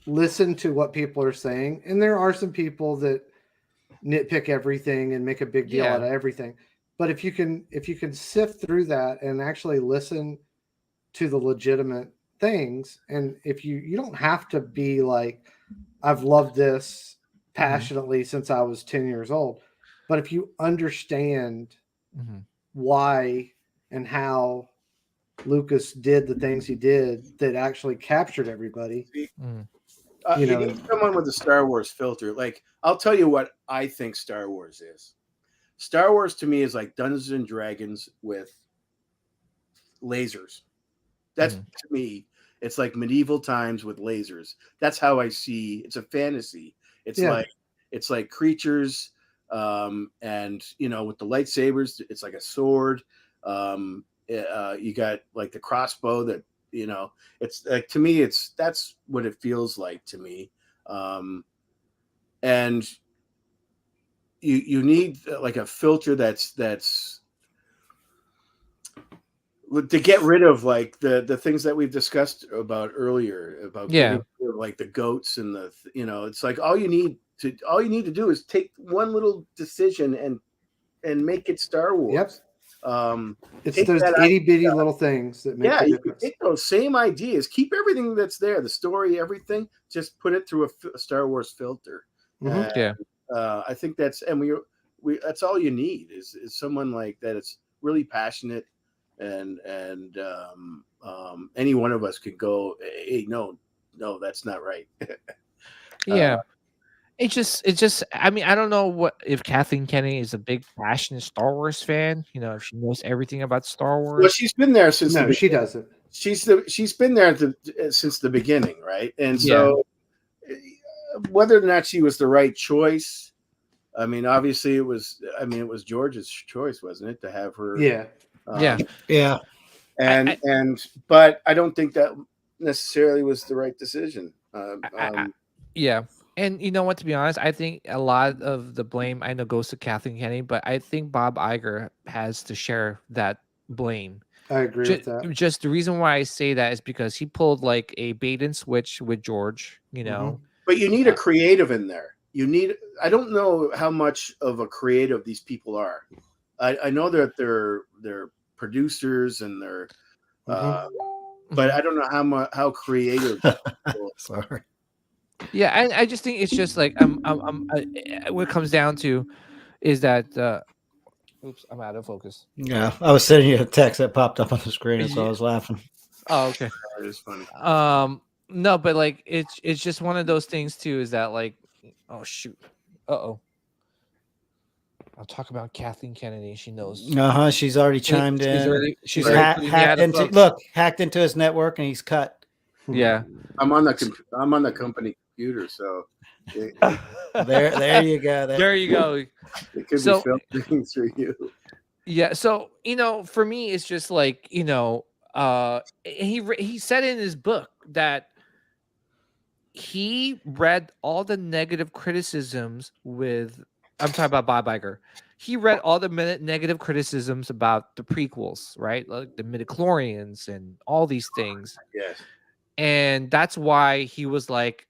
E: listen to what people are saying, and there are some people that nitpick everything and make a big deal out of everything, but if you can sift through that and actually listen to the legitimate things, and if you don't have to be like, I've loved this passionately since I was 10 years old, but if you understand why and how Lucas did the things he did that actually captured everybody.
D: You need someone with a Star Wars filter. Like, I'll tell you what I think Star Wars is. Star Wars to me is like Dungeons and Dragons with lasers. That's to me, it's like medieval times with lasers. That's how I see. It's a fantasy. It's like creatures, and with the lightsabers, it's like a sword. You got like the crossbow that, it's like, to me, that's what it feels like to me. And you need like a filter that's to get rid of like the things that we've discussed about earlier about like the goats and it's like all you need to do is take one little decision and make it Star Wars.
E: It's those itty bitty little things that make the
D: you
E: difference.
D: can take those same ideas, keep everything that's there, the story, everything, just put it through a Star Wars filter. I think that's, and we that's all you need is someone like that. It's really passionate, and any one of us could go, hey, no, that's not right.
A: It's just. I mean, I don't know if Kathleen Kennedy is a big passionate Star Wars fan. If she knows everything about Star Wars.
D: Well, she's been there since.
E: No, she doesn't.
D: She's been there since the beginning, right? And so, whether or not she was the right choice, I mean, obviously it was. I mean, it was George's choice, wasn't it, to have her? But I don't think that necessarily was the right decision.
A: And you know what? To be honest, I think a lot of the blame I know goes to Kathleen Kennedy, but I think Bob Iger has to share that blame.
E: I agree with that.
A: Just the reason why I say that is because he pulled like a bait and switch with George, you know.
D: But you need a creative in there. You need. I don't know how much of a creative these people are. I know that they're producers and they're, but I don't know how creative.
B: Sorry.
A: Yeah, I just think it's just like what it comes down to is that oops, I'm out of focus.
B: Yeah, I was sending you a text that popped up on the screen, and so I was laughing.
A: Oh, okay.
D: That is funny.
A: No, but like it's just one of those things too. Is that like, oh shoot, I'll talk about Kathleen Kennedy. She knows.
B: She's already chimed in.
A: She's
B: hacked into his network, and he's cut.
A: Yeah,
D: I'm on the company computer, so
B: there you go.
A: There you go.
D: It could be filtering through you.
A: Yeah, so for me, it's just like he said in his book that he read all the negative criticisms with. I'm talking about Bob Iger. He read all the negative criticisms about the prequels, right? Like the midichlorians and all these things.
D: Yes.
A: And that's why he was like,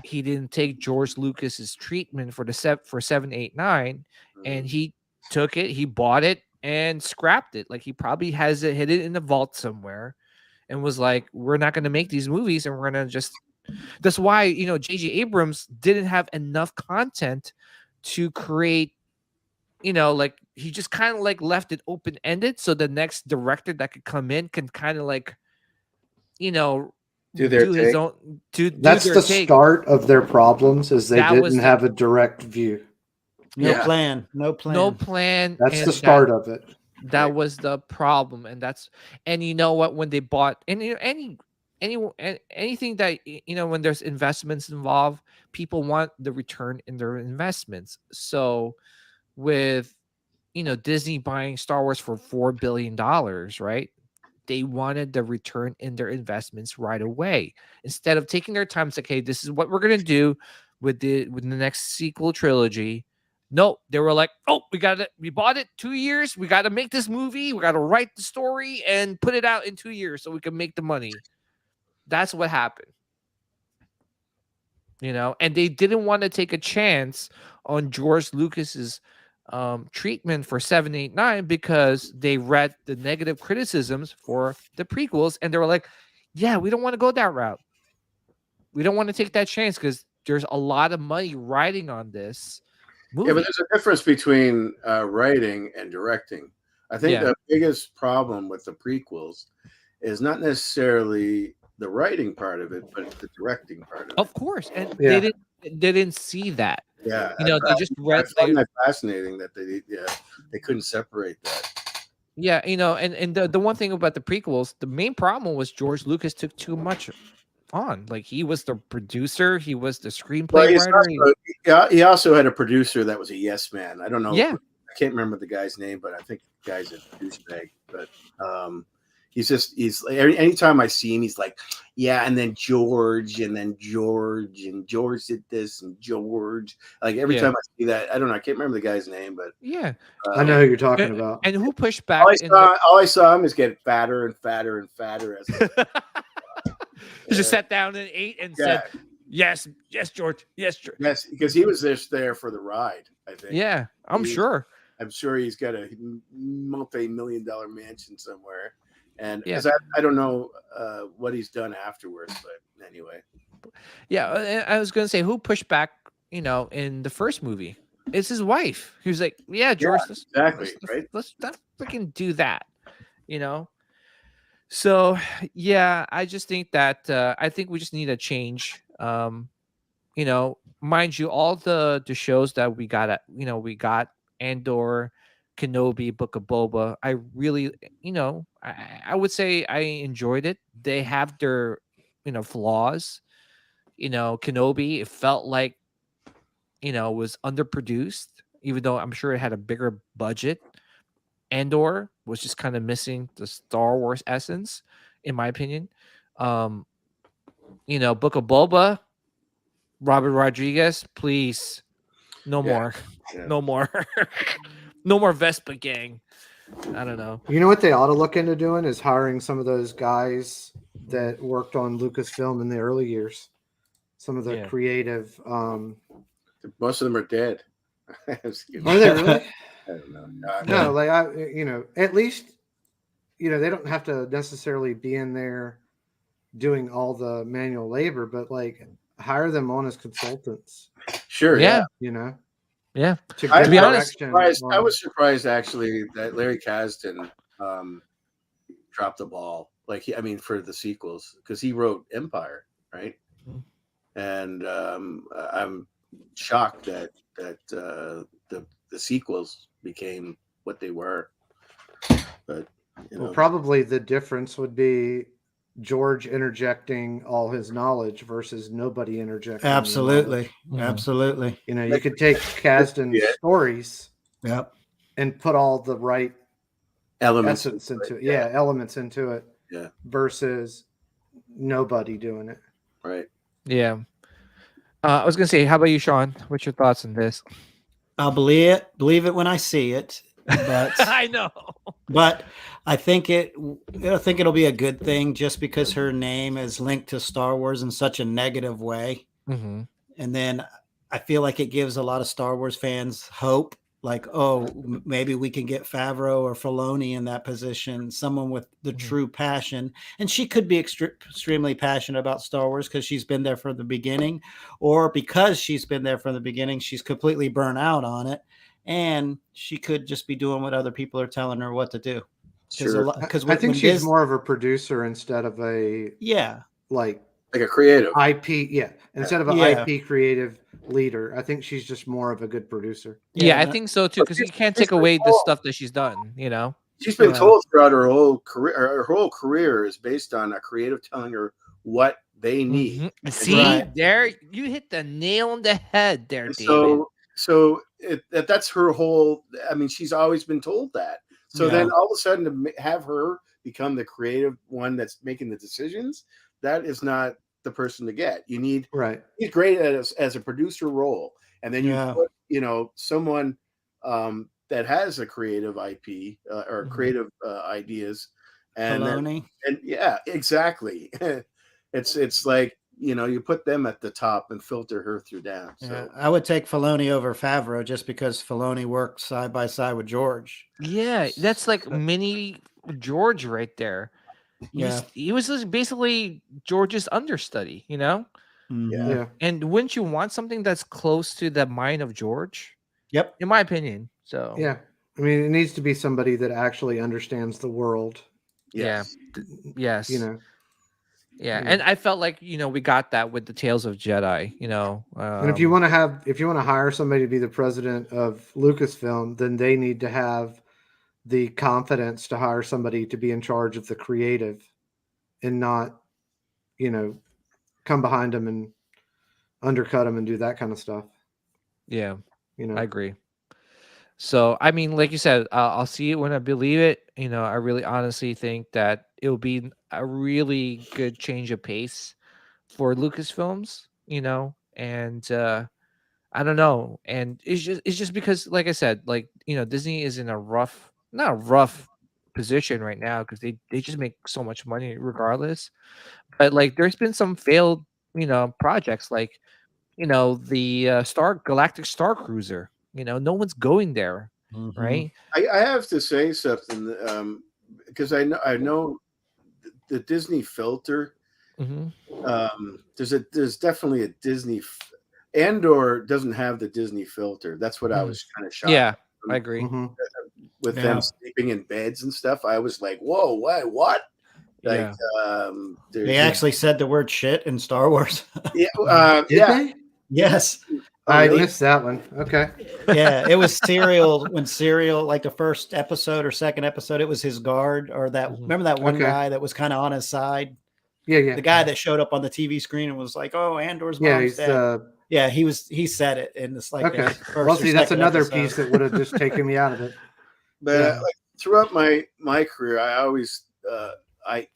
A: he didn't take George Lucas's treatment for 7, 8, 9, and he took it, he bought it and scrapped it. Like he probably has it hidden in the vault somewhere, and was like, we're not going to make these movies, and we're going to just. That's why J.J. Abrams didn't have enough content to create. Like he just kind of like left it open ended, so the next director that could come in can kind of like,
D: do his
A: own.
E: That's the start of their problems, is they didn't have a direct view.
B: No plan.
E: That's the start of it.
A: That was the problem, and you know what? When they bought anything that when there's investments involved, people want the return in their investments. So with Disney buying Star Wars for $4 billion, right? They wanted the return in their investments right away, instead of taking their time to say, okay, this is what we're gonna do with the next sequel trilogy. No, they were like, oh, we bought it 2 years, we got to make this movie, we got to write the story and put it out in 2 years so we can make the money. That's what happened. And they didn't want to take a chance on George Lucas's treatment for 7, 8, 9 because they read the negative criticisms for the prequels, and they were like, yeah, we don't want to go that route. We don't want to take that chance because there's a lot of money riding on this movie.
D: Yeah, but there's a difference between writing and directing. I think the biggest problem with the prequels is not necessarily the writing part of it, but the directing part of it.
A: Of course, and they didn't see that.
D: Yeah,
A: they just read.
D: I find that fascinating that they couldn't separate that.
A: Yeah, and the one thing about the prequels, the main problem was George Lucas took too much on. Like he was the producer, he was the screenplay writer.
D: He also had a producer that was a yes man. I don't know.
A: Yeah,
D: I can't remember the guy's name, but I think the guy's a douchebag. But he's anytime I see him, he's like, yeah, and then George did this, and George. Like every time I see that, I don't know, I can't remember the guy's name, but
A: yeah,
E: I know who you're talking about.
A: And who pushed back?
D: All I saw him is get fatter and fatter and fatter.
A: He just sat down and ate and said, yes, George, yes,
D: because he was just there for the ride. I think.
A: Yeah, I'm sure
D: he's got a multi-million-dollar mansion somewhere. And because I don't know what he's done afterwards, but anyway.
A: Yeah, I was going to say, who pushed back, in the first movie? It's his wife. He was like, yeah, George, let's not freaking do that, So, yeah, I just think that I think we just need a change. Mind you, all the shows that we got, we got Andor, Kenobi, Book of Boba. I really, I would say I enjoyed it. They have their, flaws. Kenobi, it felt like, was underproduced, even though I'm sure it had a bigger budget. Andor was just kind of missing the Star Wars essence, in my opinion. Book of Boba, Robert Rodriguez, please, no more,
D: Yeah.
A: no more, no more Vespa gang. I don't know.
E: You know what they ought to look into doing is hiring some of those guys that worked on Lucasfilm in the early years. Some of the creative.
D: Most of them are dead.
E: Are they really?
D: I don't know.
E: No, like at least they don't have to necessarily be in there doing all the manual labor, but like hire them on as consultants.
D: Sure. Yeah.
A: Yeah.
D: To be honest, I was surprised actually that Larry Kasdan dropped the ball. Like, for the sequels, because he wrote Empire, right? And I'm shocked that the sequels became what they were. But
E: probably the difference would be George interjecting all his knowledge versus nobody interjecting.
B: Absolutely. Absolutely.
E: You could take Kasdan's stories and put all the right
D: elements
E: into it. Yeah, elements into it.
D: Yeah.
E: Versus nobody doing it.
D: Right.
A: Yeah. I was gonna say, how about you, Sean? What's your thoughts on this?
B: I'll believe it when I see it. But
A: I know.
B: But I think it'll be a good thing, just because her name is linked to Star Wars in such a negative way.
A: Mm-hmm.
B: And then I feel like it gives a lot of Star Wars fans hope. Like, maybe we can get Favreau or Filoni in that position, someone with the true passion. And she could be extremely passionate about Star Wars because she's been there from the beginning, or because she's been there from the beginning, she's completely burnt out on it. And she could just be doing what other people are telling her what to do.
D: Sure.
E: I think she's more of a producer instead of a like
D: a creative
E: IP. Yeah, instead of an IP creative leader, I think she's just more of a good producer.
A: Yeah, I think so too, because you can't take away the stuff that she's done.
D: She's been told throughout her whole career. Her whole career is based on a creative telling her what they need.
A: See, there you hit the nail on the head there, David.
D: So that's her whole. She's always been told that. So then all of a sudden to have her become the creative one that's making the decisions, that is not the person to get. You need he's great as a producer role, and then you put someone that has a creative IP or creative ideas, and yeah, exactly. It's like you put them at the top and filter her through down. So
B: I would take Filoni over Favreau just because Filoni worked side by side with George.
A: Yeah, that's like mini George right there. He was just basically George's understudy,
E: Yeah.
A: And wouldn't you want something that's close to the mind of George?
B: Yep.
A: In my opinion. So
E: yeah, it needs to be somebody that actually understands the world.
D: Yes.
A: Yeah. Yes. Yeah, and I felt like we got that with the Tales of Jedi.
E: And if you want to hire somebody to be the president of Lucasfilm, then they need to have the confidence to hire somebody to be in charge of the creative, and not, come behind them and undercut them and do that kind of stuff.
A: Yeah, I agree. So, like you said, I'll see it when I believe it. I really honestly think that it'll be a really good change of pace for Lucasfilms, and I don't know. And it's just because, like I said, Disney is in not a rough position right now, because they just make so much money regardless. But there's been some failed, projects, like, the Galactic Star Cruiser. No one's going there, right?
D: I have to say something, because I know the Disney filter. There's definitely a Disney. Andor doesn't have the Disney filter. That's what I was kind of shocked.
A: Yeah, I agree.
D: With them sleeping in beds and stuff, I was like, "Whoa, what?" Like,
B: they actually said the word shit in Star Wars.
E: Did they?
B: Yes.
E: I missed that one. Okay.
B: Yeah, it was Serial. When Serial, like the first episode or second episode, it was his guard, or that. Remember that one guy that was kind of on his side?
E: Yeah.
B: The guy that showed up on the TV screen and was like, "Oh, Andor's mom's dead." He said it, and it's like,
E: okay. Well, see, that's another piece that would have just taken me out of it.
D: But throughout my career, I always I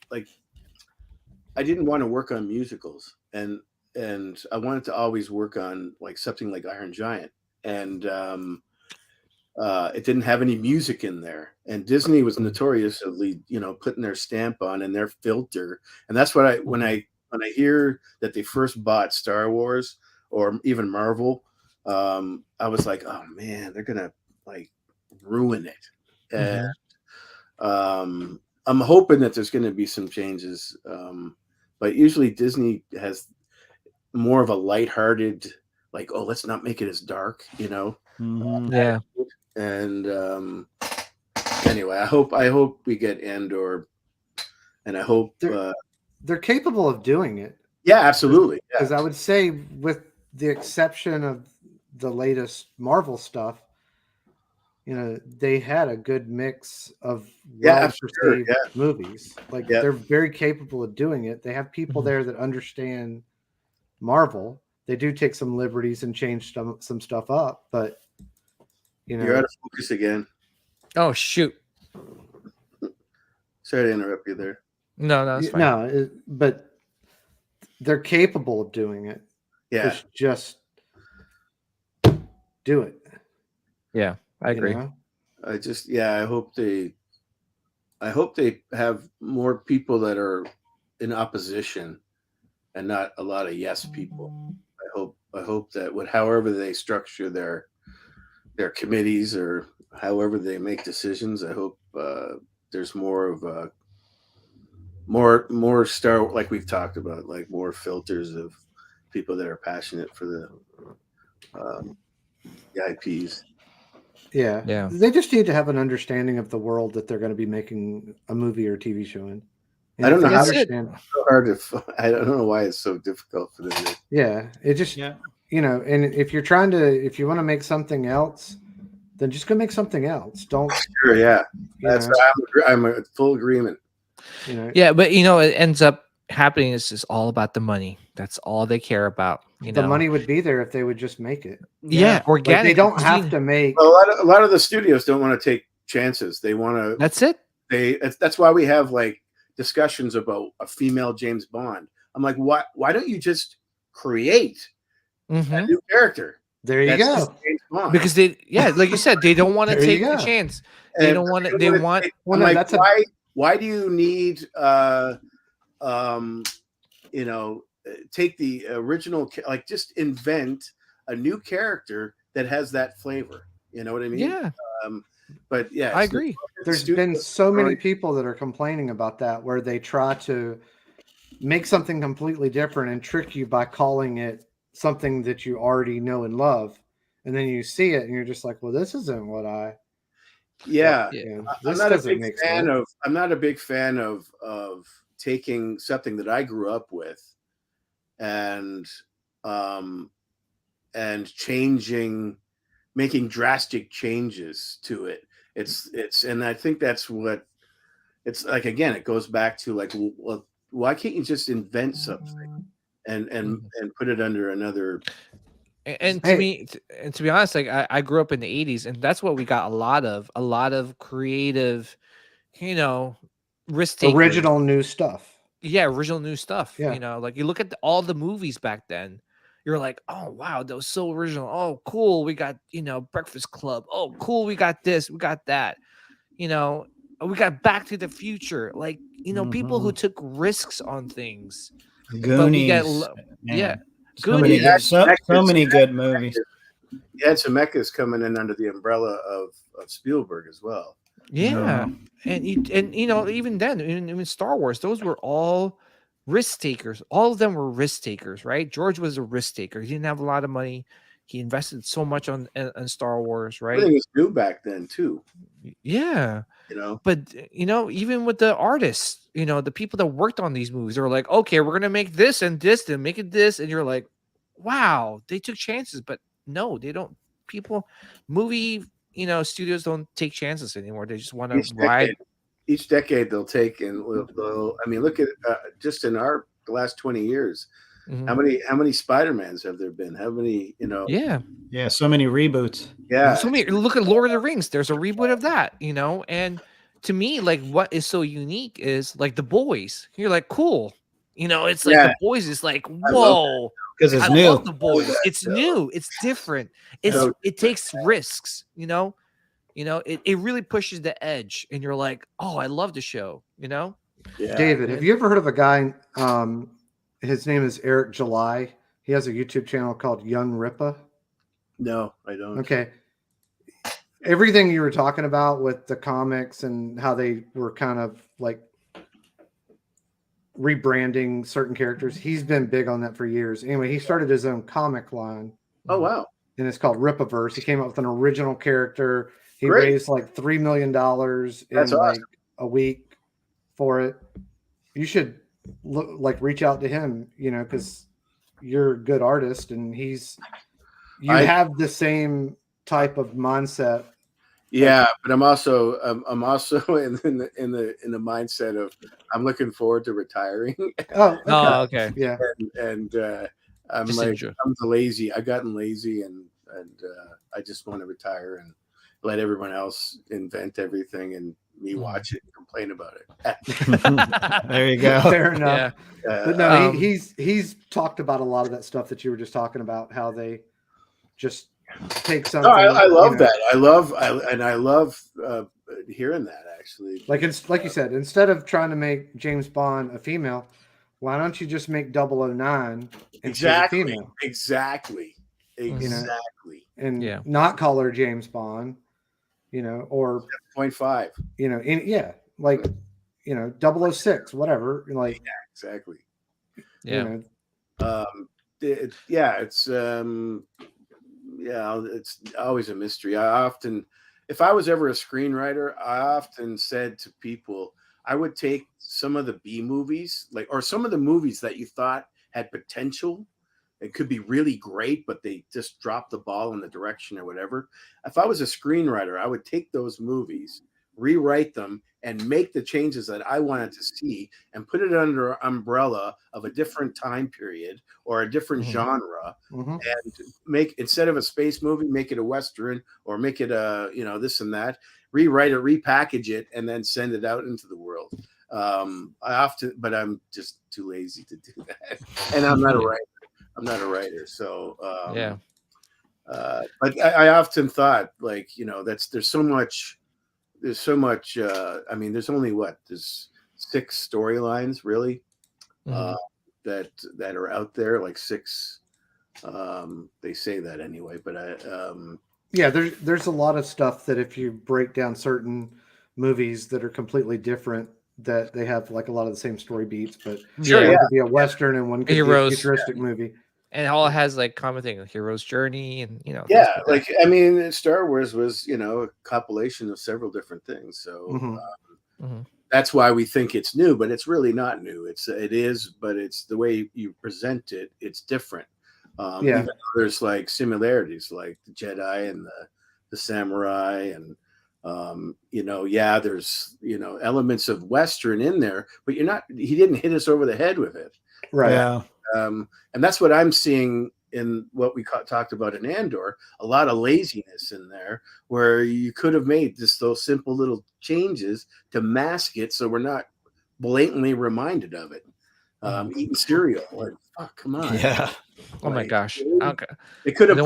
D: didn't want to work on musicals, and I wanted to always work on like something like Iron Giant, and it didn't have any music in there. And Disney was notoriously, putting their stamp on and their filter. And that's what when I hear that they first bought Star Wars or even Marvel, I was like, oh man, they're gonna like ruin it. And I'm hoping that there's going to be some changes. But usually Disney has more of a lighthearted, like, oh, let's not make it as dark,
A: Yeah.
D: And anyway, I hope we get Andor, and I hope
E: they're capable of doing it.
D: Yeah, absolutely.
E: Because I would say, with the exception of the latest Marvel stuff, they had a good mix of well-perceived movies. Like they're very capable of doing it. They have people there that understand Marvel. They do take some liberties and change some stuff up, but
D: you're out of focus again.
A: Oh shoot!
D: Sorry to interrupt you there.
A: No, it's fine.
E: No, but they're capable of doing it.
D: Yeah,
E: it's just do it.
A: Yeah, I agree.
D: I hope they have more people that are in opposition and not a lot of yes people. I hope that however they structure their committees or however they make decisions, I hope there's more of a more Star, like we've talked about, like more filters of people that are passionate for the IPs.
E: Yeah. They just need to have an understanding of the world that they're going to be making a movie or TV show in.
D: I don't know how it's so hard to. I don't know why it's so difficult for them.
E: It just and if you want to make something else, then just go make something else. Don't.
D: Sure, yeah, I'm in full agreement.
A: Yeah, but it ends up happening. It's just all about the money. That's all they care about.
E: The money would be there if they would just make it.
A: Yeah, organic.
E: Like they don't have to make.
D: A lot of the studios don't want to take chances. They want to.
A: That's it.
D: That's why we have like discussions about a female James Bond. I'm like, why don't you just create a new character?
E: There you go.
A: Because like you said, they don't want to take the chance. They don't want to. They want.
D: Why do you need take the original, like just invent a new character that has that flavor? You know what I mean?
A: Yeah.
D: But yeah,
A: I agree.
E: There's been so many people that are complaining about that, where they try to make something completely different and trick you by calling it something that you already know and love, and then you see it and you're just like, well, this isn't what I. I'm not a big fan of taking something that I grew up with and making drastic changes to it. And I think that's what it's like. Again, it goes back to like, well, why can't you just invent something and put it under another?
A: And to be honest, like I grew up in the 80s, and that's what we got a lot of creative, risk takers.
E: Original new stuff.
A: Yeah, original new stuff.
E: Yeah.
A: Like you look at all the movies back then, you're like, oh wow, that was so original. Oh cool, we got Breakfast Club. Oh cool, we got this, we got that. We got Back to the Future. Like people who took risks on things.
B: Goonies.
A: Goonies.
B: So many good movies.
D: You had some Zemeckis coming in under the umbrella of Spielberg as well.
A: Yeah, and even then, even Star Wars, those were all risk takers. All of them were risk takers, right? George was a risk taker. He didn't have a lot of money. He invested so much on Star Wars, right?
D: Everything was new back then too.
A: Yeah. But even with the artists, the people that worked on these movies, they're like, okay, we're gonna make this and this and make it this, and you're like, wow, they took chances. But no, they don't. Movie studios don't take chances anymore. They just want to ride.
D: Each decade they'll take, and look at just in the last 20 years. How many Spider-Mans have there been? How many,
B: Yeah, so many reboots.
D: Yeah.
A: So many. Look at Lord of the Rings. There's a reboot of that, and to me, like what is so unique is like The Boys. You're like, cool. It's like The Boys is like, whoa.
B: because it's
A: I
B: new.
A: love The Boys. It's new. It's different. It takes risks. It really pushes the edge, and you're like, oh, I love the show.
D: Yeah.
E: David, have you ever heard of a guy? His name is Eric July. He has a YouTube channel called Young Ripa.
D: No, I don't.
E: Okay. Everything you were talking about with the comics and how they were kind of like rebranding certain characters, he's been big on that for years. Anyway, he started his own comic line.
D: Oh, wow.
E: And it's called Ripaverse. He came up with an original character. He
D: Great.
E: raised like $3 million in
D: awesome.
E: like a week for it. You should reach out to him, because you're a good artist and you have the same type of mindset.
D: Yeah, but I'm also in the mindset of I'm looking forward to retiring.
A: Okay.
E: Yeah.
D: and I'm lazy. I've gotten lazy and I just want to retire and let everyone else invent everything and me watch it and complain about it.
B: There you go.
E: Fair enough.
D: Yeah.
E: But no, he's talked about a lot of that stuff that you were just talking about, how they just take something.
D: No, I love that. I love hearing that, actually.
E: Like you said, instead of trying to make James Bond a female, why don't you just make 009
D: exactly
E: a female?
D: Exactly.
E: And not call her James Bond, or
D: 0.5.
E: 006, whatever. Like
D: exactly.
A: Yeah.
D: It's always a mystery. If I was ever a screenwriter, I often said to people, I would take some of the B movies, or some of the movies that you thought had potential. It could be really great, but they just dropped the ball in the direction or whatever. If I was a screenwriter, I would take those movies, rewrite them, and make the changes that I wanted to see and put it under an umbrella of a different time period or a different genre, and make, instead of a space movie, make it a Western, or make it a, this and that, rewrite it, repackage it, and then send it out into the world. But I'm just too lazy to do that. And I'm not a writer. So, but I often thought, there's so much, there's only there's 6 storylines really, that are out there, like 6. They say that anyway, but
E: there's a lot of stuff that if you break down certain movies that are completely different, that they have like a lot of the same story beats, but one could be a Western and one could be a futuristic movie.
A: And it all has like common thing, like hero's journey, and
D: Star Wars was a compilation of several different things. So that's why we think it's new, but it's really not new. It is, but it's the way you present it. It's different. Even though there's like similarities, like the Jedi and the samurai, and there's elements of Western in there, but he didn't hit us over the head with it,
E: right?
B: Yeah.
D: And that's what I'm seeing in what we talked about in Andor. A lot of laziness in there, where you could have made just those simple little changes to mask it, so we're not blatantly reminded of it. Eating cereal, like, oh, come on.
B: Yeah.
A: Oh my gosh. Okay.
D: They could have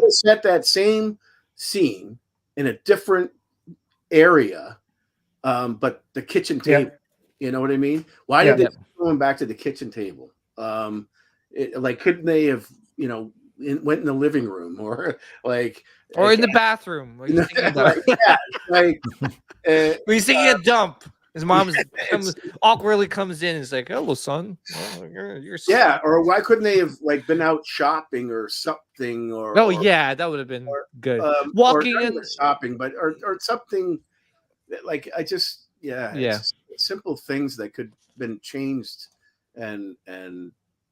D: set that same scene in a different area, but the kitchen table. You know what I mean? Why did they keep going back to the kitchen table? Couldn't they have, went in the living room or
A: in the bathroom? Were you thinking a dump? His mom awkwardly comes in and is like, "Hello, son." Oh, you're
D: or why couldn't they have been out shopping or something?
A: That would have been good. Walking in
D: shopping, but or something it's simple things that could have been changed, and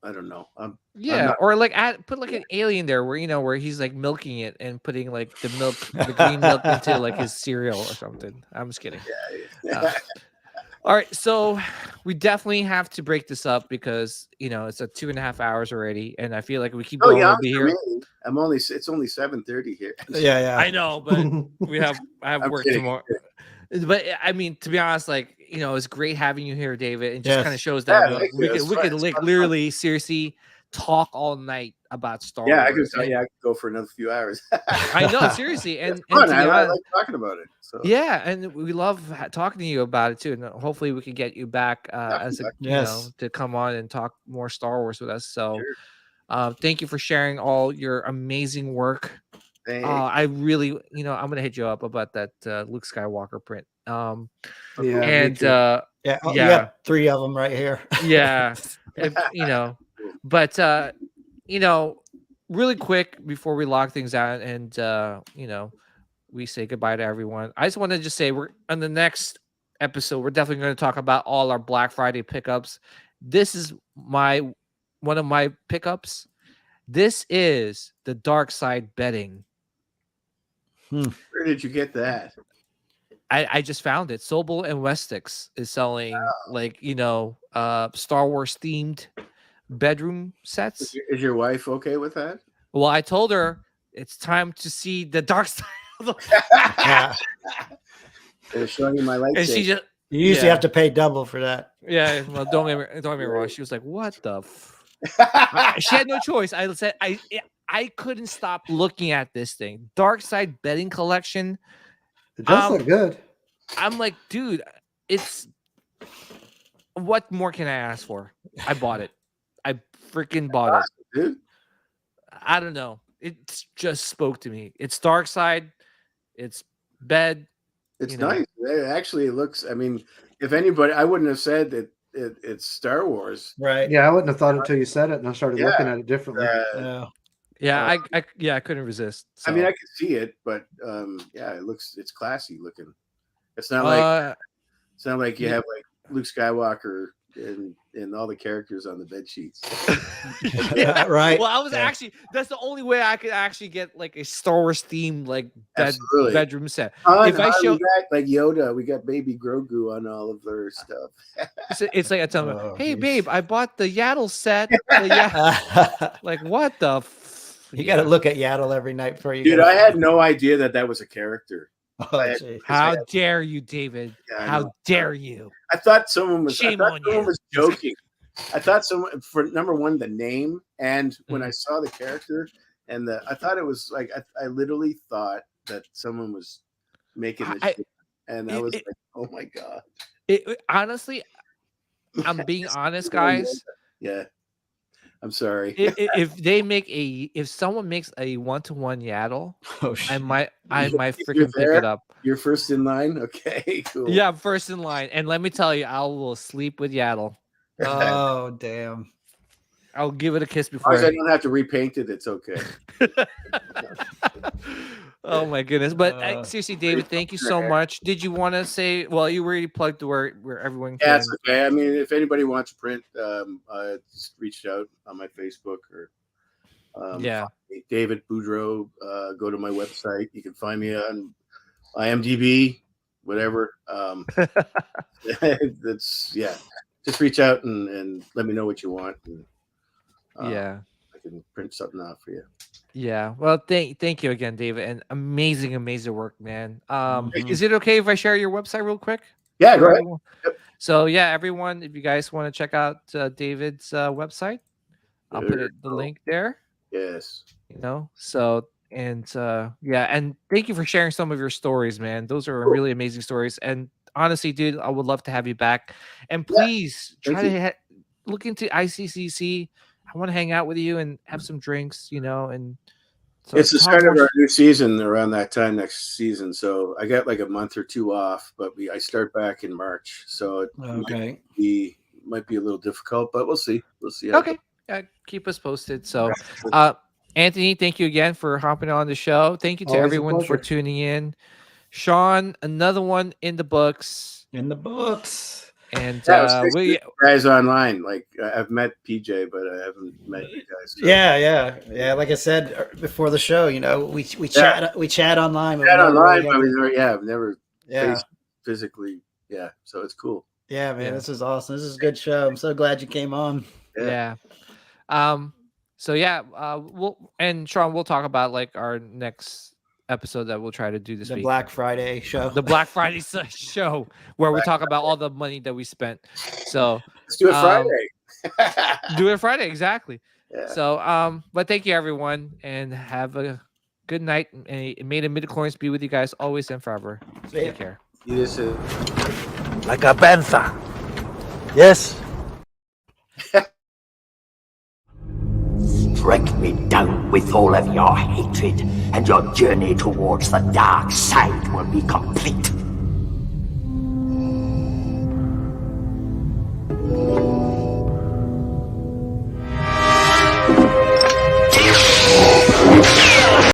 D: I don't know.
A: Put like an alien there where he's like milking it and putting like the green milk into like his cereal or something. I'm just kidding. All right, so we definitely have to break this up because it's 2.5 hours already, and I feel like we keep going. We'll be here.
D: It's only 7:30 here.
A: Yeah. I know, but I have work tomorrow. But I mean, to be honest, it's great having you here, David. It just kind of shows that we could literally seriously talk all night about Star
D: I
A: Wars.
D: I could go for another few hours.
A: I know, seriously, and
D: fun. I like talking about it. So
A: yeah, and we love talking to you about it too, and hopefully we can get you back to come on and talk more Star Wars with us. So, thank you for sharing all your amazing work. I really, I'm gonna hit you up about that Luke Skywalker print.
B: Yeah, 3 of them right here.
A: Yeah, but really quick before we lock things out and we say goodbye to everyone. I just want to say we're on the next episode. We're definitely going to talk about all our Black Friday pickups. This is one of my pickups. This is the Dark Side Bedding.
D: Where did you get that?
A: I just found it. Sobel and Westix is selling Star Wars themed bedroom sets.
D: Is your wife okay with that?
A: Well, I told her it's time to see the dark side of the
D: They're showing you my light.
A: And she just
B: you usually have to pay double for that.
A: Yeah, well, don't get me wrong. She was like, "What the?" She had no choice. I said, I couldn't stop looking at this thing. Dark Side Bedding Collection.
E: It does look good.
A: I'm like, dude, what more can I ask for? I bought it. I freaking bought it.
D: Dude.
A: I don't know. It just spoke to me. It's Dark Side. It's bed.
D: It's nice. It looks. I mean, if anybody, I wouldn't have said that it's Star Wars.
B: Right.
E: Yeah, I wouldn't have thought it until you said it, and I started looking at it differently.
A: I couldn't resist. So.
D: I mean, I could see it, but it's classy looking. It's not like you have like Luke Skywalker and all the characters on the bed sheets.
B: Yeah, right.
A: Well, that's the only way I could actually get like a Star Wars themed like bedroom set.
D: If I show like Yoda, we got baby Grogu on all of their stuff.
A: It's like I tell them, "Hey, babe, I bought the Yaddle set." Like what the?
B: You got to look at Yaddle every night before you.
D: Dude, I had no idea that was a character.
A: How dare you, David? How dare you?
D: I thought someone was joking. I thought someone, for number one, the name, and when I saw the character, and I thought it was like I literally thought that someone was making this shit, and I was like, oh my god.
A: Honestly, I'm being honest, guys.
D: Yeah. I'm sorry.
A: If someone makes a 1-to-1 Yaddle, I might freaking pick it up.
D: You're first in line? Okay, cool.
A: Yeah, I'm first in line. And let me tell you, I will sleep with Yaddle.
B: Oh, damn.
A: I'll give it a kiss before.
D: As long as I don't have to repaint it, it's okay.
A: Oh my goodness. But seriously, David, thank you so much. Did you want to say, well, you already plugged where everyone can.
D: Yeah, it's okay. I mean, if anybody wants print, just reach out on my Facebook or David Boudreau. Go to my website. You can find me on IMDb, whatever. Just reach out and let me know what you want. And, I can print something out for you.
A: Yeah. Well, thank you again, David, and amazing work, man. Is it okay if I share your website real quick?
D: Yeah, go ahead. Yep.
A: So yeah, everyone, if you guys want to check out David's website, I'll put the link there.
D: Yes.
A: And thank you for sharing some of your stories, man. Those are really amazing stories. And honestly, dude, I would love to have you back. And please try to look into ICCC. I want to hang out with you and have some drinks, and
D: it's the start of our new season around that time next season. So I got like a month or two off, but I start back in March. So it might be a little difficult, but we'll see.
A: Okay. Yeah, keep us posted. So, Anthony, thank you again for hopping on the show. Thank you to everyone for tuning in. Sean, another one in the books. And
D: guys online, like I've met PJ, but I haven't met you guys. So.
B: Yeah. Like I said before the show, we chat online.
D: I've never physically. Yeah, so it's cool.
B: Yeah, man, this is awesome. This is a good show. I'm so glad you came on.
A: Yeah. Sean, we'll talk about like our next episode that we'll try to do this week.
B: Black Friday show.
A: The Black Friday show where we talk about all the money that we spent. So
D: let's do it Friday.
A: Do it Friday, exactly.
D: Yeah.
A: So, but thank you everyone, and have a good night. And may the midichlorians be with you guys always and forever. Take care.
D: You too.
F: Like a panther. Yes.
G: Strike me down with all of your hatred, and your journey towards the dark side will be complete.